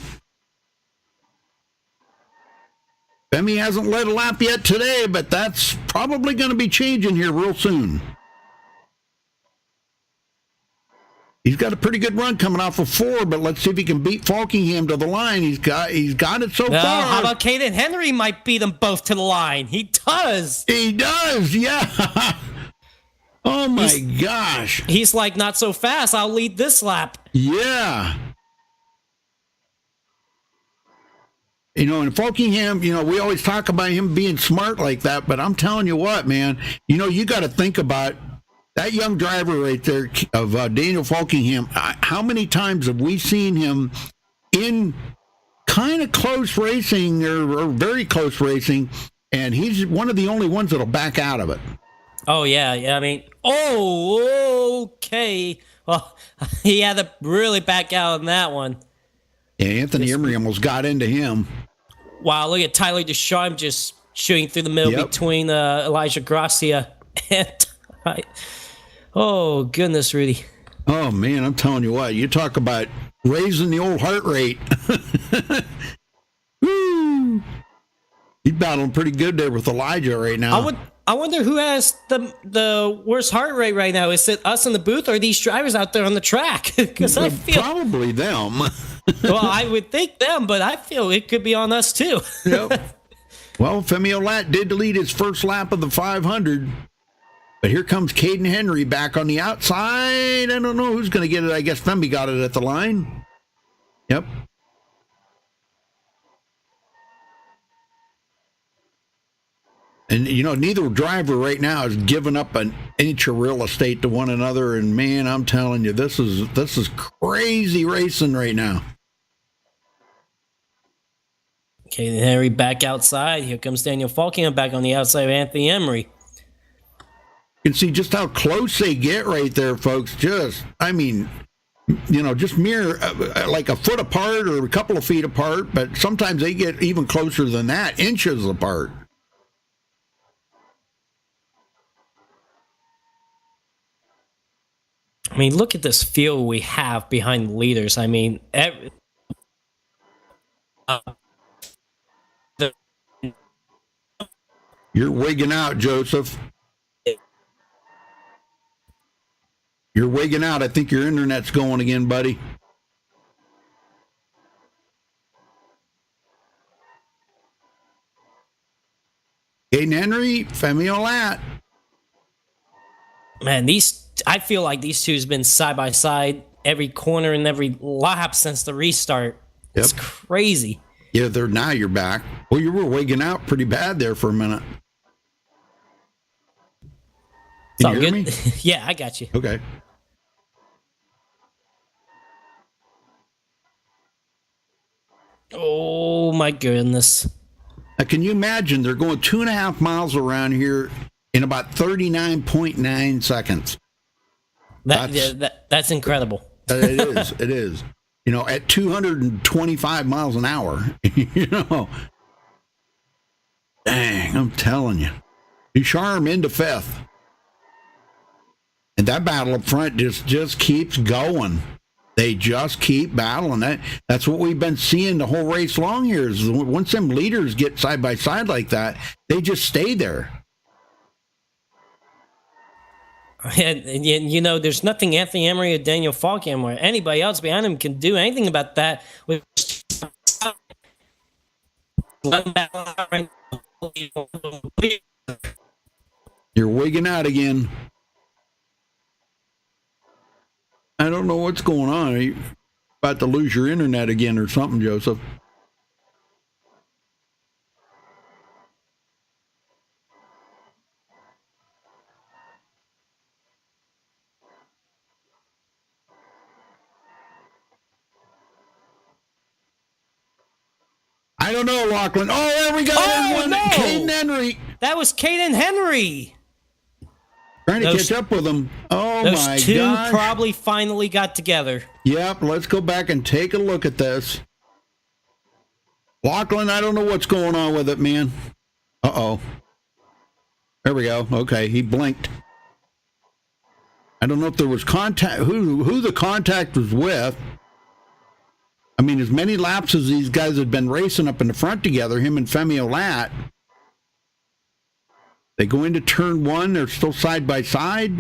Femi hasn't led a lap yet today, but that's probably going to be changing here real soon. He's got a pretty good run coming off of 4, but let's see if he can beat Falkingham to the line. He's got it so far. How about Caden Henry might beat them both to the line? He does. He does, yeah. Oh my gosh. He's like, not so fast. I'll lead this lap. Yeah. And Falkingham, we always talk about him being smart like that, but I'm telling you what, man, you got to think about that young driver right there of Daniel Falkingham. How many times have we seen him in kind of close racing or very close racing, and he's one of the only ones that'll back out of it. Oh, yeah. I mean, okay. Well, he had to really back out on that one. Yeah, Anthony Emery almost got into him. Wow, look at Tyler Deschamps just shooting through the middle between Elijah Gracia and... Oh, goodness, Rudy. Oh, man, I'm telling you what. You talk about raising the old heart rate. Woo! He's battling pretty good there with Elijah right now. I wonder who has the worst heart rate right now. Is it us in the booth or these drivers out there on the track? Because I feel... Probably them. Well, I would think them, but I feel it could be on us too. Yep. Well, Femi Olat did lead his first lap of the 500, but here comes Caden Henry back on the outside. I don't know who's going to get it. I guess Femi got it at the line. Yep. And, neither driver right now is giving up an inch of real estate to one another. And, man, I'm telling you, this is crazy racing right now. Okay, Henry back outside. Here comes Daniel Falkingham back on the outside of Anthony Emery. You can see just how close they get right there, folks. Just mere like a foot apart or a couple of feet apart. But sometimes they get even closer than that, inches apart. I mean, look at this field we have behind the leaders. I mean, You're wigging out, Joseph. You're wigging out. I think your internet's going again, buddy. Caden Henry, Femi Olat. Man, I feel like these two's been side by side every corner and every lap since the restart. Yep. It's crazy. Yeah, now you're back. Well, you were wigging out pretty bad there for a minute. It's Can all you hear good. me? Yeah, I got you. Okay. Oh my goodness. Now, can you imagine they're going 2.5 miles around here in about 39.9 seconds? That's incredible. It is. It is. You know, at 225 miles an hour. You know. Dang, I'm telling you. Ducharme into fifth. And that battle up front just keeps going. They just keep battling. That's what we've been seeing the whole race long here. Is once them leaders get side by side like that, they just stay there. And you know, there's nothing Anthony Emery or Daniel Falkham or anybody else behind him can do anything about that. You're wigging out again. I don't know what's going on. Are you about to lose your internet again or something, Joseph? I don't know, Lachlan. Oh, there we go. Oh, no! Caden Henry. That was Caden Henry. Trying to catch up with him. Oh, those my two gosh. probably finally got together. Yep, let's go back and take a look at this. Lachlan, I don't know what's going on with it, man. Uh-oh. There we go. Okay, he blinked. I don't know if there was contact, who the contact was with. I mean, as many laps as these guys have been racing up in the front together, him and Femi Olat. They go into turn one. They're still side by side.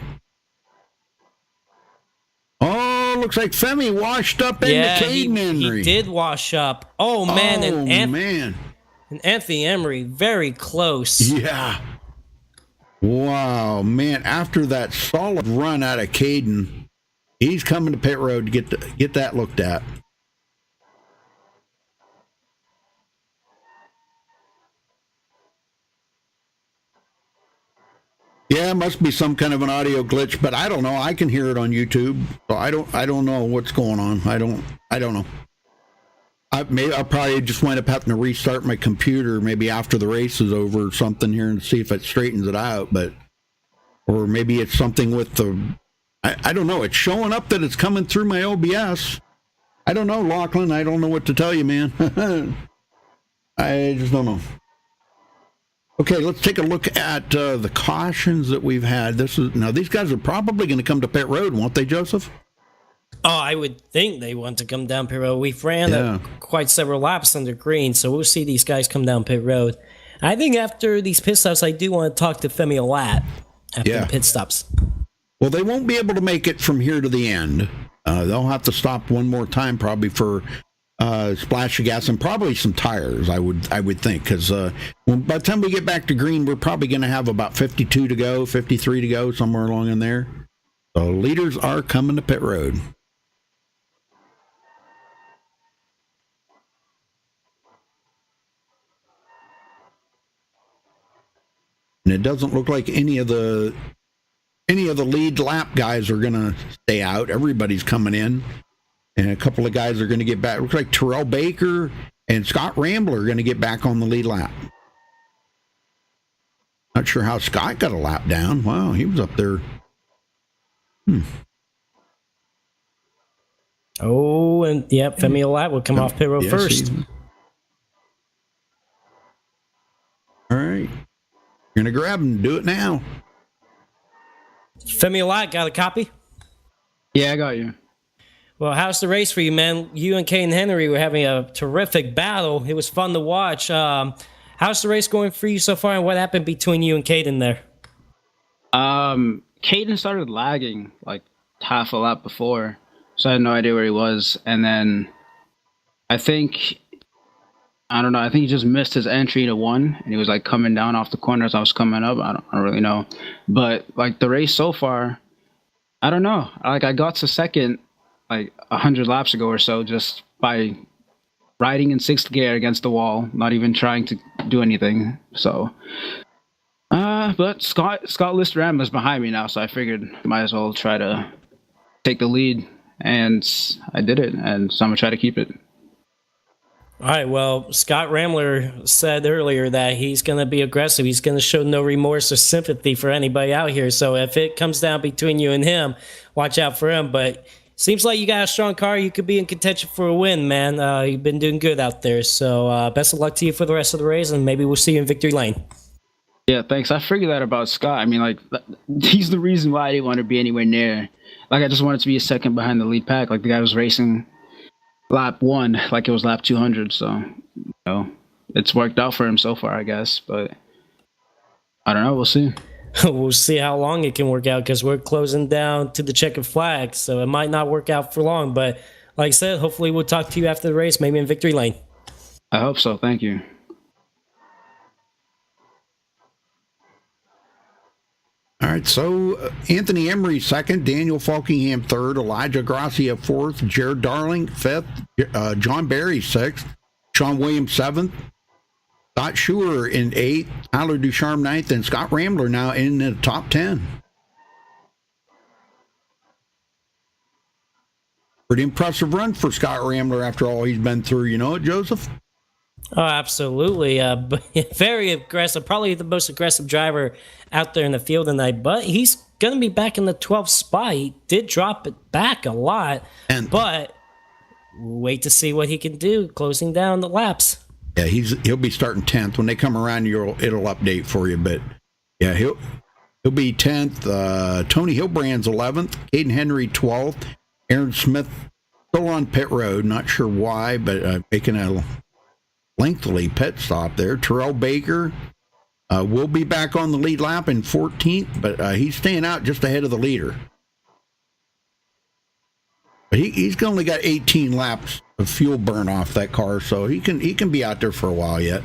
Oh, looks like Femi washed up into Caden Henry. He did wash up. Oh, man. Man. And Anthony Emery, very close. Yeah. Wow, man. After that solid run out of Caden, he's coming to pit road to get that looked at. Yeah, it must be some kind of an audio glitch, but I don't know. I can hear it on YouTube, so I don't know what's going on. I don't know. I'll probably just wind up having to restart my computer maybe after the race is over or something here and see if it straightens it out, or maybe it's something with I don't know. It's showing up that it's coming through my OBS. I don't know, Lachlan. I don't know what to tell you, man. I just don't know. Okay, let's take a look at the cautions that we've had. Now these guys are probably going to come to pit road, won't they, Joseph? Oh, I would think they want to come down pit road. We've ran quite several laps under green, so we'll see these guys come down pit road. I think after these pit stops, I do want to talk to Femi Olat after the pit stops. Well, they won't be able to make it from here to the end. They'll have to stop one more time probably for splash of gas and probably some tires, I would think, because by the time we get back to green, we're probably going to have about 52 to go, 53 to go, somewhere along in there. So leaders are coming to pit road. And it doesn't look like any of the lead lap guys are going to stay out. Everybody's coming in. And a couple of guys are going to get back. It looks like Terrell Baker and Scott Rambler are going to get back on the lead lap. Not sure how Scott got a lap down. Wow, he was up there. Oh, and Femi Olat will come off pit road first. All right. You're going to grab him and do it now. Femi Olat got a copy? Yeah, I got you. Well, how's the race for you, man? You and Caden Henry were having a terrific battle. It was fun to watch. How's the race going for you so far, and what happened between you and Caden there? Caden started lagging like half a lap before, so I had no idea where he was. And then I think he just missed his entry to one, and he was like coming down off the corner as I was coming up. I don't really know, but like the race so far, I don't know. Like I got to second like 100 laps ago or so just by riding in sixth gear against the wall, not even trying to do anything. So, but Scott List-Ram is behind me now, so I figured might as well try to take the lead, and I did it, and so I'm gonna try to keep it. All right, well, Scott Ramler said earlier that he's going to be aggressive. He's going to show no remorse or sympathy for anybody out here. So if it comes down between you and him, watch out for him. But seems like you got a strong car. You could be in contention for a win, man. You've been doing good out there. So best of luck to you for the rest of the race, and maybe we'll see you in victory lane. Yeah, thanks. I figured that about Scott. I mean, like, he's the reason why I didn't want to be anywhere near. Like, I just wanted to be a second behind the lead pack. Like, the guy was racing lap 1 like it was lap 200, so you know it's worked out for him so far, I guess, but I don't know, we'll see. We'll see how long it can work out, because we're closing down to the checkered flag, so it might not work out for long. But like I said, hopefully we'll talk to you after the race, maybe in victory lane. I hope so. Thank you. All right, so Anthony Emery second, Daniel Falkingham third, Elijah Gracia fourth, Jared Darling fifth, John Barry sixth, Sean Williams seventh, Scott Schuer in eighth, Tyler Ducharme ninth, and Scott Rambler now in the top 10. Pretty impressive run for Scott Rambler after all he's been through. You know it, Joseph? Oh, absolutely. Very aggressive. Probably the most aggressive driver out there in the field tonight. But he's going to be back in the 12th spot. He did drop it back a lot. But we'll wait to see what he can do closing down the laps. Yeah, he'll be starting 10th. When they come around, it'll update for you. But, yeah, he'll be 10th. Tony Hilbrand's 11th. Caden Henry 12th. Aaron Smith still on pit road. Not sure why, but making a lengthy pit stop there. Terrell Baker will be back on the lead lap in 14th, but he's staying out just ahead of the leader. But he's only got 18 laps of fuel burn off that car, so he can be out there for a while yet.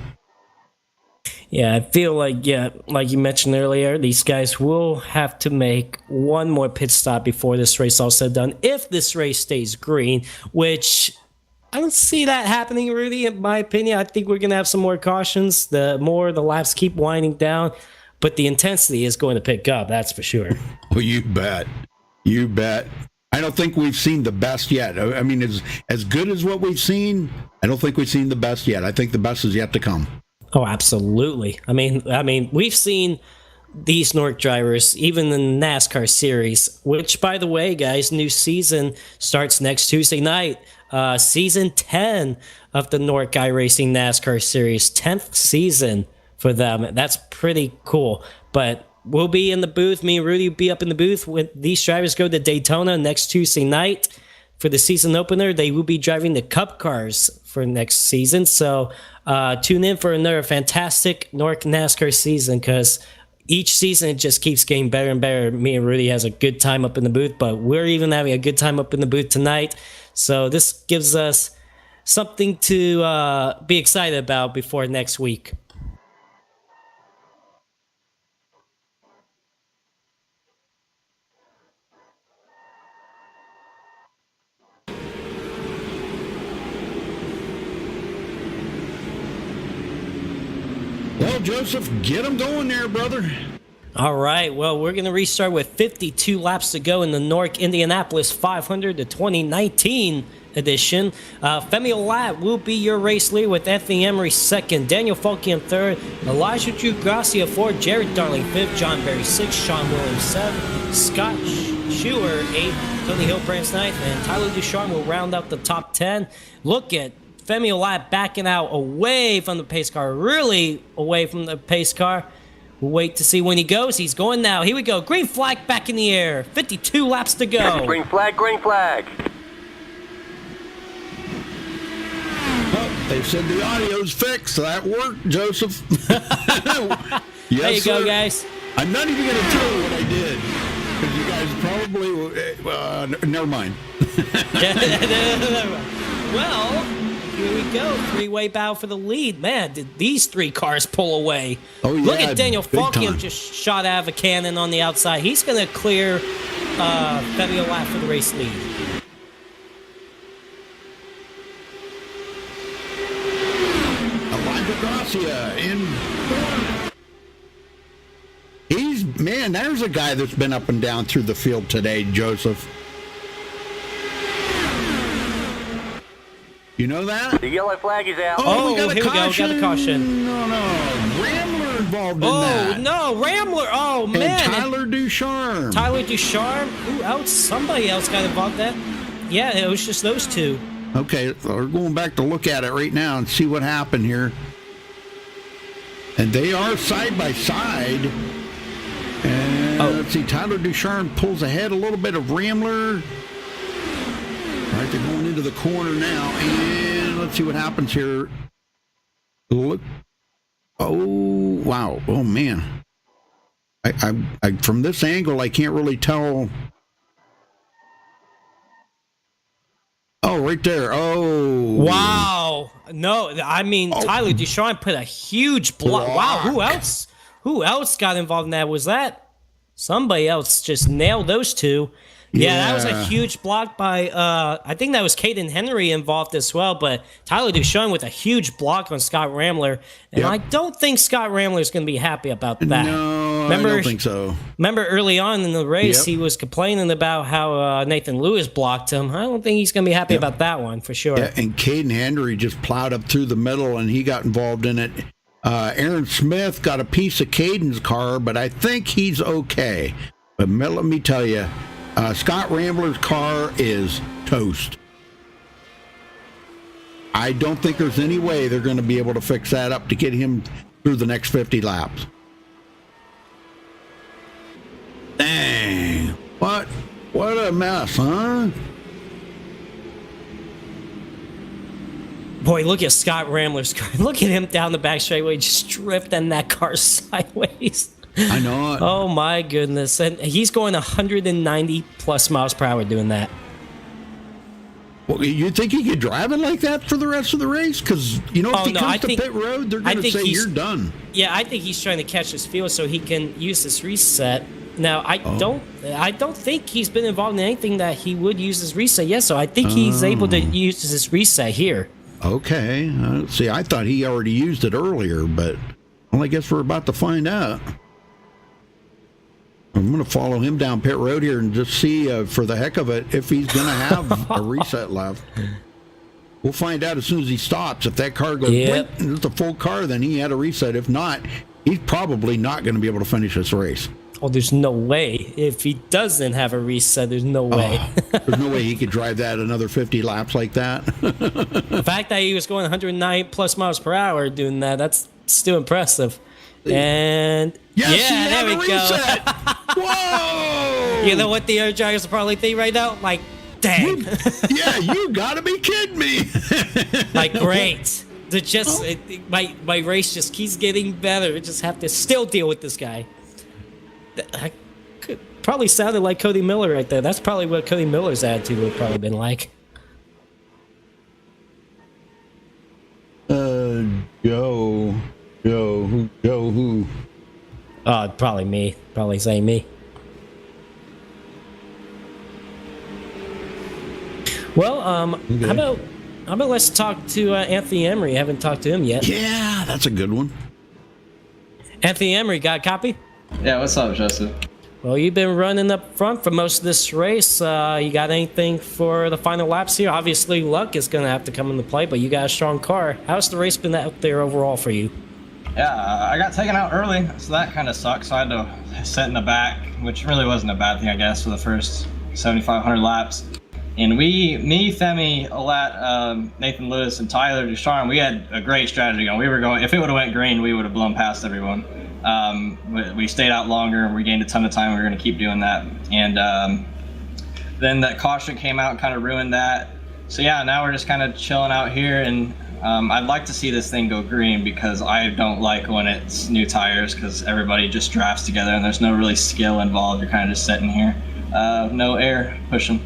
Yeah, I feel like, like you mentioned earlier, these guys will have to make one more pit stop before this race all said and done, if this race stays green, which I don't see that happening, really, in my opinion. I think we're going to have some more cautions. The more the laps keep winding down, but the intensity is going to pick up, that's for sure. Well, you bet. You bet. I don't think we've seen the best yet. I mean, as good as what we've seen, I don't think we've seen the best yet. I think the best is yet to come. Oh, absolutely. I mean, we've seen these NORC drivers, even in the NASCAR series, which, by the way, guys, new season starts next Tuesday night. Season 10 of the NORC iRacing NASCAR series, 10th season for them. That's pretty cool. But we'll be in the booth. Me and Rudy will be up in the booth when these drivers go to Daytona next Tuesday night for the season opener. They will be driving the Cup cars for next season. So tune in for another fantastic NORC NASCAR season, because each season it just keeps getting better and better. Me and Rudy has a good time up in the booth, but we're even having a good time up in the booth tonight. So this gives us something to be excited about before next week. Well, Joseph, get them going there, brother. All right, well, we're going to restart with 52 laps to go in the NORC Indianapolis 500, the 2019 edition. Femi Olat will be your race leader with Anthony Emery second, Daniel Falkian third, Elijah Drew Gracia fourth, Jared Darling fifth, John Barry sixth, Sean Williams seventh, Scott Schuer eighth, Tony Hilbrand's ninth, and Tyler Ducharme will round out the top 10. Look at Femi Olat backing out away from the pace car, really away from the pace car. We'll wait to see when he goes. He's going now. Here we go. Green flag back in the air. 52 laps to go. Green flag, green flag. Oh, they said the audio's fixed. That worked, Joseph. Yes, there you go, sir. guys. I'm not even going to tell you what I did. Because you guys probably... never mind. Well, here we go. Three-way battle for the lead. Man, did these three cars pull away. Oh, yeah. Look at Daniel big Falkian time. just shot out of a cannon on the outside. He's going to clear Fabio lap for the race lead. Elijah Gracia in... Man, there's a guy that's been up and down through the field today, Joseph. You know that? The yellow flag is out. Oh, we got a here we go. caution. Got a caution. No. Rambler involved in that. Oh, no. Rambler. Oh, And man. Tyler Ducharme. Tyler Ducharme. Who else? Somebody else got involved in that. Yeah, it was just those two. Okay, we're going back to look at it right now and see what happened here. And they are side by side. And let's see, Tyler Ducharme pulls ahead a little bit of Rambler. All right, they're going into the corner now. And let's see what happens here. Look. Oh, wow. Oh, man. I from this angle, I can't really tell. Oh, right there. Oh. Wow. No, I mean, Tyler Ducharme put a huge block. Wow, who else? Who else got involved in that? Was that somebody else just nailed those two? Yeah, that was a huge block by, I think that was Caden Henry involved as well, but Tyler Ducharme with a huge block on Scott Rambler, and I don't think Scott Rambler is going to be happy about that. No, I don't think so. Remember early on in the race, he was complaining about how Nathan Lewis blocked him. I don't think he's going to be happy about that one, for sure. Yeah, and Caden Henry just plowed up through the middle, and he got involved in it. Aaron Smith got a piece of Caden's car, but I think he's okay. But let me tell you, Scott Rambler's car is toast. I don't think there's any way they're going to be able to fix that up to get him through the next 50 laps. Dang. What a mess, huh? Boy, look at Scott Rambler's car. Look at him down the back straightaway, just drifting that car sideways. I know it. Oh my goodness. And he's going 190 plus miles per hour doing that. Well, you think he could drive it like that for the rest of the race? Because, you know, if he comes to pit road, they're going to say you're done. Yeah, I think he's trying to catch his field so he can use this reset. Now, I don't think he's been involved in anything that he would use this reset yet, so I think he's able to use this reset here. Okay. See, I thought he already used it earlier, but well, I guess we're about to find out. I'm going to follow him down pit road here and just see, for the heck of it, if he's going to have a reset left. We'll find out as soon as he stops. If that car goes blink and it's a full car, then he had a reset. If not, he's probably not going to be able to finish this race. Oh, there's no way. If he doesn't have a reset, there's no way. There's no way he could drive that another 50 laps like that. The fact that he was going 109 plus miles per hour doing that, that's still impressive. And there we go. Whoa! You know what the other drivers are probably thinking right now? Like, dang. You gotta be kidding me. Like, great. My race just keeps getting better. I just have to still deal with this guy. I could probably sounded like Cody Miller right there. That's probably what Cody Miller's attitude would have probably been like. Joe who? Oh, probably me. Probably say me. Well, how about let's talk to Anthony Emery? I haven't talked to him yet. Yeah, that's a good one. Anthony Emery, got a copy? Yeah, what's up, Joseph? Well, you've been running up front for most of this race. You got anything for the final laps here? Obviously, luck is going to have to come into play, but you got a strong car. How's the race been out there overall for you? Yeah, I got taken out early, so that kind of sucks. So I had to sit in the back, which really wasn't a bad thing, I guess, for the first 7,500 laps. And me, Femi, Alat, Nathan Lewis, and Tyler Ducharme, we had a great strategy going. We were going, if it would have went green, we would have blown past everyone. We stayed out longer and we gained a ton of time. We're going to keep doing that. And then that caution came out and kind of ruined that. So yeah, now we're just kind of chilling out here, and I'd like to see this thing go green because I don't like when it's new tires because everybody just drafts together and there's no really skill involved. You're kind of just sitting here, no air pushing.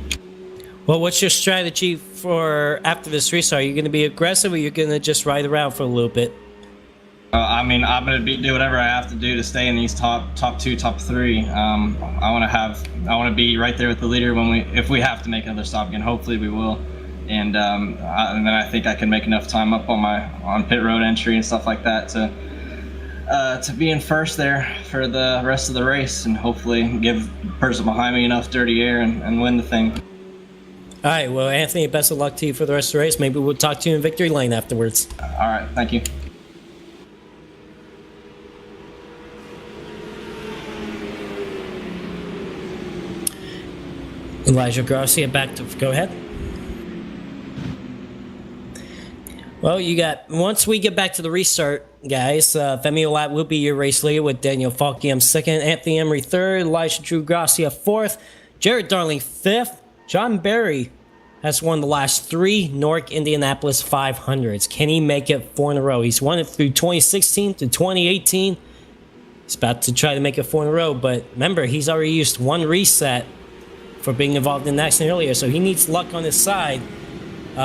Well, what's your strategy for after this restart? Are you going to be aggressive, or you're going to just ride around for a little bit? I mean, I'm going to do whatever I have to do to stay in these top 2, top 3. I want to be right there with the leader if we have to make another stop again. Hopefully we will. And then I think I can make enough time up on pit road entry and stuff like that to be in first there for the rest of the race, and hopefully give the person behind me enough dirty air and win the thing. All right, well, Anthony, best of luck to you for the rest of the race. Maybe we'll talk to you in victory lane afterwards. All right, thank you. Elijah Garcia back to go ahead. Well, once we get back to the restart, guys, Femi Olat will be your race leader with Daniel Falkiam second, Anthony Emery third, Elijah Drew Garcia fourth, Jared Darling fifth. John Berry has won the last 3 NORC Indianapolis 500s. Can he make it 4 in a row? He's won it through 2016 to 2018. He's about to try to make it 4 in a row, but remember, he's already used 1 reset for being involved in an accident earlier, so he needs luck on his side.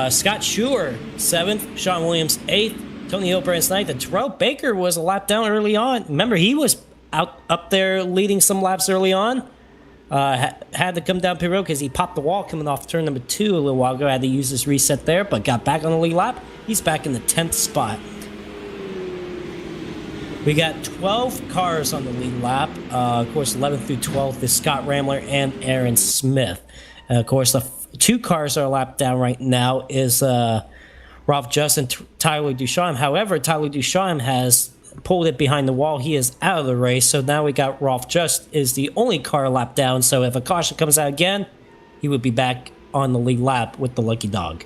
Scott Schuer, 7th. Sean Williams, 8th. Tony Hilbrandt's 9th. And Terrell Baker was a lap down early on. Remember, he was up there leading some laps early on. Had to come down pit road because he popped the wall coming off turn number 2 a little while ago. Had to use his reset there, but got back on the lead lap. He's back in the 10th spot. We got 12 cars on the lead lap. Of course, 11th through 12th is Scott Ramler and Aaron Smith. Of course, the 2 cars are lapped down right now is Rolf Just and Tyler Ducharme. However, Tyler Ducharme has pulled it behind the wall. He is out of the race. So now we got Rolf Just is the only car lapped down. So if a caution comes out again, he would be back on the lead lap with the lucky dog.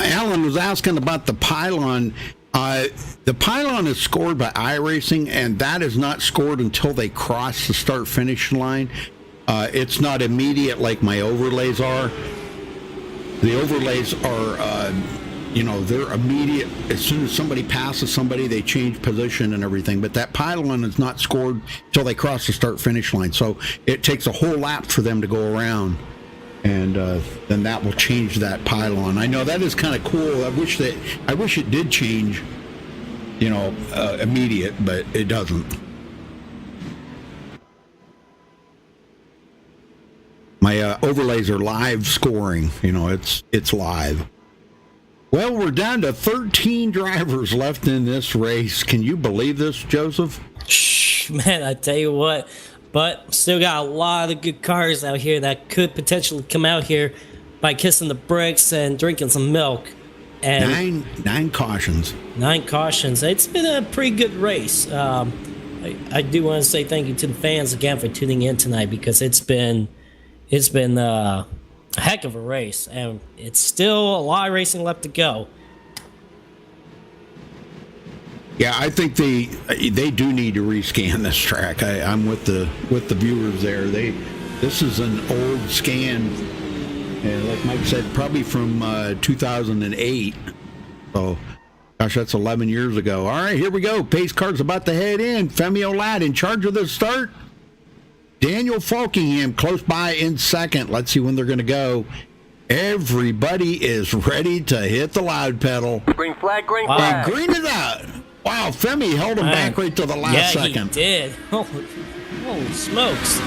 Alan was asking about the pylon. The pylon is scored by iRacing, and that is not scored until they cross the start-finish line. It's not immediate like my overlays are. The overlays are, they're immediate. As soon as somebody passes somebody, they change position and everything. But that pylon is not scored until they cross the start-finish line. So it takes a whole lap for them to go around. And then that will change that pylon. I know that is kind of cool. I wish it did change, immediate, but it doesn't. My overlays are live scoring. It's live. Well, we're down to 13 drivers left in this race. Can you believe this, Joseph? Man, I tell you what. But still got a lot of good cars out here that could potentially come out here by kissing the bricks and drinking some milk. And nine cautions. 9 cautions. It's been a pretty good race. I do want to say thank you to the fans again for tuning in tonight, because it's been a heck of a race, and it's still a lot of racing left to go. Yeah, I think they do need to rescan this track. I'm with the viewers there. This is an old scan, and like Mike said, probably from 2008. So, gosh, that's 11 years ago. All right, here we go. Pace car's about to head in. Femi Olat in charge of the start. Daniel Falkingham close by in second. Let's see when they're going to go. Everybody is ready to hit the loud pedal. Green flag, green flag. And green is out. Wow, Femi held him back right to the last second. Yeah, he did. Holy smokes.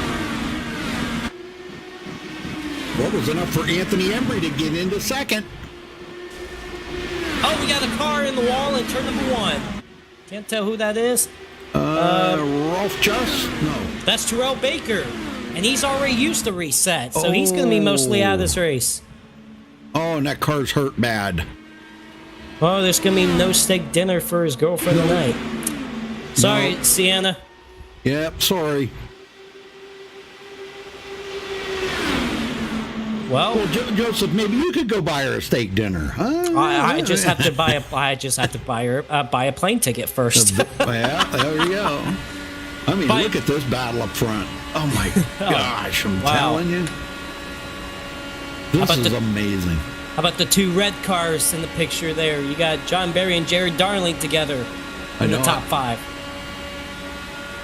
Well, was enough for Anthony Embry to get into second. Oh, we got a car in the wall in turn number 1. Can't tell who that is. Rolf Just? No. That's Terrell Baker. And he's already used to reset, so he's going to be mostly out of this race. Oh, and that car's hurt bad. Oh, there's going to be no steak dinner for his girlfriend tonight. Sorry, Sienna. Yep, sorry. Well, Joseph, maybe you could go buy her a steak dinner. Huh? I just have to buy buy a plane ticket first. Yeah, there you go. I mean, look at this battle up front. Oh my gosh, I'm telling you. This is amazing. How about the two red cars in the picture there? You got John Berry and Jared Darling together in the top 5.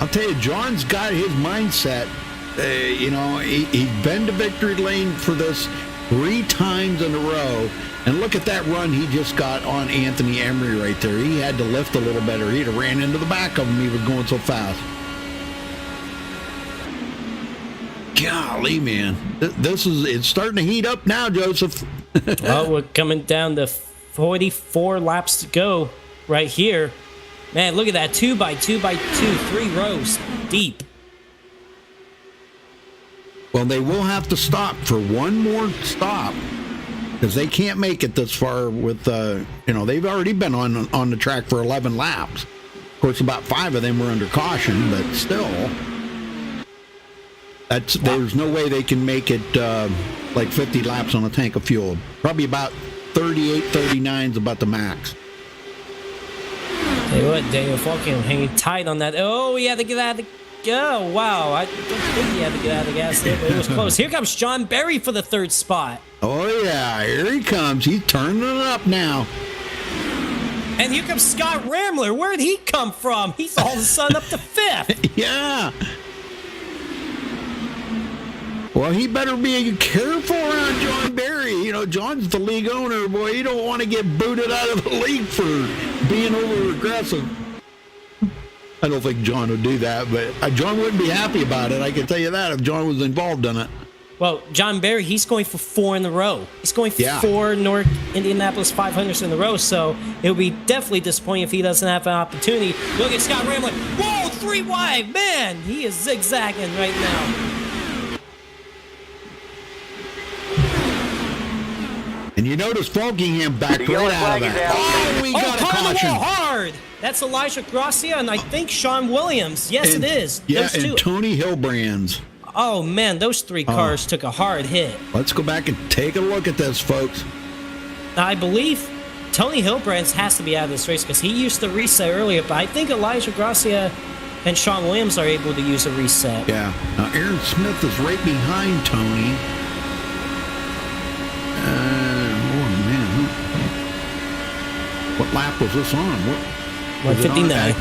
I'll tell you, John's got his mindset. You know, he's been to victory lane for this 3 times in a row. And look at that run he just got on Anthony Emery right there. He had to lift a little better. He'd have ran into the back of him. He was going so fast. Golly, man. It's starting to heat up now, Joseph. Well, we're coming down to 44 laps to go right here. Man, look at that. 2 by 2 by 2, 3 rows deep. Well, they will have to stop for one more stop because they can't make it this far with, they've already been on the track for 11 laps. Of course, about 5 of them were under caution, but still, there's no way they can make it like 50 laps on a tank of fuel. Probably about 38, 39 is about the max. Tell you what, Daniel Falkenham hanging tight on that. Oh, he had to get out of the go. Wow, I don't think he had to get out of the gas there, but it was close. Here comes John Berry for the 3rd spot. Oh, yeah, here he comes. He's turning it up now. And here comes Scott Ramler. Where'd he come from? He's all of a sudden up to 5th. Yeah. Well, he better be careful around John Berry. You know, John's the league owner, boy. You don't want to get booted out of the league for being over aggressive. I don't think John would do that, but John wouldn't be happy about it. I can tell you that if John was involved in it. Well, John Berry, he's going for 4 in a row. He's going for 4 NORC Indianapolis 500s in a row, so it would be definitely disappointing if he doesn't have an opportunity. Look at Scott Ramlin. Whoa, 3 wide. Man, he is zigzagging right now. And you notice Falkingham backed right out of that. Oh, we got a caution. Hard. That's Elijah Gracia and I think Sean Williams. Yes, it is. Yeah, those and two. Tony Hillbrands. Oh, man, those 3 cars took a hard hit. Let's go back and take a look at this, folks. I believe Tony Hillbrands has to be out of this race because he used the reset earlier, but I think Elijah Gracia and Sean Williams are able to use a reset. Yeah. Now, Aaron Smith is right behind Tony. What lap was this on? 159.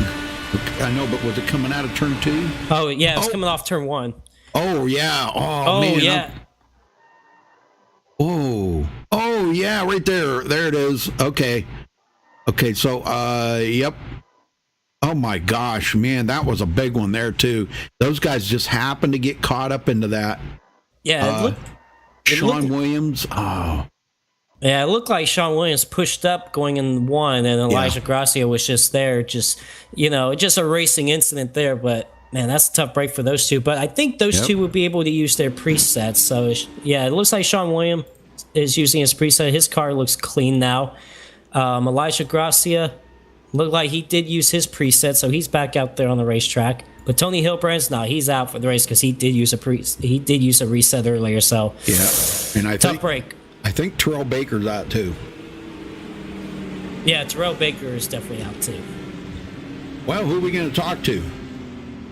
I know, but was it coming out of turn 2? Oh, yeah, it was coming off turn 1. Oh, yeah. Oh man. Yeah. Oh, yeah, right there. There it is. Okay, so, yep. Oh, my gosh, man, that was a big one there, too. Those guys just happened to get caught up into that. Yeah, Sean Williams, Yeah, it looked like Sean Williams pushed up going in 1, and Elijah Gracia was just there, just a racing incident there. But man, that's a tough break for those two. But I think those two will be able to use their presets. So it looks like Sean Williams is using his preset. His car looks clean now. Elijah Gracia looked like he did use his preset, so he's back out there on the racetrack. But Tony Hillbrands, he's out for the race because he did use a reset earlier. So and I tough break. I think Terrell Baker's out too. Yeah, Terrell Baker is definitely out too. Well, who are we going to talk to?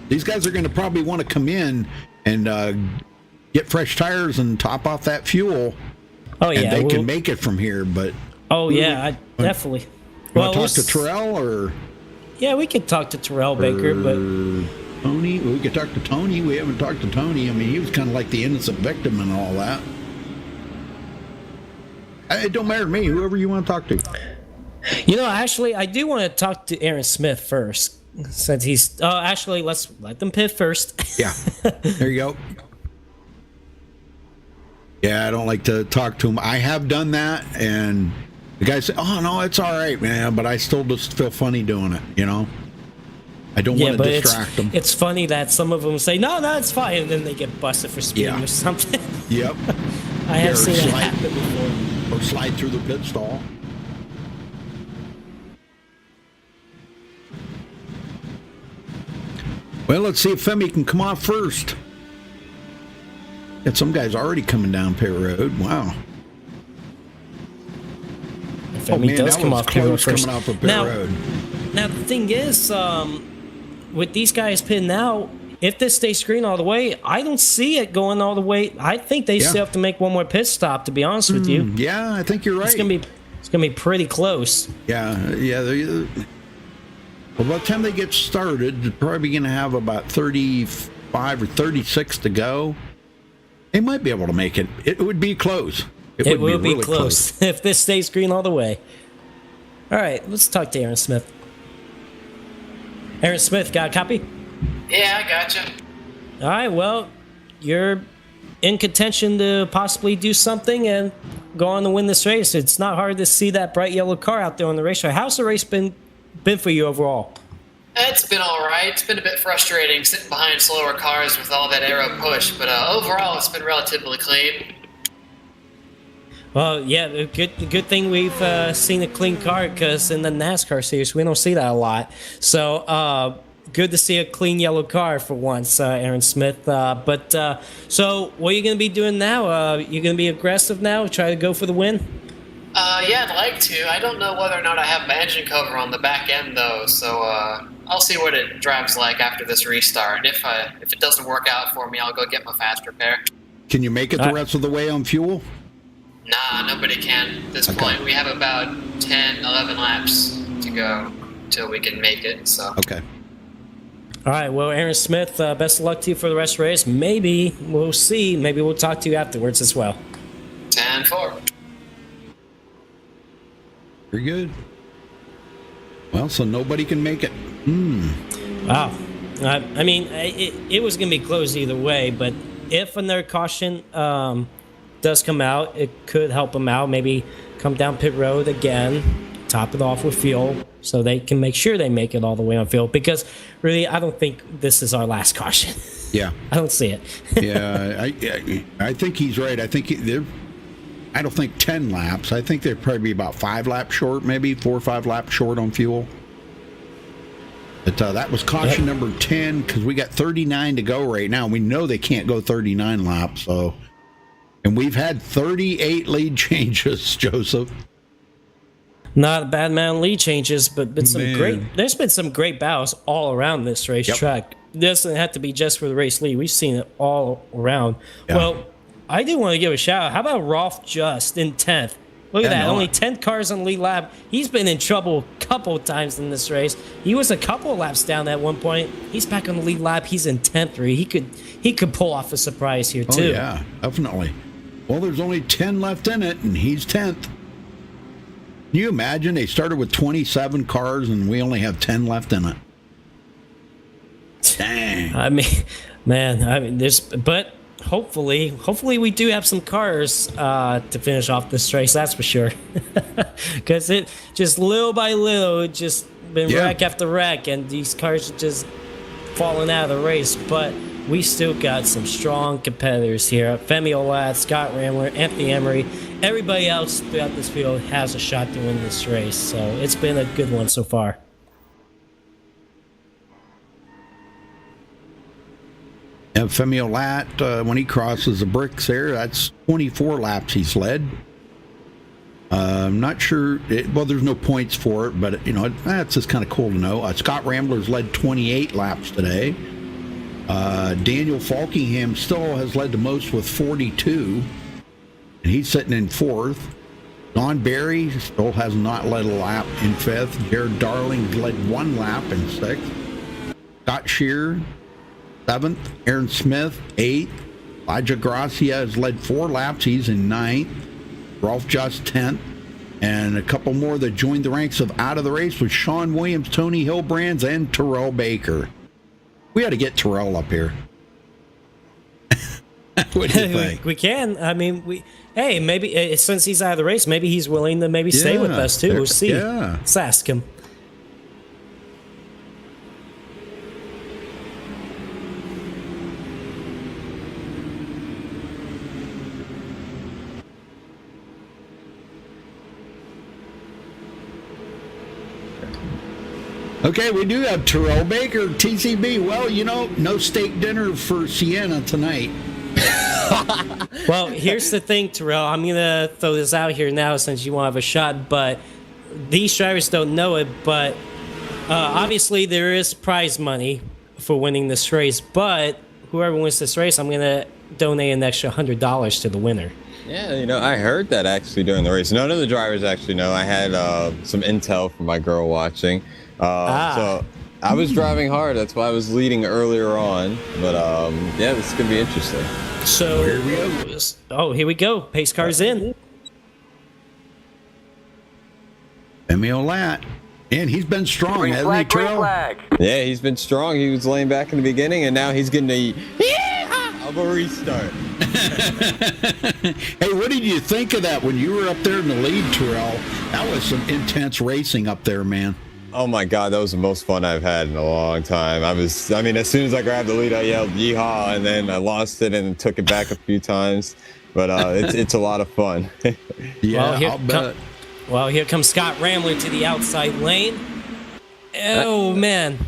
These guys are going to probably want to come in and get fresh tires and top off that fuel. Oh yeah, and they can make it from here. But definitely. Want to talk to Terrell or? Yeah, we can talk to Terrell Baker, but Tony. We could talk to Tony. We haven't talked to Tony. I mean, he was kind of like the innocent victim and all that. It don't matter to me. Whoever you want to talk to. Actually, I do want to talk to Aaron Smith first, since he's. Actually, let's let them pit first. Yeah, there you go. Yeah, I don't like to talk to him. I have done that, and the guy said, "Oh no, it's all right, man," but I still just feel funny doing it. I don't want to distract them. It's funny that some of them say, "No, it's fine," and then they get busted for speeding or something. Yep. I have seen that happen before. Or slide through the pit stall. Well, let's see if Femi can come off first. Got some guys already coming down pit road. Wow. Femi does come off pit road first. Coming off of pit road. Now the thing is, with these guys pitting out, if this stays green all the way, I don't see it going all the way. I think they still have to make one more pit stop. To be honest with you, yeah, I think you're right. It's gonna be pretty close. Yeah. Well, by the time they get started, they're probably going to have about 35 or 36 to go. They might be able to make it. It would be close. It will be really close if this stays green all the way. All right, let's talk to Aaron Smith. Aaron Smith, got a copy? Yeah, I gotcha. All right, well, you're in contention to possibly do something and go on to win this race. It's not hard to see that bright yellow car out there on the racetrack. How's the race been for you overall? It's been all right. It's been a bit frustrating sitting behind slower cars with all that aero push, but overall it's been relatively clean. Well, yeah, good thing we've seen a clean car, because in the NASCAR series we don't see that a lot. So good to see a clean yellow car for once, Aaron Smith. So what are you going to be doing now? You going to be aggressive now, try to go for the win? Yeah, I'd like to. I don't know whether or not I have my engine cover on the back end though, so I'll see what it drives like after this restart. If it doesn't work out for me, I'll go get my fast repair. Can you make it the rest of the way on fuel? Nah, nobody can at this point. We have about 10, 11 laps to go till we can make it. So. Okay. All right, well, Aaron Smith, best of luck to you for the rest of the race. Maybe we'll see. Maybe we'll talk to you afterwards as well. 10-4. Very good. Well, so nobody can make it. Wow. I mean, it was going to be close either way, but if another caution does come out, it could help them out. Maybe come down pit road again, top it off with fuel, so they can make sure they make it all the way on field. Because really, I don't think this is our last caution. Yeah, I don't see it. Yeah, I think he's right. I think I don't think 10 laps. I think they'd probably be about 5 laps short, maybe 4 or 5 laps short on fuel. But that was caution number 10, because we got 39 to go right now. We know they can't go 39 laps, so. And we've had 38 lead changes, Joseph. Not a bad amount of lead changes, but there's been some great battles all around this racetrack. It doesn't have to be just for the race lead. We've seen it all around. Yeah. Well, I do want to give a shout out. How about Rolf Just in 10th? Look at that. Only 10 cars on the lead lap. He's been in trouble a couple of times in this race. He was a couple of laps down at one point. He's back on the lead lap. He's in 10th. He could pull off a surprise here, too. Oh, yeah, definitely. Well, there's only 10 left in it, and he's 10th. Can you imagine? They started with 27 cars, and we only have 10 left in it. Dang. I mean, but hopefully we do have some cars to finish off this race. That's for sure. Because it just little by little, it just been wreck after wreck, and these cars are just falling out of the race. But we still got some strong competitors here. Femi Olat, Scott Ramler, Anthony Emery. Everybody else throughout this field has a shot to win this race. So it's been a good one so far. And Femi Olat, when he crosses the bricks there, that's 24 laps he's led. I'm not sure. There's no points for it, but that's just kind of cool to know. Scott Rambler's led 28 laps today. Daniel Falkingham still has led the most with 42, and he's sitting in 4th. Don Barry still has not led a lap in 5th. Jared Darling led 1 lap in 6th. Scott Shearer, 7th. Aaron Smith, 8th. Elijah Gracia has led 4 laps. He's in 9th. Rolf Just, 10th. And a couple more that joined the ranks of out of the race with Sean Williams, Tony Hillbrands, and Terrell Baker. We got to get Terrell up here. What do you think? We can. I mean, maybe since he's out of the race, maybe he's willing to stay with us too. We'll see. Yeah. Let's ask him. Okay, we do have Terrell Baker, TCB. Well, no steak dinner for Sienna tonight. Well, here's the thing, Terrell. I'm going to throw this out here now since you want to have a shot, but these drivers don't know it, but obviously there is prize money for winning this race, but whoever wins this race, I'm going to donate an extra $100 to the winner. Yeah, I heard that actually during the race. None of the drivers actually know. I had some intel from my girl watching. So I was driving hard. That's why I was leading earlier on. But yeah, this is going to be interesting. So here we go. Oh, here we go. Pace car's in. Femi Olat. And he's been strong, hasn't he, Terrell? Yeah, he's been strong. He was laying back in the beginning, and now he's getting a restart. Hey, what did you think of that when you were up there in the lead, Terrell? That was some intense racing up there, man. Oh my God, that was the most fun I've had in a long time. As soon as I grabbed the lead, I yelled yeehaw, and then I lost it and took it back a few times. But it's a lot of fun. Yeah, I'll bet. Well, here comes Scott Ramler to the outside lane. Oh, man.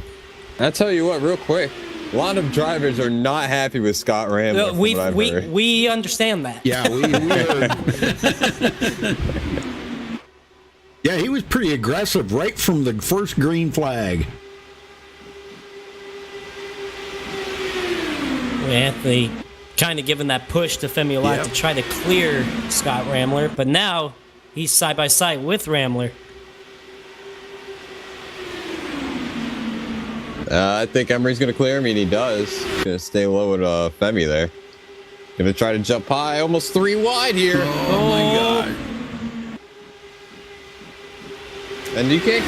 I'll tell you what, real quick. A lot of drivers are not happy with Scott Ramler. We understand that. Yeah, we Yeah, he was pretty aggressive right from the first green flag. Anthony kind of giving that push to Femi Olat to try to clear Scott Ramler, but now he's side by side with Ramler. I think Emery's going to clear him, and he does. He's going to stay low with Femi there. Going to try to jump high, almost 3 wide here. Oh my God. And you can't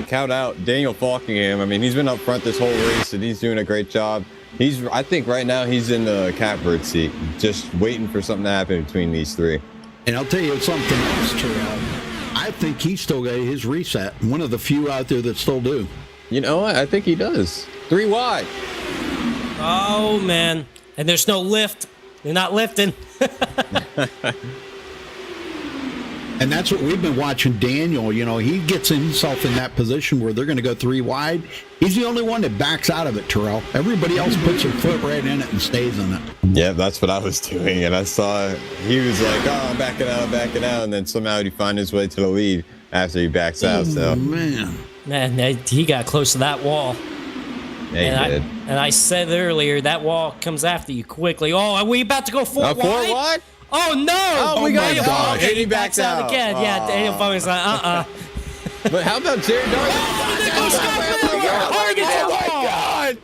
count out Daniel Falkingham. He's been up front this whole race, and he's doing a great job. I think right now he's in the catbird seat, just waiting for something to happen between these three. And I'll tell you something else, Terrell. I think he's still got his reset. One of the few out there that still do. You know what? I think he does. 3 wide. Oh, man. And there's no lift. They're not lifting. And that's what we've been watching Daniel. He gets himself in that position where they're going to go 3 wide. He's the only one that backs out of it, Terrell. Everybody else puts their foot right in it and stays in it. Yeah, that's what I was doing. And I saw he was like, oh, I'm backing out. And then somehow he found his way to the lead after he backs out. So Man, he got close to that wall. Yeah, he did. And I said earlier, that wall comes after you quickly. Oh, are we about to go 4 wide? 4 wide? Oh, no! Oh, we got God. Okay, he backs out again. Oh. Yeah, Daniel Falkingham's like, But how about Jared Darby? Oh, my God!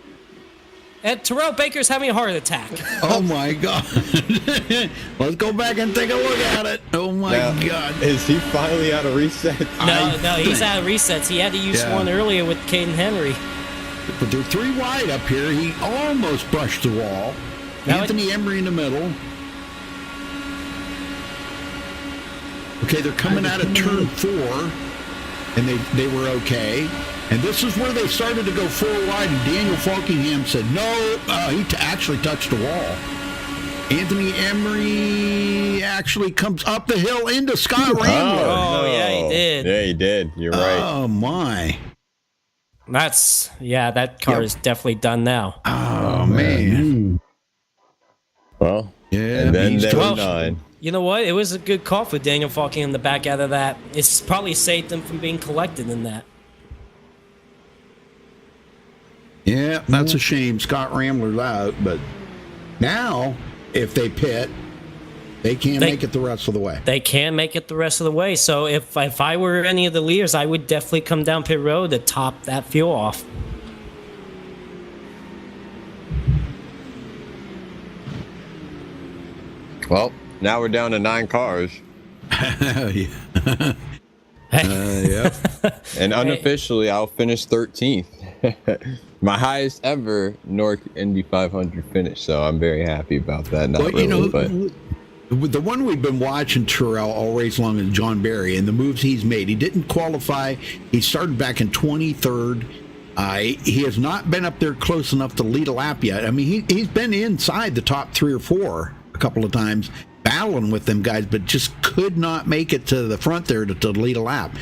And Terrell Baker's having a heart attack. Oh, my God. Let's go back and take a look at it. Oh, my God. Is he finally out of reset? No, he's out of resets. He had to use one earlier with Caden Henry. But they're 3 wide up here. He almost brushed the wall. Anthony Emery in the middle. Okay, they're coming out of turn 4, and they were okay. And this is where they started to go 4 wide, and Daniel Falkingham said, no, he actually touched the wall. Anthony Emery actually comes up the hill into Scott Ramler. Oh, yeah, he did. Yeah, he did. You're right. Oh, my. That car is definitely done now. Oh, man. Well, yeah, and then they were 9. You know what? It was a good call for Daniel Falkingham to back out of that. It's probably saved them from being collected in that. Yeah, that's a shame. Scott Ramler's out, but now, if they pit, they can't make it the rest of the way. They can make it the rest of the way. So if I were any of the leaders, I would definitely come down pit road to top that fuel off. Well, now we're down to 9 cars. Yeah. And unofficially, I'll finish 13th. My highest ever NORC Indy 500 finish, so I'm very happy about that. The one we've been watching, Terrell, all race long is John Berry, and the moves he's made. He didn't qualify. He started back in 23rd. He has not been up there close enough to lead a lap yet. He's been inside the top 3 or 4 a couple of times, battling with them guys, but just could not make it to the front there to lead a lap.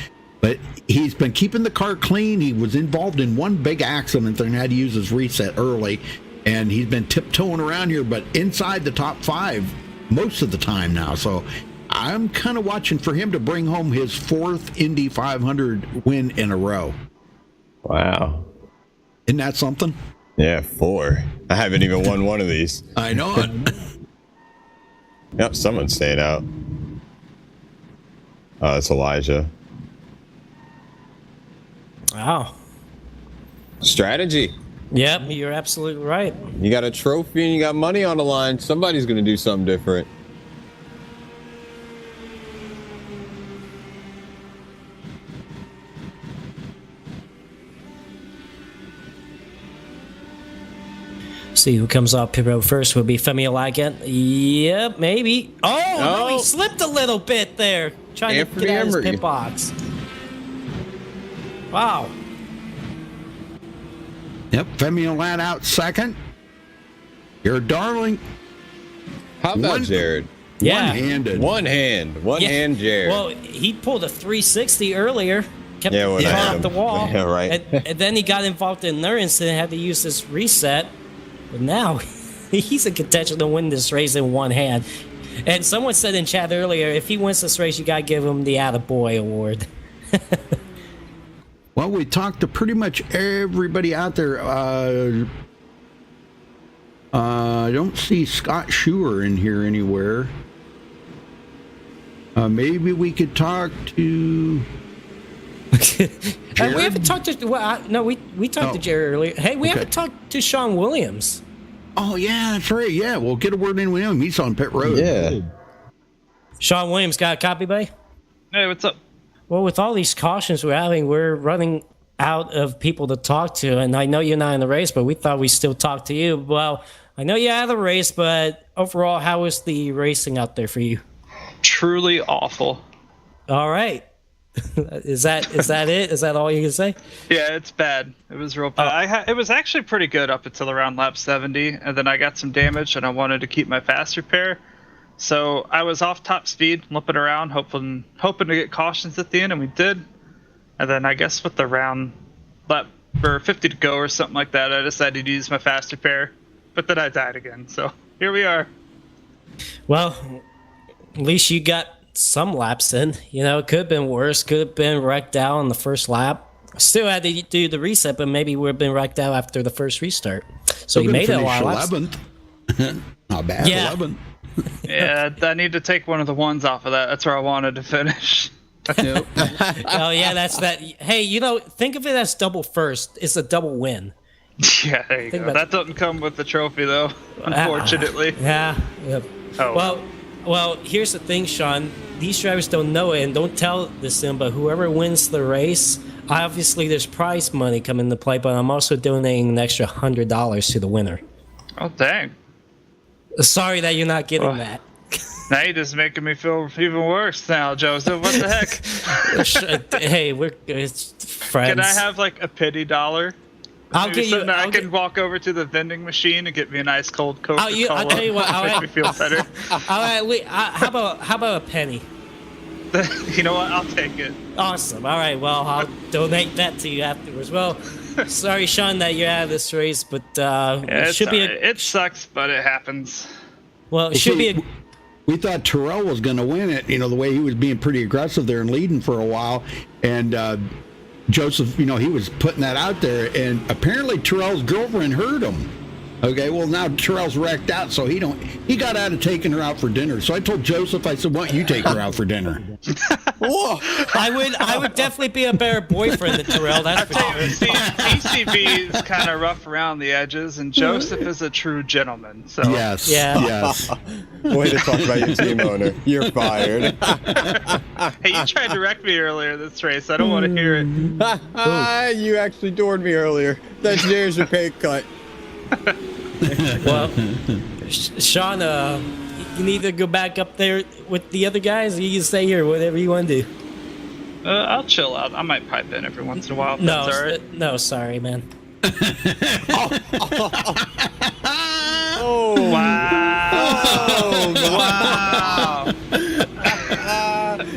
But he's been keeping the car clean. He was involved in one big accident and had to use his reset early. and he's been tiptoeing around here, but inside the top 5 most of the time now. So I'm kind of watching for him to bring home his 4th Indy 500 win in a row. Wow. Isn't that something? Yeah, 4. I haven't even won one of these. I know it. Yep, someone's staying out. Oh, it's Elijah. Wow. Strategy. Yep, you're absolutely right. You got a trophy and you got money on the line. Somebody's going to do something different. See who comes off pit road first. Will be Femi Alagan. Yep, maybe. Oh, no, he slipped a little bit there. Trying to get out of his pit box. Wow. Yep, Femi Alagan out second. Your darling. How about Jared? Yeah. One-handed. One hand, Jared. Well, he pulled a 360 earlier. Kept Yeah, when I caught had off him. the wall. Yeah, right. And then he got involved in another incident, had to use this reset. But now he's in contention to win this race in one hand. And someone said in chat earlier, if he wins this race, you got to give him the Attaboy award. Well, we talked to pretty much everybody out there. I don't see Scott Schuer in here anywhere. Maybe we could talk to... We haven't talked to... Well, no, we talked to Jerry earlier. Hey, we haven't talked to Sean Williams. Oh, yeah, that's right. Yeah, we'll get a word in with him. He's on pit road. Yeah. Sean Williams got a copy, buddy? Hey, what's up? Well, with all these cautions we're having, we're running out of people to talk to. And I know you're not in the race, but we thought we'd still talk to you. Well, I know you're out of the race, but overall, how was the racing out there for you? Truly awful. All right. Is that it? Is that all you can say? Yeah, it's bad. It was real bad. It was actually pretty good up until around lap 70, and then I got some damage, and I wanted to keep my fast repair. So I was off top speed, limping around, hoping to get cautions at the end, and we did. And then I guess with the round lap for 50 to go or something like that, I decided to use my fast repair, but then I died again. So here we are. Well, at least you got some laps in. You know, it could have been worse. Could have been wrecked out on the first lap. Still had to do the reset, but maybe would have been wrecked out after the first restart. So you made it a lot of laps. 11th. Not bad. Yeah. 11th. Yeah, I need to take one of the ones off of that. That's where I wanted to finish. Oh, yeah, that's that. Hey, you know, think of it as double first. It's a double win. Yeah, there you go. That doesn't come with the trophy, though, unfortunately. Yeah. Oh. Well, here's the thing, Sean. These drivers don't know it, and don't tell this to them, but whoever wins the race, obviously there's prize money coming into play, but I'm also donating an extra $100 to the winner. Oh, dang. Sorry that you're not getting that. Now you're just making me feel even worse now, Joseph. What the heck? Hey, it's friends. Can I have, like, a pity dollar? I'll get you. I can walk over to the vending machine and get me a nice cold Coca-Cola. I'll tell you what. Make me feel better. All right, how about a penny? You know what? I'll take it. Awesome. All right. Well, I'll donate that to you afterwards. Well, sorry, Sean, that you're out of this race, but it should be. It sucks, but it happens. Well, it should be a. We thought Terrell was going to win it. You know, the way he was being pretty aggressive there and leading for a while, and. Joseph, you know, he was putting that out there, and apparently Terrell's girlfriend heard him. Okay, well, now Terrell's wrecked out, so he got out of taking her out for dinner. So I told Joseph, I said, why don't you take her out for dinner? Whoa. I would definitely be a better boyfriend than Terrell, that's for sure. See, PCB is kind of rough around the edges, and Joseph is a true gentleman. So yes, yeah. Yes. Way to talk about your team owner. You're fired. Hey, you tried to wreck me earlier this race. I don't want to hear it. You actually doored me earlier. There's your pay cut. Well, Sean, you need to go back up there with the other guys, or you can stay here, whatever you want to do. I'll chill out. I might pipe in every once in a while. No, that's all right. No, sorry, man. Oh wow!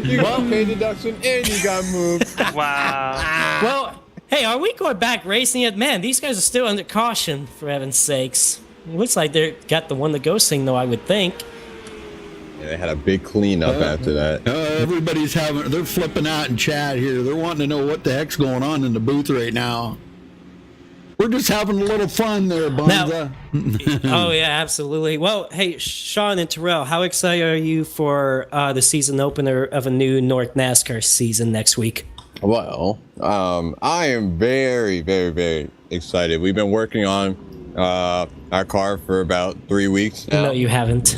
You got pay deduction and you got moved. Wow. Well, Hey, are we going back racing yet? Man, these guys are still under caution, for heaven's sakes. Looks like they got the one to go signal, I would think. Yeah, they had a big cleanup after that. Everybody's they're flipping out in chat here. They're wanting to know what the heck's going on in the booth right now. We're just having a little fun there, Bonza. Oh, yeah, absolutely. Well, hey, Sean and Terrell, how excited are you for the season opener of a new NORC NASCAR season next week? Well, I am very, very, very excited. We've been working on our car for about 3 weeks now. No, you haven't.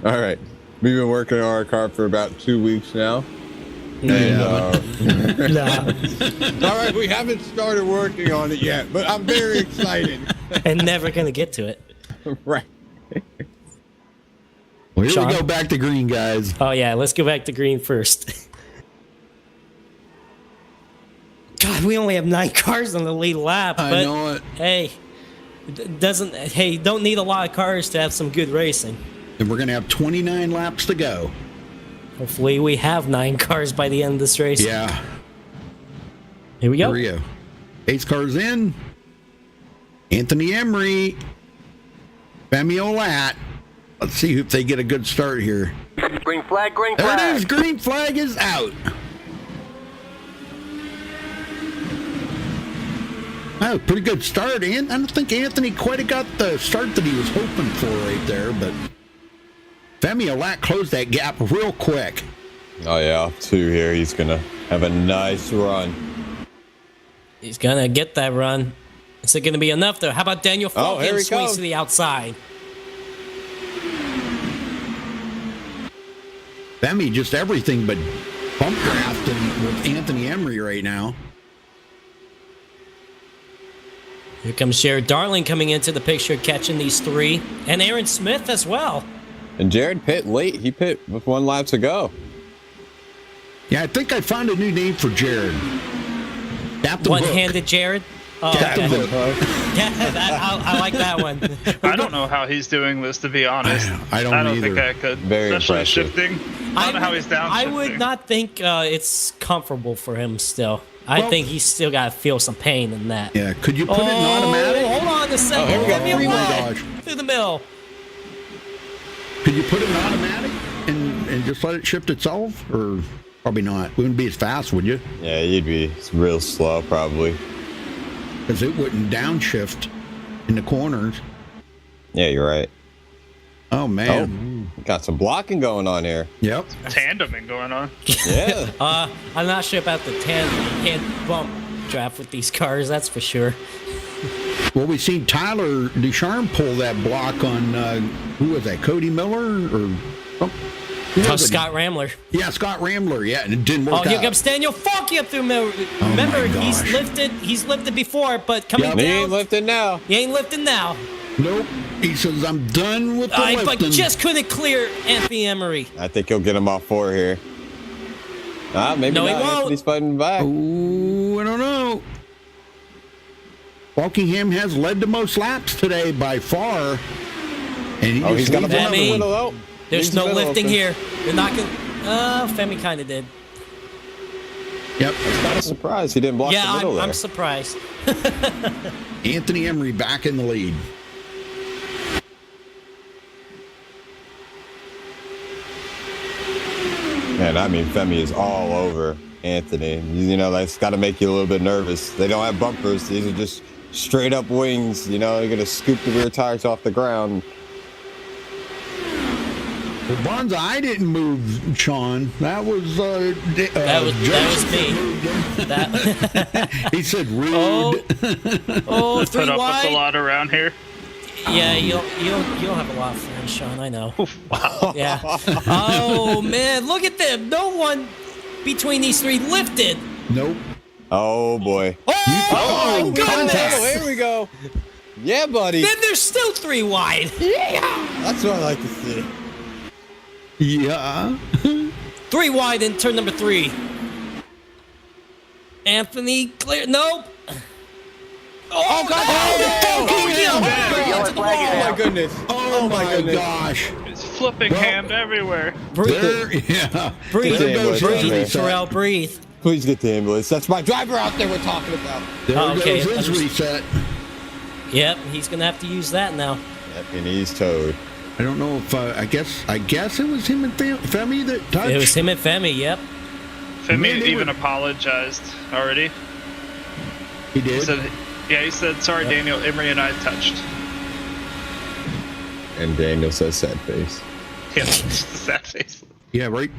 All right. We've been working on our car for about 2 weeks now. No. All right, we haven't started working on it yet, but I'm very excited. And never going to get to it. Right. Well, here Sean? we go back to green, guys. Oh, yeah, let's go back to green first. God, we only have 9 cars on the lead lap. I but know it. Hey, don't need a lot of cars to have some good racing. And we're going to have 29 laps to go. Hopefully we have 9 cars by the end of this race. Yeah. Here we go. Here we go. 8 cars in. Anthony Emery. Femi Olat. Let's see if they get a good start here. Green flag, green There flag. it is. Green flag is out. Oh, pretty good start. And I don't think Anthony quite got the start that he was hoping for right there, but Femi Olat closed that gap real quick. Oh, yeah, off 2 here. He's going to have a nice run. He's going to get that run. Is it going to be enough, though? How about Daniel Oh, here Falkin he swings goes. to the outside? Femi just everything but bump drafting with Anthony Emery right now. Here comes Jared Darling coming into the picture, catching these 3. And Aaron Smith as well. And Jared pit late. He pit with 1 lap to go. Yeah, I think I found a new name for Jared. Captain One-handed Jared? Oh, Captain okay. Hook. Yeah, I like that one. I don't know how he's doing this, to be honest. I don't think either. I could. Very Especially impressive. shifting. I don't know how he's down. I would not think it's comfortable for him still. I Well- think he's still got to feel some pain in that. Yeah, could you put it in automatic? Hold on a second. here we go. Give me a Oh, my wide. gosh. Through the middle. Could you put it in automatic and just let it shift itself? Or probably not. Wouldn't be as fast, would you? Yeah, you'd be real slow, probably. Because it wouldn't downshift in the corners. Yeah, you're right. Oh, man. Got some blocking going on here. Yep. Tandeming going on. Yeah. I'm not sure about the tandem. You can't bump draft with these cars, that's for sure. Well, we seen Tyler Ducharme pull that block on, who was that, Cody Miller? Or Scott Ramler. Yeah, Scott Ramler. Yeah, and it didn't work Oh, here out. comes Daniel Falky up through middle. Oh, Remember, my he's gosh. lifted before, but coming Yep. down. He ain't lifting now. He ain't lifting now. Nope. He says, I'm done with the But lifting. just couldn't clear Anthony Emery. I think he'll get him off 4 here. Maybe No, he not. won't. He's fighting back. Ooh, I don't know. Walkingham has led the most laps today by far. And He's got a leads block in the Femi. middle, though. There's Leaves no the middle lifting open. here. They're not going to... Femi kind of did. Yep. Not a surprise. He didn't block Yeah, the middle I'm there. surprised. Anthony Emery back in the lead. Man, I mean, Femi is all over Anthony. You know, that's got to make you a little bit nervous. They don't have bumpers. These are just straight up wings. You know, you're going to scoop the rear tires off the ground. Well, Bonza, I didn't move, Sean. That was That was me. He said rude. Oh, 3 Put up with a wide. lot around here. Yeah, you'll have a lot of friends, Sean. I know. Yeah. Oh man, look at them. No one between these 3 lifted. Nope. Oh, boy. Oh, my goodness. Oh, here we go. Yeah, buddy. Then there's still 3 wide. That's what I like to see. Yeah. 3 wide in turn number 3. Anthony clear. Nope. Oh God! Oh, my goodness. Oh, my gosh. It's flipping hammed everywhere. Breathe. There, yeah. Breathe. There goes his Breathe. reset. Terrell, breathe. Please get the ambulance. That's my driver out there we're talking about. There goes his reset. Yep, he's gonna have to use that now. Yep, and he's towed. I don't know if I guess it was him and Femi that touched. It was him and Femi. Yep. Femi even apologized already. He did. He said, "Sorry, Daniel. Emery and I touched." And Daniel says, "Sad face." Yeah, sad face. Yeah, right.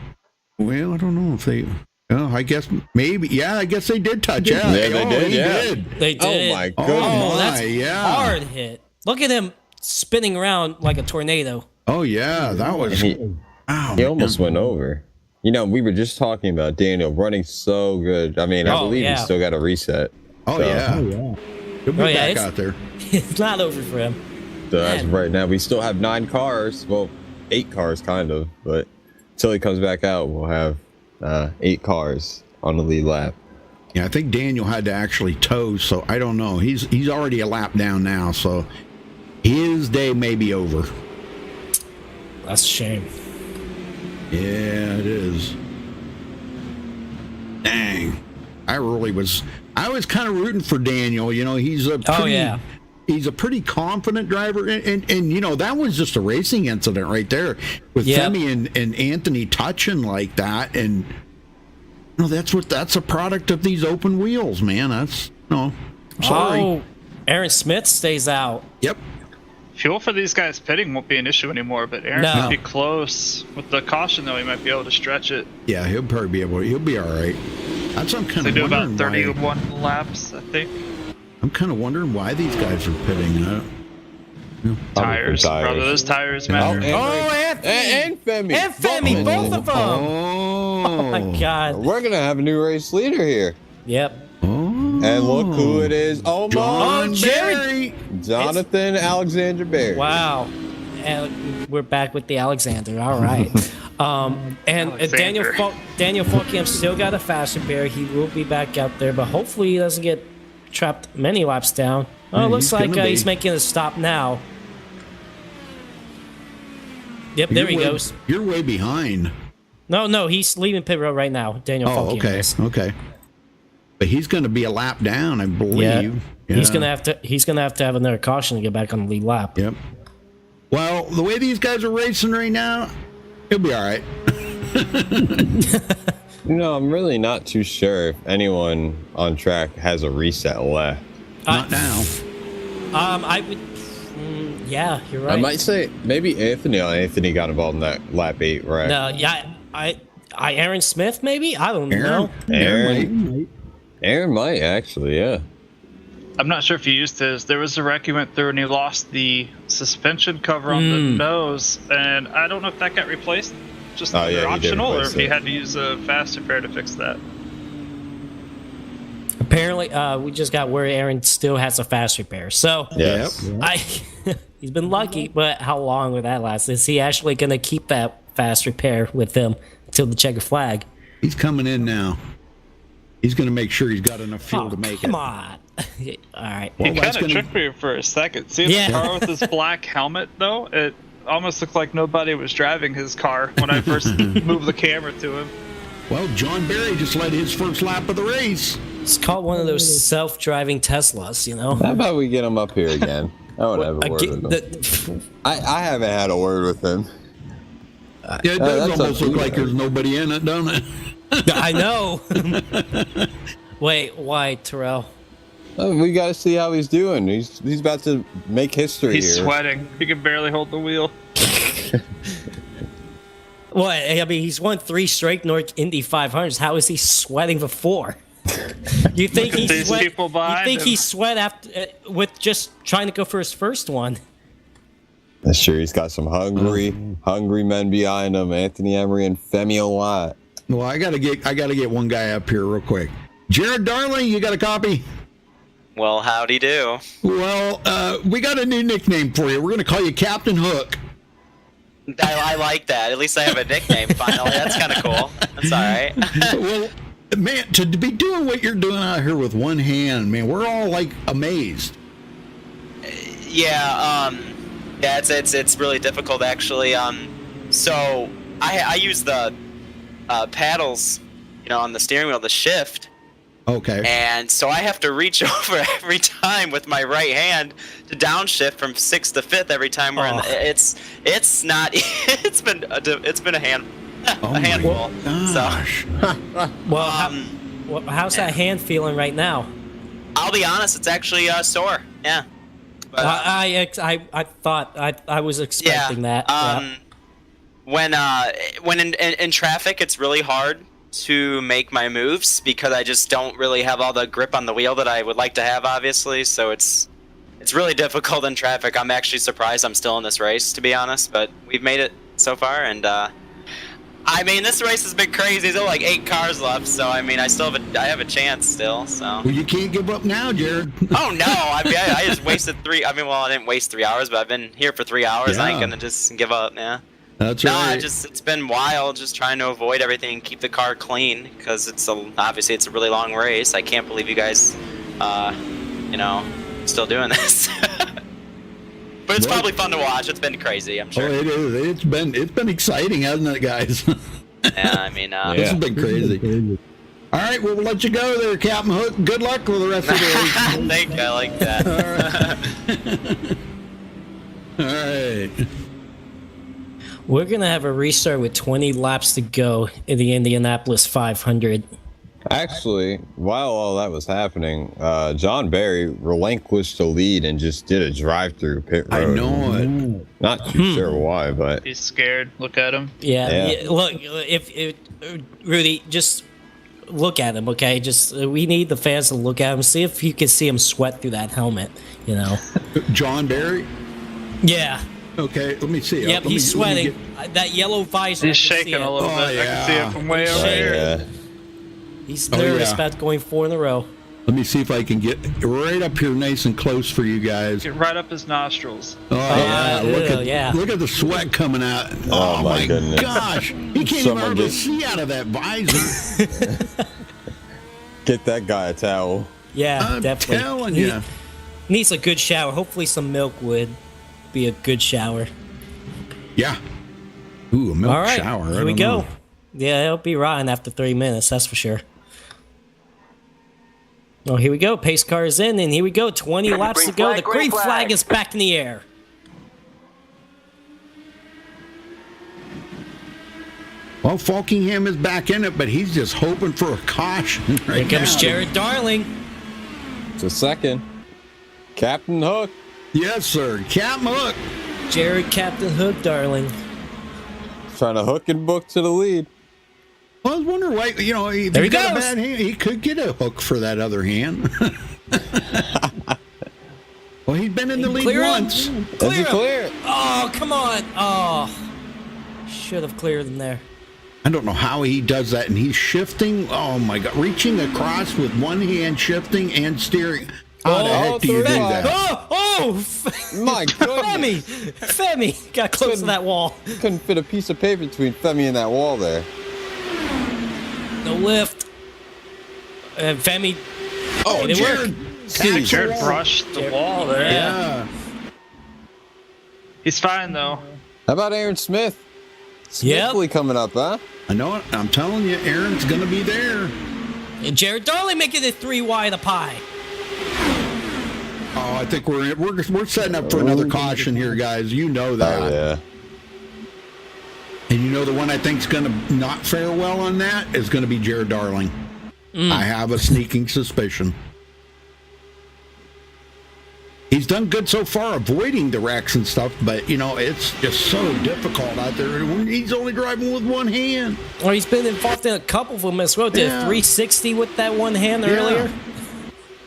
Well, I don't know if they. Oh, I guess maybe. Yeah, I guess they did touch. Yeah, they did. Yeah, they did. Oh my god! Oh, that's yeah. hard hit. Look at him spinning around like a tornado. Oh yeah, that was. He almost went over. You know, we were just talking about Daniel running so good. I mean, I believe he's still got a reset. Oh yeah. He'll be back out there. It's not over for him. So as of right now, we still have 9 cars. Well, 8 cars, kind of. But until he comes back out, we'll have 8 cars on the lead lap. Yeah, I think Daniel had to actually tow, so I don't know. He's already a lap down now, so his day may be over. That's a shame. Yeah, it is. Dang. I was kind of rooting for Daniel. You know, he's a pretty confident driver, and you know, that was just a racing incident right there with Femi and Anthony touching like that, and you know, that's a product of these open wheels, man. That's sorry. Oh, Aaron Smith stays out. Yep. Fuel for these guys pitting won't be an issue anymore, but Aaron might be close. With the caution, though, he might be able to stretch it. Yeah, he'll probably be able. He'll be all right. That's what I'm kind they of do wondering. About 31 laps, I think. I'm kind of wondering why these guys are pitting. Tires. Probably those tires, man. And Femi. And Femi, both of them. Oh my God. We're gonna have a new race leader here. Yep. And look who it is. Oh my! Jerry. Jonathan Alexander Berry. Wow. And we're back with the Alexander. All right. And Daniel Falkham still got a faster pair. He will be back out there, but hopefully he doesn't get trapped many laps down. Oh, it looks like he's making a stop now. Yep, there he goes. You're way behind. No, he's leaving pit road right now. Daniel Falkham. Okay. But he's going to be a lap down, I believe. Yeah. He's going to have to have another caution to get back on the lead lap. Yep. Well, the way these guys are racing right now, he'll be all right. I'm really not too sure if anyone on track has a reset left. Not now. I would. Yeah, you're right. I might say maybe Anthony got involved in that lap 8, right? No, yeah, Aaron Smith maybe. I don't know. Aaron might actually, yeah. I'm not sure if he used his. There was a wreck he went through and he lost the suspension cover on the nose, and I don't know if that got replaced, just optional, or if he had to use a faster pair to fix that. Apparently, we just got where Aaron still has a fast repair. So, he's been lucky, but how long will that last? Is he actually going to keep that fast repair with him until the checker flag? He's coming in now. He's going to make sure he's got enough fuel to make it. Come on. All right. He kind of tricked me for a second. See the car with his black helmet, though? It almost looked like nobody was driving his car when I first moved the camera to him. Well, John Barry just led his first lap of the race. It's called one of those self-driving Teslas, you know? How about we get him up here again? I want to have a word with him. I haven't had a word with him. Yeah, it does almost look like there's nobody in it, don't it? I know. Wait, why, Terrell? We got to see how he's doing. He's about to make history He's here. sweating. He can barely hold the wheel. What? I mean, he's won 3 straight NORC Indy 500s. How is he sweating before? You think he sweat after with just trying to go for his first one? That's sure. He's got some hungry men behind him. Anthony Emery and Femi Olot. Well, I gotta get one guy up here real quick. Jared Darling, you got a copy? Well, howdy do. Well, we got a new nickname for you. We're gonna call you Captain Hook. I like that. At least I have a nickname finally. That's kind of cool. That's all right. Well, man, to be doing what you're doing out here with one hand, man, we're all like amazed. Yeah, it's really difficult actually. So I use the paddles on the steering wheel to shift. Okay. And so I have to reach over every time with my right hand to downshift from 6th to 5th every time we're in. It's not. It's been a handful. Gosh. So, how's that hand feeling right now? I'll be honest, it's actually sore. Yeah. But, I thought I was expecting that. When in traffic, it's really hard to make my moves because I just don't really have all the grip on the wheel that I would like to have, obviously. So it's really difficult in traffic. I'm actually surprised I'm still in this race, to be honest. But we've made it so far, and I mean, this race has been crazy. There's only like 8 cars left, so I mean, I have a chance still. So. Well, you can't give up now, Jared. Oh no! I mean, I just wasted 3. I mean, well, I didn't waste 3 hours, but I've been here for 3 hours. Yeah. I ain't gonna just give up, yeah. That's right. It's been wild, just trying to avoid everything and keep the car clean because obviously it's a really long race. I can't believe you guys, still doing this. But it's probably fun to watch. It's been crazy, I'm sure. Oh, it is. It's been exciting, hasn't it, guys? Yeah, I mean, this has been crazy. All right, well, we'll let you go there, Captain Hook. Good luck with the rest of the race. Thank you. I like that. All right. We're gonna have a restart with 20 laps to go in the Indianapolis 500. Actually, while all that was happening, John Barry relinquished the lead and just did a drive-through pit road. I know it. Not too sure why, but He's scared. Look at him. Yeah. Look, if Rudy, just look at him, okay? Just we need the fans to look at him, see if you can see him sweat through that helmet. John Barry. Yeah. Okay, let me see. Yep, he's sweating. That yellow visor. He's shaking a little bit. I can see it from way over here. He's nervous about going 4 in a row. Let me see if I can get right up here nice and close for you guys. Get right up his nostrils. Oh, yeah. Look at the sweat coming out. Oh, my goodness. Gosh. He can't even hardly see out of that visor. Get that guy a towel. Yeah, I'm definitely. telling you. Needs a good shower. Hopefully some milk would be a good shower. Yeah. Ooh, a milk All right, shower. Here we go. Yeah, it'll be rotten after 3 minutes, that's for sure. Oh, here we go. Pace car is in, and here we go. 20 laps to go. The green flag is back in the air. Well, Falkingham is back in it, but he's just hoping for a caution right Here comes now. Jared Darling. It's a second. Captain Hook. Yes, sir. Captain Hook. Jared Captain Hook Darling. Trying to hook and book to the lead. Well, I was wondering why, if There he he got a goes. bad hand, he could get a hook for that other hand. Well, he's been in the lead Clear him. once. Clear Is he him. clear? Oh, come on. Oh. Should have cleared him there. I don't know how he does that, and he's shifting. Oh, my God. Reaching across with one hand, shifting and steering. How the heck do you do that? My goodness. Femi got close to that wall. Couldn't fit a piece of paper between Femi and that wall there. No lift. And Femi. Oh, it Jared. worked. Jared brushed the wall there. Yeah. He's fine though. How about Aaron Smith? Smithly coming up, huh? I know it. I'm telling you, Aaron's going to be there. And Jared Darling making it 3 wide a pie. Oh, I think we're setting up for another caution here, guys. You know that. Oh, yeah. And you know the one I think's going to not fare well on that is going to be Jared Darling. I have a sneaking suspicion. He's done good so far avoiding the wrecks and stuff, but, it's just so difficult out there. He's only driving with one hand. Well, he's been involved in a couple of them as well. Did a 360 with that one hand earlier.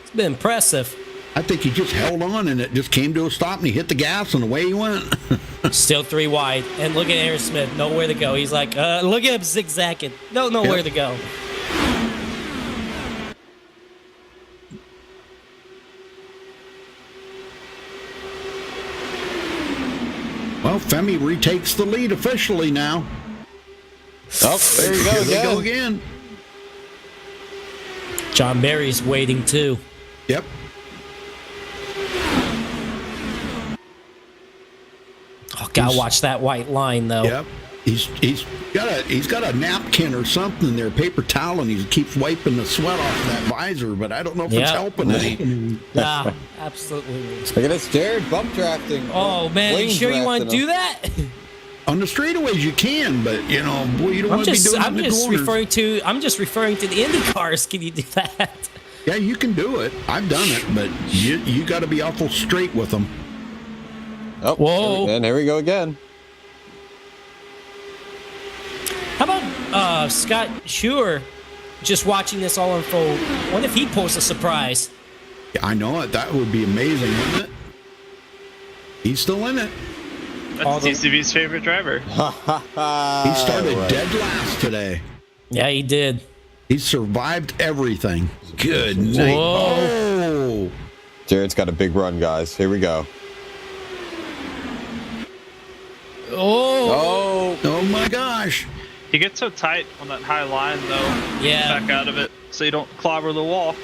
It's been impressive. I think he just held on and it just came to a stop and he hit the gas and away he went. Still 3 wide. And look at Aaron Smith. Nowhere to go. He's like, look at him zigzagging. Don't know where to go. Well, Femi retakes the lead officially now. Oh, there you go Here they again. go again. John Barry's waiting too. Yep. Oh, gotta watch that white line though. Yep. He's got a napkin or something there, paper towel, and he keeps wiping the sweat off that visor. But I don't know if it's helping any. Yeah, absolutely. Look at this, Jared, bump drafting. Oh man, you sure you want to do that? On the straightaways you can, but you know, boy, you don't want to be doing it in the corners. I'm just referring to the Indy cars. Can you do that? Yeah, you can do it. I've done it, but you got to be awful straight with them. Oh, whoa! And here we go again. How about Scott Schuer just watching this all unfold? What if he pulls a surprise? Yeah, I know it. That would be amazing, wouldn't it? He's still in it. That's TCB's favorite driver. He started dead last today. Yeah, he did. He survived everything. Good night. Whoa. Jared's got a big run, guys. Here we go. Oh my gosh. You get so tight on that high line, though. Yeah. Back out of it so you don't clobber the wall.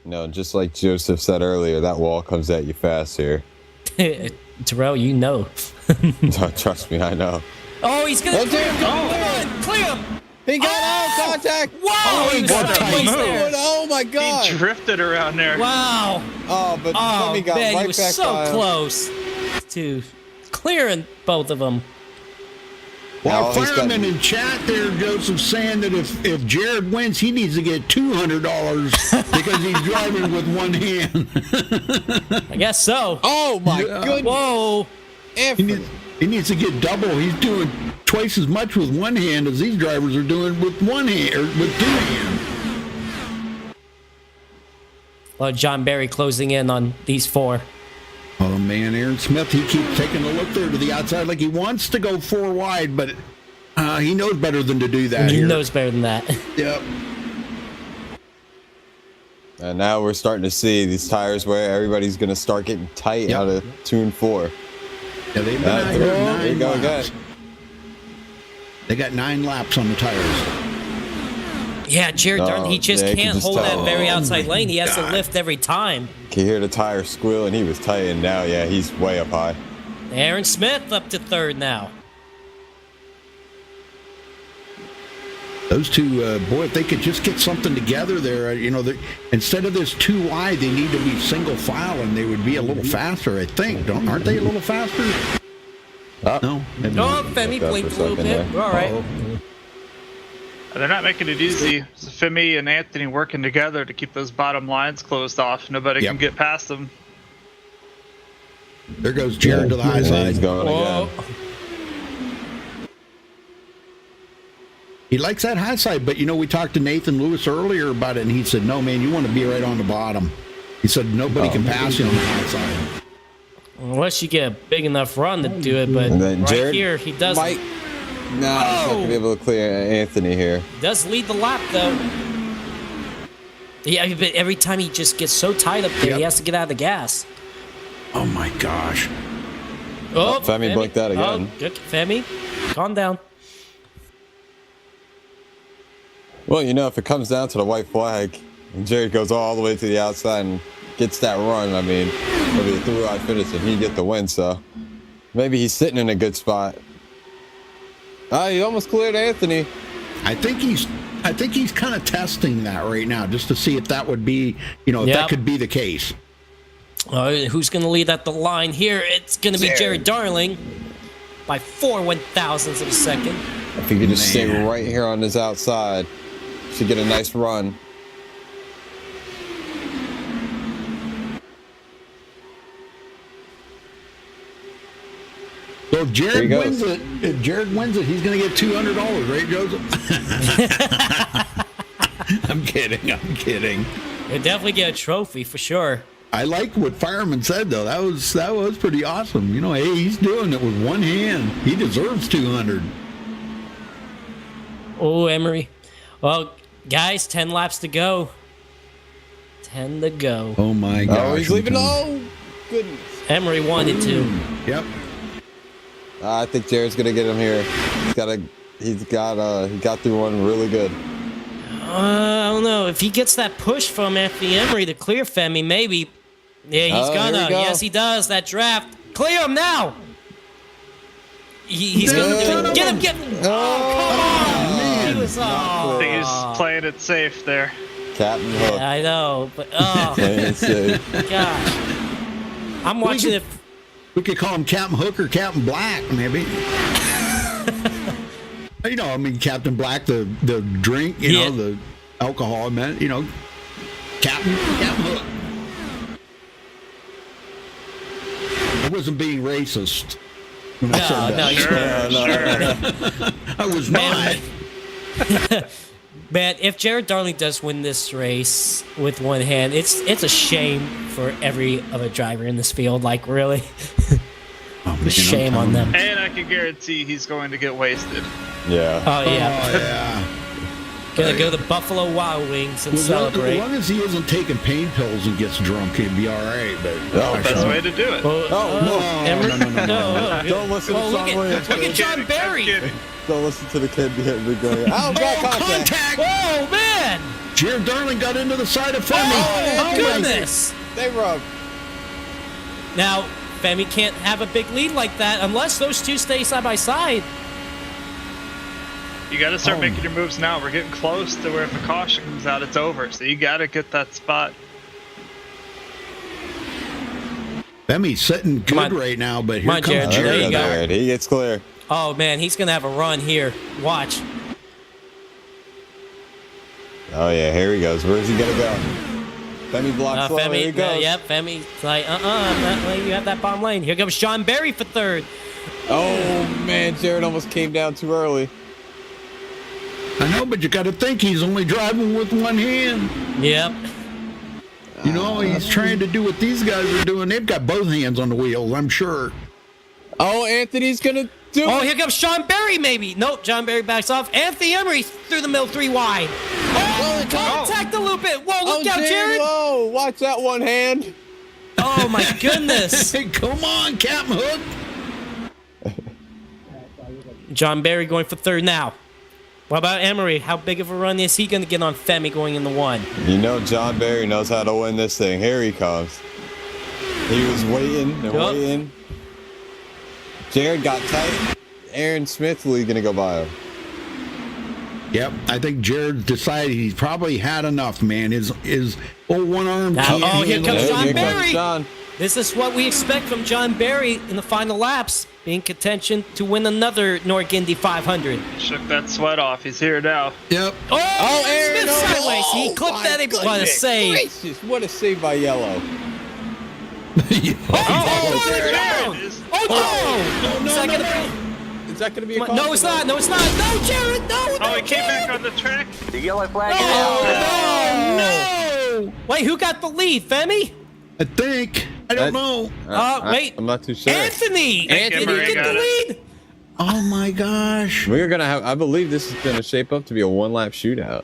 No, just like Joseph said earlier, that wall comes at you fast here. Terrell, you know. No, trust me, I know. Oh, he's gonna clear him! Come on, clear him! He got out contact! Whoa! He was sideways there. Oh my god! He drifted around there. Wow! Oh, but Femi got man, right he was back so by him. close to clearing both of them. Well, fireman in chat there, Joseph, saying that if Jared wins, he needs to get $200 because he's driving with one hand. I guess so. Oh my goodness! Whoa! He needs to get double. He's doing twice as much with one hand as these drivers are doing with one hand or with two hands. Well, John Barry closing in on these four. Oh man, Aaron Smith, he keeps taking a look there to the outside like he wants to go four wide, but he knows better than to do that. He knows better than that. Yep. And now we're starting to see these tires where everybody's going to start getting tight out of 2 and 4. Yeah, they've been out here there you 9 go laps. again. They got 9 laps on the tires. Yeah, Jared Darn, he just can't hold that very outside lane. He has to lift every time. Can you hear the tire squeal? And he was tight, and now, yeah, he's way up high. Aaron Smith up to third now. Those two, boy, if they could just get something together there, you know, instead of this too wide, they need to be single file, and they would be a little faster, I think. Aren't they a little faster? No. Oh, Femi blinked a little bit. We're all right. They're not making it easy. It's Femi and Anthony working together to keep those bottom lines closed off. Nobody can get past them. There goes Jared to the high side. He's going again. He likes that high side, but you know, we talked to Nathan Lewis earlier about it, and he said, no, man, you want to be right on the bottom. He said, nobody can pass you on the high side. Unless you get a big enough run to do it, but right Jared here, he doesn't. No, he's not going to be able to clear Anthony here. He does lead the lap, though. Yeah, but every time he just gets so tight up there, he has to get out of the gas. Oh, my gosh. Oh, Femi blinked out again. Oh, good. Femi, calm down. Well, you know, if it comes down to the white flag, and Jared goes all the way to the outside and gets that run, I mean, it'll be a throughout finish and he get the win, so maybe he's sitting in a good spot. He almost cleared Anthony. I think he's kind of testing that right now just to see if that would be, you know, if that could be the case. Who's going to lead at the line here? It's going to be Jared Darling by 4 1,000ths of a second. If he could just stay right here on his outside, should get a nice run. So if Jared wins it, he's going to get $200, right, Joseph? I'm kidding. He'll definitely get a trophy for sure. I like what Fireman said though. That was pretty awesome. You know, hey, he's doing it with one hand. He deserves 200. Oh, Emery. Well, guys, 10 laps to go. 10 to go. Oh my gosh. Oh, he's leaving. Oh, goodness. Emery wanted to. Yep. I think Jared's gonna get him here. He got through one really good. I don't know if he gets that push from Anthony Emery to clear Femi. Maybe. Yeah, he's gonna. Yes, he does. That draft. Clear him now. He's gonna get him. Oh, come on! man. He was, I think he's playing it safe there. Captain Hook. I know, but Playing it safe. gosh, I'm watching it. We could call him Captain Hook or Captain Black, maybe. You know, I mean, Captain Black, the drink, you know, the alcohol, man, you know, Captain Hook. I wasn't being racist when I said that. I was not. Man, if Jared Darling does win this race with one hand, it's a shame for every other driver in this field. Like, really, shame on them. And I can guarantee he's going to get wasted. Yeah. Oh yeah. Oh, yeah. Gonna go to Buffalo Wild Wings and celebrate. As long as he isn't taking pain pills and gets drunk, he'd be all right. But Best way to do it. no. Don't listen to John Williams. Look at John Barry. Don't listen to the kid going, contact! Oh, man! Jared Darling got into the side of Femi. Oh, goodness! They rub. Now, Femi can't have a big lead like that unless those two stay side by side. You got to start making your moves now. We're getting close to where if a caution comes out, it's over. So you got to get that spot. Femi's sitting good right now, but here comes Jared. Jared. There you go. Jared. He gets clear. Oh, man, he's going to have a run here. Watch. Oh, yeah, here he goes. Where's he going to go? Femi blocks slow. Here he goes. Yep, Femi's like, I'm not letting you have that bottom lane. Here comes John Barry for third. Oh, man, Jared almost came down too early. I know, but you got to think he's only driving with one hand. Yep. You know, he's trying to do what these guys are doing. They've got both hands on the wheels, I'm sure. Oh, Anthony's going to do it. Here comes Sean Barry, maybe. Nope, John Barry backs off. Anthony Emery through the middle, 3 wide. Oh, contact a little bit. Whoa, look out, Jared. Whoa, watch that one hand. Oh, my goodness. Come on, Captain Hook. John Barry going for third now. What about Emery? How big of a run is he going to get on Femi going in the one? You know John Barry knows how to win this thing. Here he comes. He was waiting and waiting. Jared got tight. Aaron Smithley going to go by him. Yep, I think Jared decided he's probably had enough, man. His old one arm. Oh, here comes John Barry. John. This is what we expect from John Barry in the final laps, being contention to win another NORC Indy 500. Shook that sweat off. He's here now. Yep. Oh, Aaron! Smith sideways. He clipped that. What a save! Gracious, what a save by Yellow. Is that gonna be a call? No, it's not. No, it's not. No, Jared. No. Oh, he came back on the track. The yellow flag is Oh, out. no. Wait, who got the lead? Femi? I think. I don't know. Wait. I'm not too sure. Anthony get the lead. Oh my gosh. We're gonna have. I believe this is gonna shape up to be a one-lap shootout.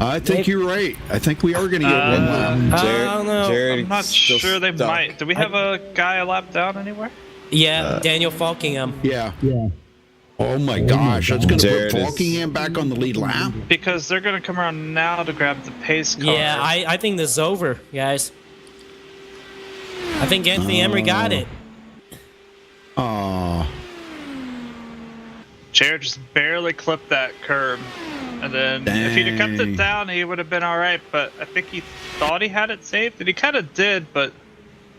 I think you're right. I think we are gonna get one lap. Jared, I don't know. Jared I'm not sure they stuck. might. Do we have a guy a lap down anywhere? Yeah, Daniel Falkingham. Yeah. Oh my gosh, that's gonna Jared put is- Falkingham back on the lead lap. Because they're going to come around now to grab the pace car. Yeah, I think this is over, guys. I think Anthony Emery got it. Oh. Jared just barely clipped that curb. And then if he'd have kept it down, he would have been all right. But I think he thought he had it saved. And he kind of did, but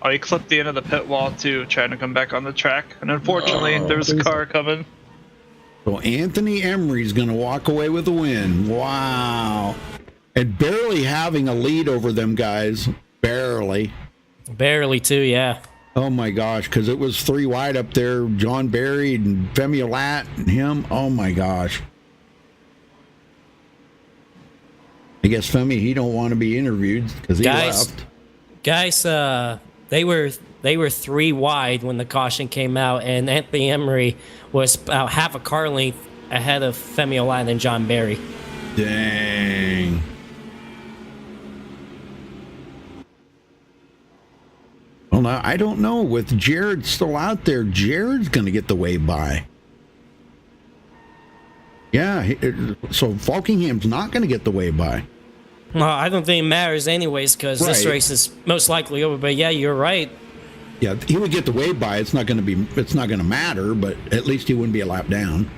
he clipped the end of the pit wall, too, trying to come back on the track. And unfortunately, there was a car coming. So Anthony Emery's going to walk away with the win. Wow. And barely having a lead over them guys. Barely. Barely, too, yeah. Oh, my gosh, because it was 3 wide up there. John Barry and Femi Olat and him. Oh, my gosh. I guess Femi, he don't want to be interviewed because he left. Guys, they were 3 wide when the caution came out, and Anthony Emery was about half a car length ahead of Femi Olat and John Barry. Dang. Well, now, I don't know. With Jared still out there, Jared's going to get the way by. Yeah, so Falkingham's not going to get the way by. Well, I don't think it matters anyways because this Right. race is most likely over. But yeah, you're right. Yeah, he would get the wave by. It's not going to matter, but at least he wouldn't be a lap down.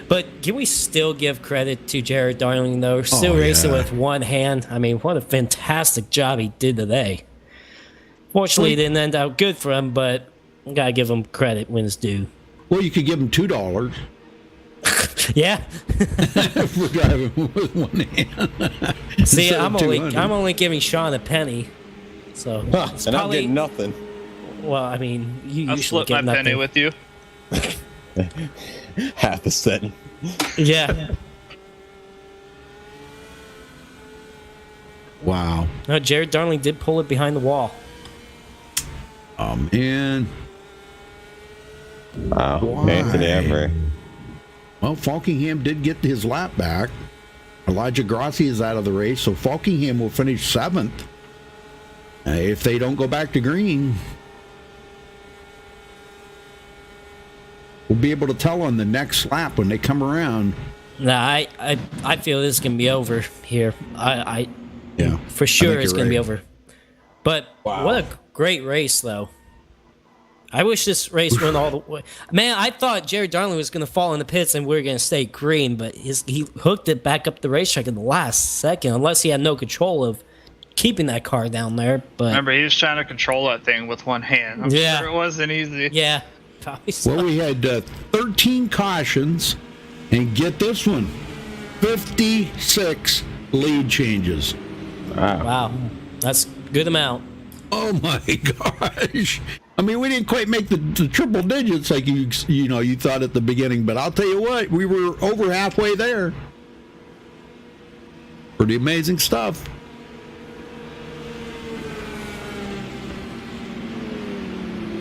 But can we still give credit to Jared Darling, though? Still racing with one hand. I mean, what a fantastic job he did today. Fortunately, it didn't end out good for him, but I got to give him credit when it's due. Well, you could give him $2. Yeah. For driving with one hand. See, I'm only giving Sean a penny. So And probably, I'm getting nothing. Well, I mean, you I'll usually split get my nothing. penny with you. Half a cent. Yeah. Wow. No, Jared Darling did pull it behind the wall. Oh, man. Wow. Why? Anthony Emery. Well, Falkingham did get his lap back. Elijah Grassi is out of the race, so Falkingham will finish 7th. If they don't go back to green, we'll be able to tell on the next lap when they come around. Nah, I feel this can be over here. Yeah, for sure it's going to be over. But what a great race, though. I wish this race went all the way. Man, I thought Jared Darling was going to fall in the pits and we were going to stay green, but he hooked it back up the racetrack in the last second, unless he had no control of keeping that car down there. But Remember, he was trying to control that thing with one hand. I'm sure it wasn't easy. Yeah. Well, we had 13 cautions, and get this one, 56 lead changes. Wow. That's a good amount. Oh my gosh. I mean, we didn't quite make the triple digits like you thought at the beginning, but I'll tell you what, we were over halfway there. Pretty amazing stuff.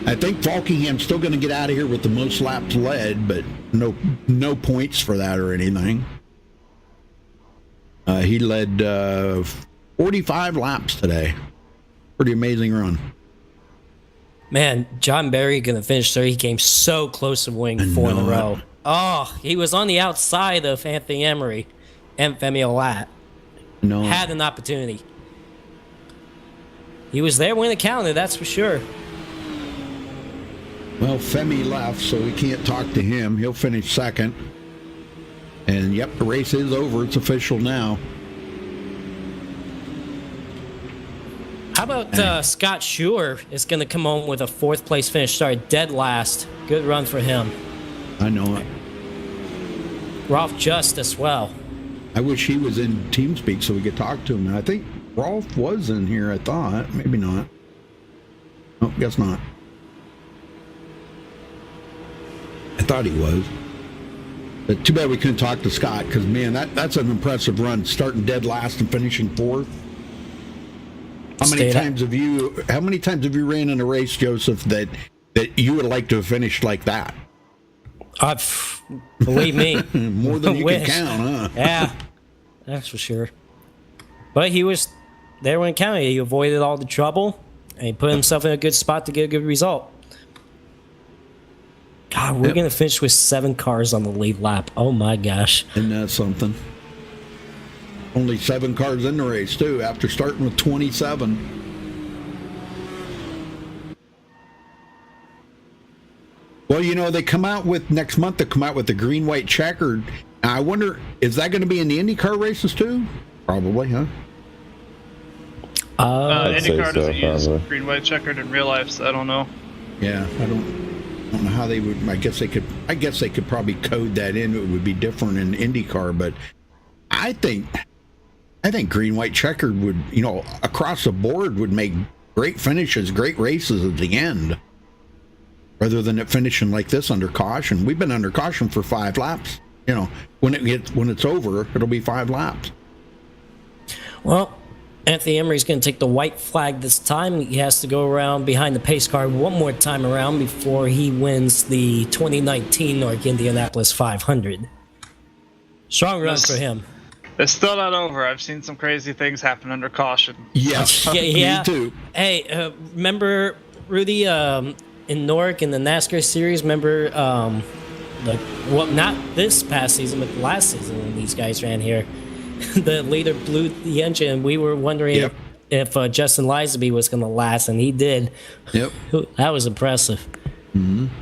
I think Falkingham's still going to get out of here with the most laps led, but no points for that or anything. He led 45 laps today. Pretty amazing run. Man, John Berry going to finish third. He came so close to winning 4 in a row. Oh, he was on the outside of Anthony Emery and Femi Olat. No. Had an opportunity. He was there when it counted, that's for sure. Well, Femi left, so we can't talk to him. He'll finish second. And, yep, the race is over. It's official now. How about Scott Schuer is going to come home with a 4th place finish, started dead last. Good run for him. I know it. Rolf Just as well. I wish he was in TeamSpeak so we could talk to him. And I think Rolf was in here, I thought. Maybe not. Oh, guess not. I thought he was. But too bad we couldn't talk to Scott, because, man, that's an impressive run, starting dead last and finishing 4th. How many times have you ran in a race, Joseph, that you would like to have finished like that? Believe me. More than you can count, huh? Yeah, that's for sure. But he was there when it counted. He avoided all the trouble, and he put himself in a good spot to get a good result. God, we're going to finish with 7 cars on the lead lap. Oh, my gosh. Isn't that something? Only 7 cars in the race, too, after starting with 27. Well, they come out with, next month, they come out with the green-white checkered. Now, I wonder, is that going to be in the IndyCar races, too? Probably, huh? IndyCar doesn't use green-white checkered in real life, so I don't know. Yeah, I don't know how they would. I guess they could probably code that in. It would be different in IndyCar, but I think green white checkered would, across the board would make great finishes, great races at the end, rather than it finishing like this under caution. We've been under caution for 5 laps. When it's over, it'll be 5 laps. Well, Anthony Emery's going to take the white flag this time. He has to go around behind the pace car one more time around before he wins the 2019 NORC Indianapolis 500. Strong run for him. It's still not over. I've seen some crazy things happen under caution. Yeah, yeah. Me too. Hey, remember Rudy in NORC in the NASCAR series? Remember, not this past season, but last season when these guys ran here. The leader blew the engine. We were wondering if Justin Lisaby was going to last, and he did. Yep. That was impressive.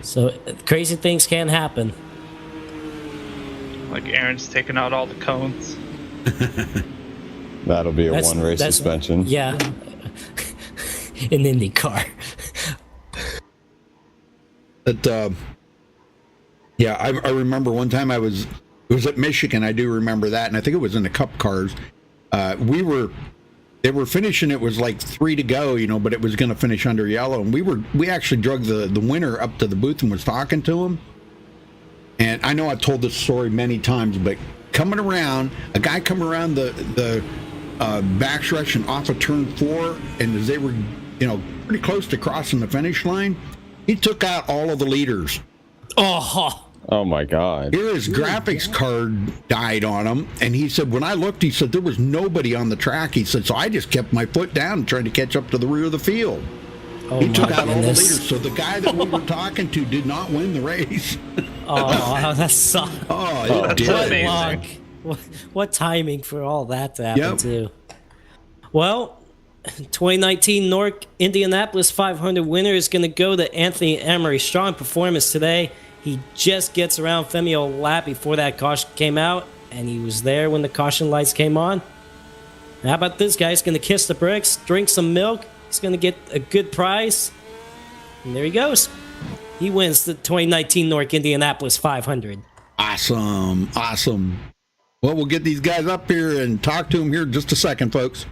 So crazy things can happen. Like Aaron's taking out all the cones. That'll be a one-race suspension. Yeah. An Indy car. But, yeah, I remember one time it was at Michigan. I do remember that, and I think it was in the Cup cars. They were finishing. It was like 3 to go, but it was going to finish under yellow. And we actually drug the winner up to the booth and was talking to him. And I know I've told this story many times, but a guy come around the backstretch and off of turn 4, and as they were, pretty close to crossing the finish line, he took out all of the leaders. Oh my God. Here his graphics card died on him, and he said, when I looked, he said, there was nobody on the track. He said, so I just kept my foot down and tried to catch up to the rear of the field. He took out all the leaders, so the guy that we were talking to did not win the race. That sucks. It did. What timing for all that to happen, too. Well, 2019 NORC Indianapolis 500 winner is going to go to Anthony Emery. Strong performance today. He just gets around Femi a lap before that caution came out, and he was there when the caution lights came on. How about this guy? He's going to kiss the bricks, drink some milk. He's going to get a good prize. And there he goes. He wins the 2019 NORC Indianapolis 500. Awesome. Well, we'll get these guys up here and talk to them here in just a second, folks.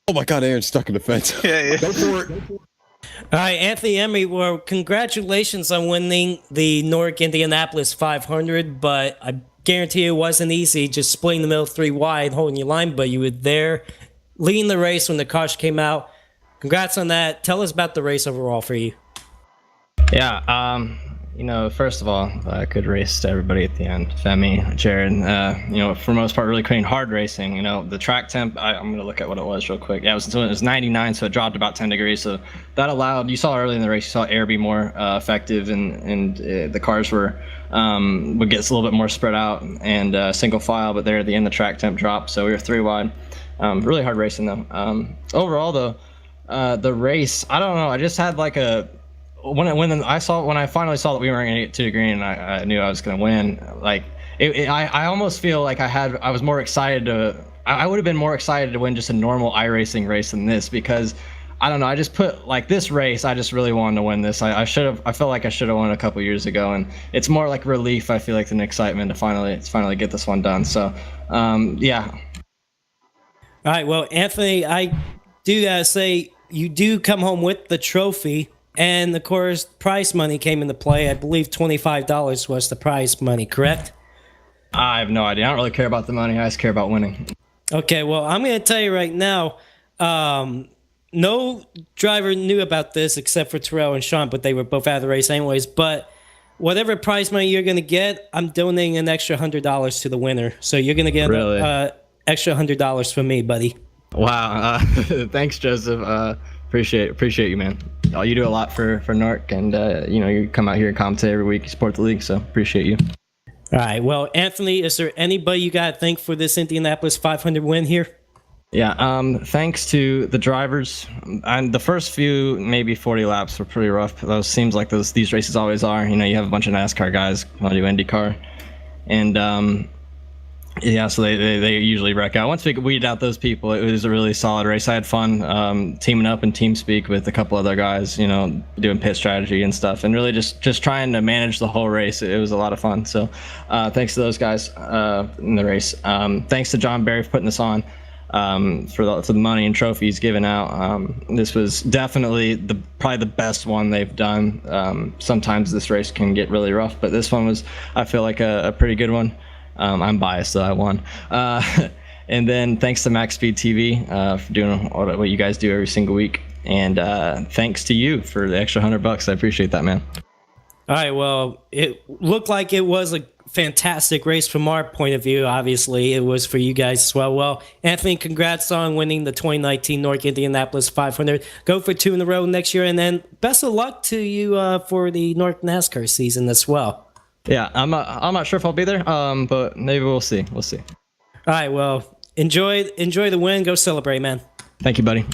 Oh my God, Aaron's stuck in the fence. Go for it. All right, Anthony Emery, well, congratulations on winning the NORC Indianapolis 500, but I guarantee it wasn't easy just splitting the middle 3 wide, holding your line, but you were there leading the race when the caution came out. Congrats on that. Tell us about the race overall for you. Yeah, first of all, good race to everybody at the end. Femi, Jared, for the most part, really clean, hard racing. The track temp, I'm going to look at what it was real quick. Yeah, it was 99, so it dropped about 10 degrees. So that allowed, you saw early in the race, you saw air be more effective, and the cars would get a little bit more spread out and single file, but there at the end, the track temp dropped, so we were 3 wide. Really hard racing, though. Overall, though, the race, I don't know, I just had like a, when I finally saw that we weren't going to get to the green, and I knew I was going to win. Like I almost feel like I was more excited to. I would have been more excited to win just a normal iRacing race than this, because I don't know. I just put like this race. I just really wanted to win this. I felt like I should have won a couple years ago, and it's more like relief. I feel like than excitement to finally get this one done. So, yeah. All right. Well, Anthony, I do gotta say you do come home with the trophy. And, of course, prize money came into play. I believe $25 was the prize money, correct? I have no idea. I don't really care about the money. I just care about winning. Okay, well, I'm going to tell you right now, no driver knew about this except for Terrell and Sean, but they were both out of the race anyways. But whatever prize money you're going to get, I'm donating an extra $100 to the winner. So you're going to get extra $100 from me, buddy. Wow. Thanks, Joseph. Appreciate you, man. You do a lot for NORC, and you come out here and commentate every week, you support the league, so appreciate you. All right, well, Anthony, is there anybody you got to thank for this Indianapolis 500 win here? Yeah, thanks to the drivers. And the first few, maybe 40 laps were pretty rough. Those seems like these races always are. You have a bunch of NASCAR guys want to do IndyCar, and yeah, so they usually wreck out. Once we weeded out those people, it was a really solid race. I had fun teaming up in TeamSpeak with a couple other guys, doing pit strategy and stuff, and really just trying to manage the whole race. It was a lot of fun. So thanks to those guys in the race. Thanks to John Barry for putting this on, for the money and trophies given out. This was definitely probably the best one they've done. Sometimes this race can get really rough, but this one was, I feel like, a pretty good one. I'm biased, so I won. And then thanks to Max Speed TV for doing all what you guys do every single week. And thanks to you for the extra $100. I appreciate that, man. All right, well, it looked like it was a fantastic race from our point of view. Obviously, it was for you guys as well. Well, Anthony, congrats on winning the 2019 NORC Indianapolis 500. Go for 2 in a row next year, and then best of luck to you for the NORC NASCAR season as well. Yeah, I'm not sure if I'll be there, but maybe we'll see. We'll see. All right, well, enjoy the win. Go celebrate, man. Thank you, buddy.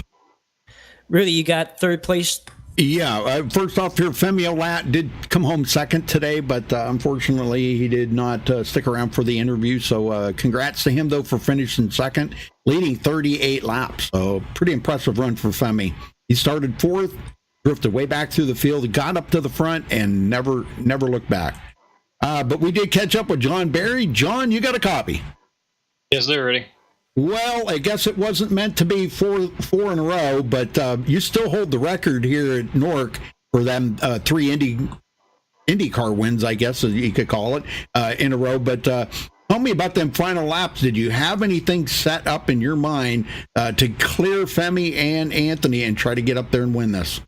Rudy, you got third place. Yeah, first off here, Femi Olat did come home second today, but unfortunately he did not stick around for the interview. So congrats to him, though, for finishing second, leading 38 laps. So pretty impressive run for Femi. He started fourth, drifted way back through the field, got up to the front, and never looked back. But we did catch up with John Barry. John, you got a copy? Yes, they're ready. Well, I guess it wasn't meant to be four in a row, but you still hold the record here at NORC for them 3 IndyCar wins, I guess you could call it, in a row. But tell me about them final laps. Did you have anything set up in your mind to clear Femi and Anthony and try to get up there and win this?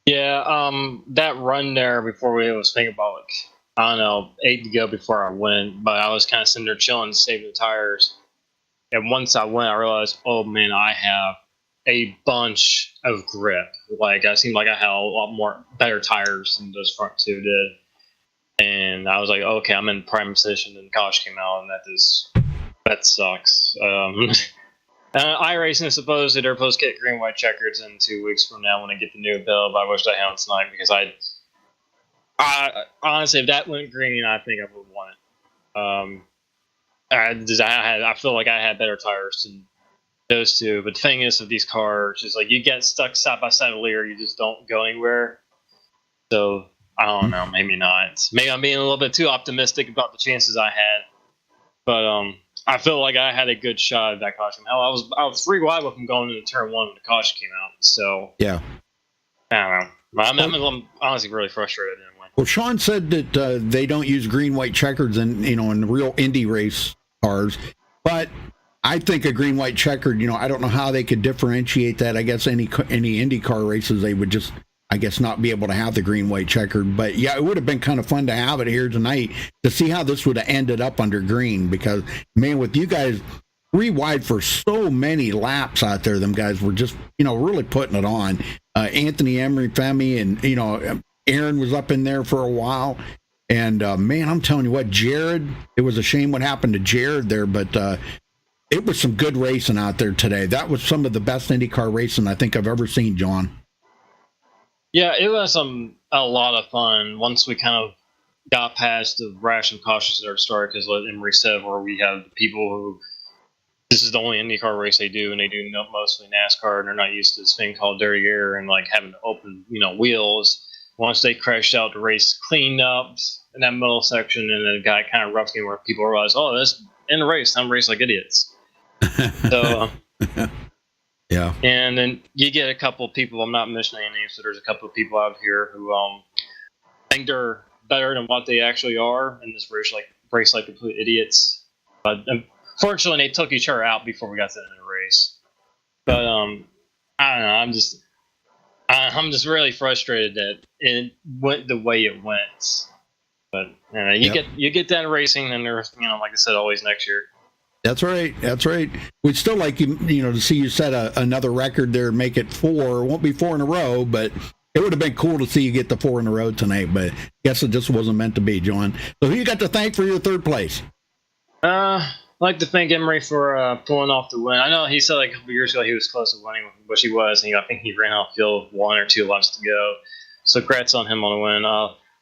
Yeah, that run there before we was thinking about, like, I don't know, 8 to go before I went, but I was kind of sitting there chilling, saving the tires. And once I went, I realized, oh man, I have a bunch of grip. Like, I seemed like I had a lot better tires than those front two did. And I was like, okay, I'm in prime position. And Kosh came out, and that sucks. iRacing is supposed they're supposed to get green white checkers in 2 weeks from now when I get the new bill. But I wish I had it tonight because I honestly, if that went green, I think I would have won it. I feel like I had better tires than those two. But the thing is with these cars is like you get stuck side by side with Lear, you just don't go anywhere. So I don't know, maybe not. Maybe I'm being a little bit too optimistic about the chances I had. But I feel like I had a good shot at that caution. Hell, I was 3 wide with him going into turn 1 when the caution came out. So yeah, I don't know. I'm honestly really frustrated anyway. Well, Sean said that they don't use green white checkers in real Indy race cars, but I think a green white checkered, I don't know how they could differentiate that. I guess any Indy car races they would just, I guess, not be able to have the green white checkered. But yeah, it would have been kind of fun to have it here tonight to see how this would have ended up under green, because man, with you guys 3 wide for so many laps out there, them guys were just really putting it on. Anthony, Emery, Femi, and Aaron was up in there for a while. And man, I'm telling you what, Jared, it was a shame what happened to Jared there, but it was some good racing out there today. That was some of the best IndyCar racing I think I've ever seen, John. Yeah, it was a lot of fun once we kind of got past the rash and cautious at our start, because like Emery said, where we have the people who, this is the only IndyCar race they do, and they do mostly NASCAR, and they're not used to this thing called dirty air and like having to open, wheels. Once they crashed out, the race cleaned up in that middle section, and then got kind of rough game where people realized, oh, that's in the race. I'm racing like idiots. So, yeah. And then you get a couple of people, I'm not mentioning any names, so there's a couple of people out here who think they're better than what they actually are, and this race like complete idiots. But unfortunately, they took each other out before we got to the end of the race. But I don't know. I'm just really frustrated that it went the way it went. But you get that racing, and there's like I said, always next year. That's right. That's right. We'd still like to see you set another record there, make it 4. It won't be 4 in a row, but it would have been cool to see you get the 4 in a row tonight. But I guess it just wasn't meant to be, John. So who you got to thank for your 3rd place? I'd like to thank Emery for pulling off the win. I know he said like a couple years ago he was close to winning, which he was. And I think he ran off field 1 or 2 laps to go. So congrats on him on the win.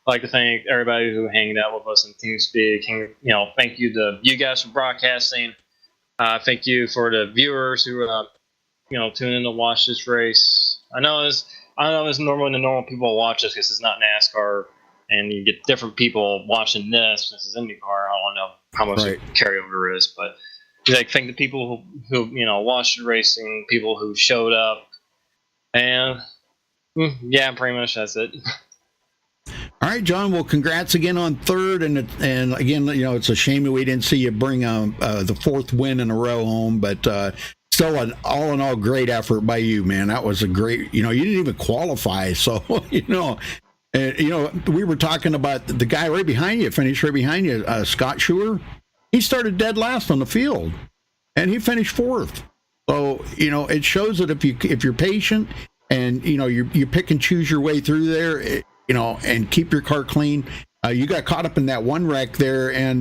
I'd like to thank everybody who hanged out with us in TeamSpeak. Thank you to you guys for broadcasting. Thank you for the viewers who tune in to watch this race. I know it's normally the normal people watch this because it's not NASCAR, and you get different people watching this. This is IndyCar. I don't know how much the carryover is, but thank the people who watched the racing, people who showed up, and yeah, pretty much that's it. All right, John. Well, congrats again on third, and again, it's a shame that we didn't see you bring the fourth win in a row home, but still an all in all great effort by you, man. That was a great. You didn't even qualify, so we were talking about the guy right behind you, finished right behind you, Scott Schuer. He started dead last on the field, and he finished fourth. So it shows that if you're patient and you pick and choose your way through there. And keep your car clean. You got caught up in that one wreck there, and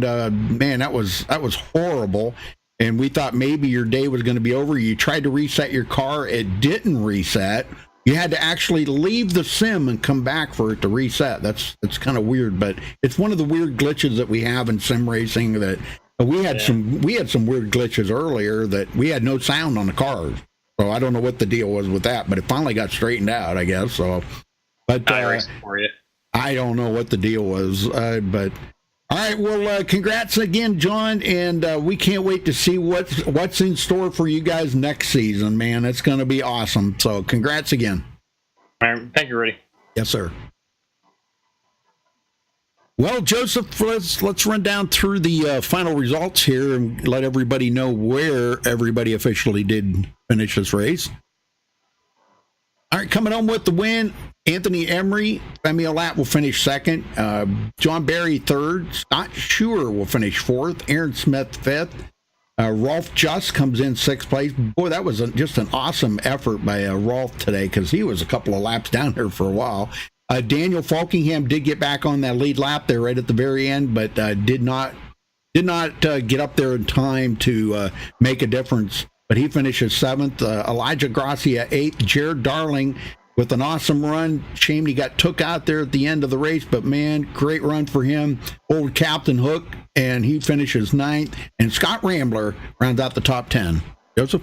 man, that was horrible. And we thought maybe your day was going to be over. You tried to reset your car, it didn't reset. You had to actually leave the sim and come back for it to reset. That's kind of weird, but it's one of the weird glitches that we have in sim racing. That we had some weird glitches earlier that we had no sound on the cars. So I don't know what the deal was with that, but it finally got straightened out, I guess. So. But I don't know what the deal was. But all right, well, congrats again, John, and we can't wait to see what's in store for you guys next season, man. It's going to be awesome. So, congrats again. All right, thank you, Rudy. Yes, sir. Well, Joseph, let's run down through the final results here and let everybody know where everybody officially did finish this race. All right, coming home with the win, Anthony Emery, Femi Alat will finish second. John Barry third. Scott Schuer will finish fourth. Aaron Smith fifth. Rolf Just comes in sixth place. Boy, that was just an awesome effort by Rolf today because he was a couple of laps down there for a while. Daniel Falkingham did get back on that lead lap there right at the very end, but did not get up there in time to make a difference. But he finishes seventh. Elijah Gracia eighth. Jared Darling with an awesome run. Shame he got took out there at the end of the race, but man, great run for him. Old Captain Hook, and he finishes ninth. And Scott Rambler rounds out the top 10. Joseph?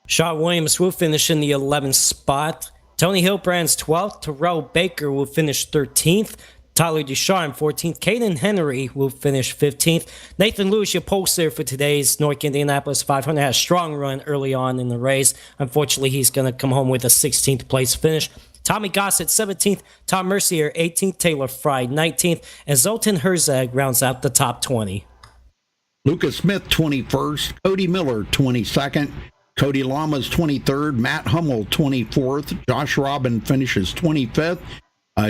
Shaw Williams will finish in the 11th spot. Tony Hilbrand's 12th. Terrell Baker will finish 13th. Tyler Ducharme, 14th. Caden Henry will finish 15th. Nathan Lewis, your pollster for today's NORC Indianapolis 500, had a strong run early on in the race. Unfortunately, he's going to come home with a 16th place finish. Tommy Gossett, 17th. Tom Mercier, 18th. Taylor Fry, 19th. And Zoltan Herzog rounds out the top 20. Lucas Smith, 21st. Cody Miller, 22nd. Cody Lamas, 23rd. Matt Hummel, 24th. Josh Robin finishes 25th.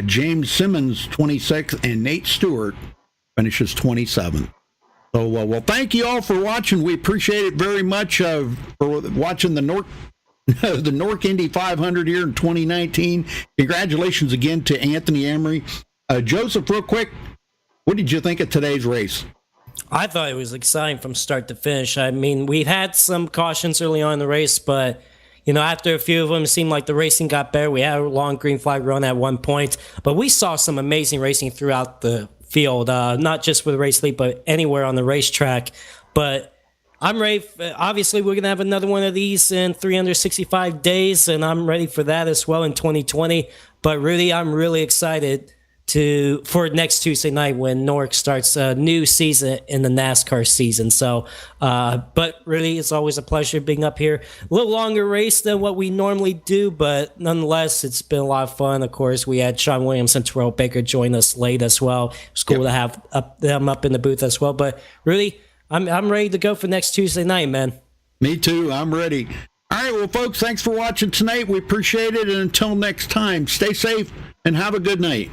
James Simmons, 26th, and Nate Stewart finishes 27th. So, well, thank you all for watching. We appreciate it very much for watching the NORC Indy 500 here in 2019. Congratulations again to Anthony Emery. Joseph, real quick, what did you think of today's race? I thought it was exciting from start to finish. I mean, we had some cautions early on in the race, but after a few of them, it seemed like the racing got better. We had a long green flag run at one point, but we saw some amazing racing throughout the field, not just with Race League, but anywhere on the racetrack. But I'm ready. Obviously, we're going to have another one of these in 365 days, and I'm ready for that as well in 2020. But Rudy, I'm really excited for next Tuesday night when NORC starts a new season in the NASCAR season. So, but really, it's always a pleasure being up here. A little longer race than what we normally do, but nonetheless, it's been a lot of fun. Of course, we had Sean Williams and Terrell Baker join us late as well. It's cool to have them up in the booth as well. But really, I'm ready to go for next Tuesday night, man. Me too. I'm ready. All right, well, folks, thanks for watching tonight. We appreciate it. And until next time, stay safe and have a good night.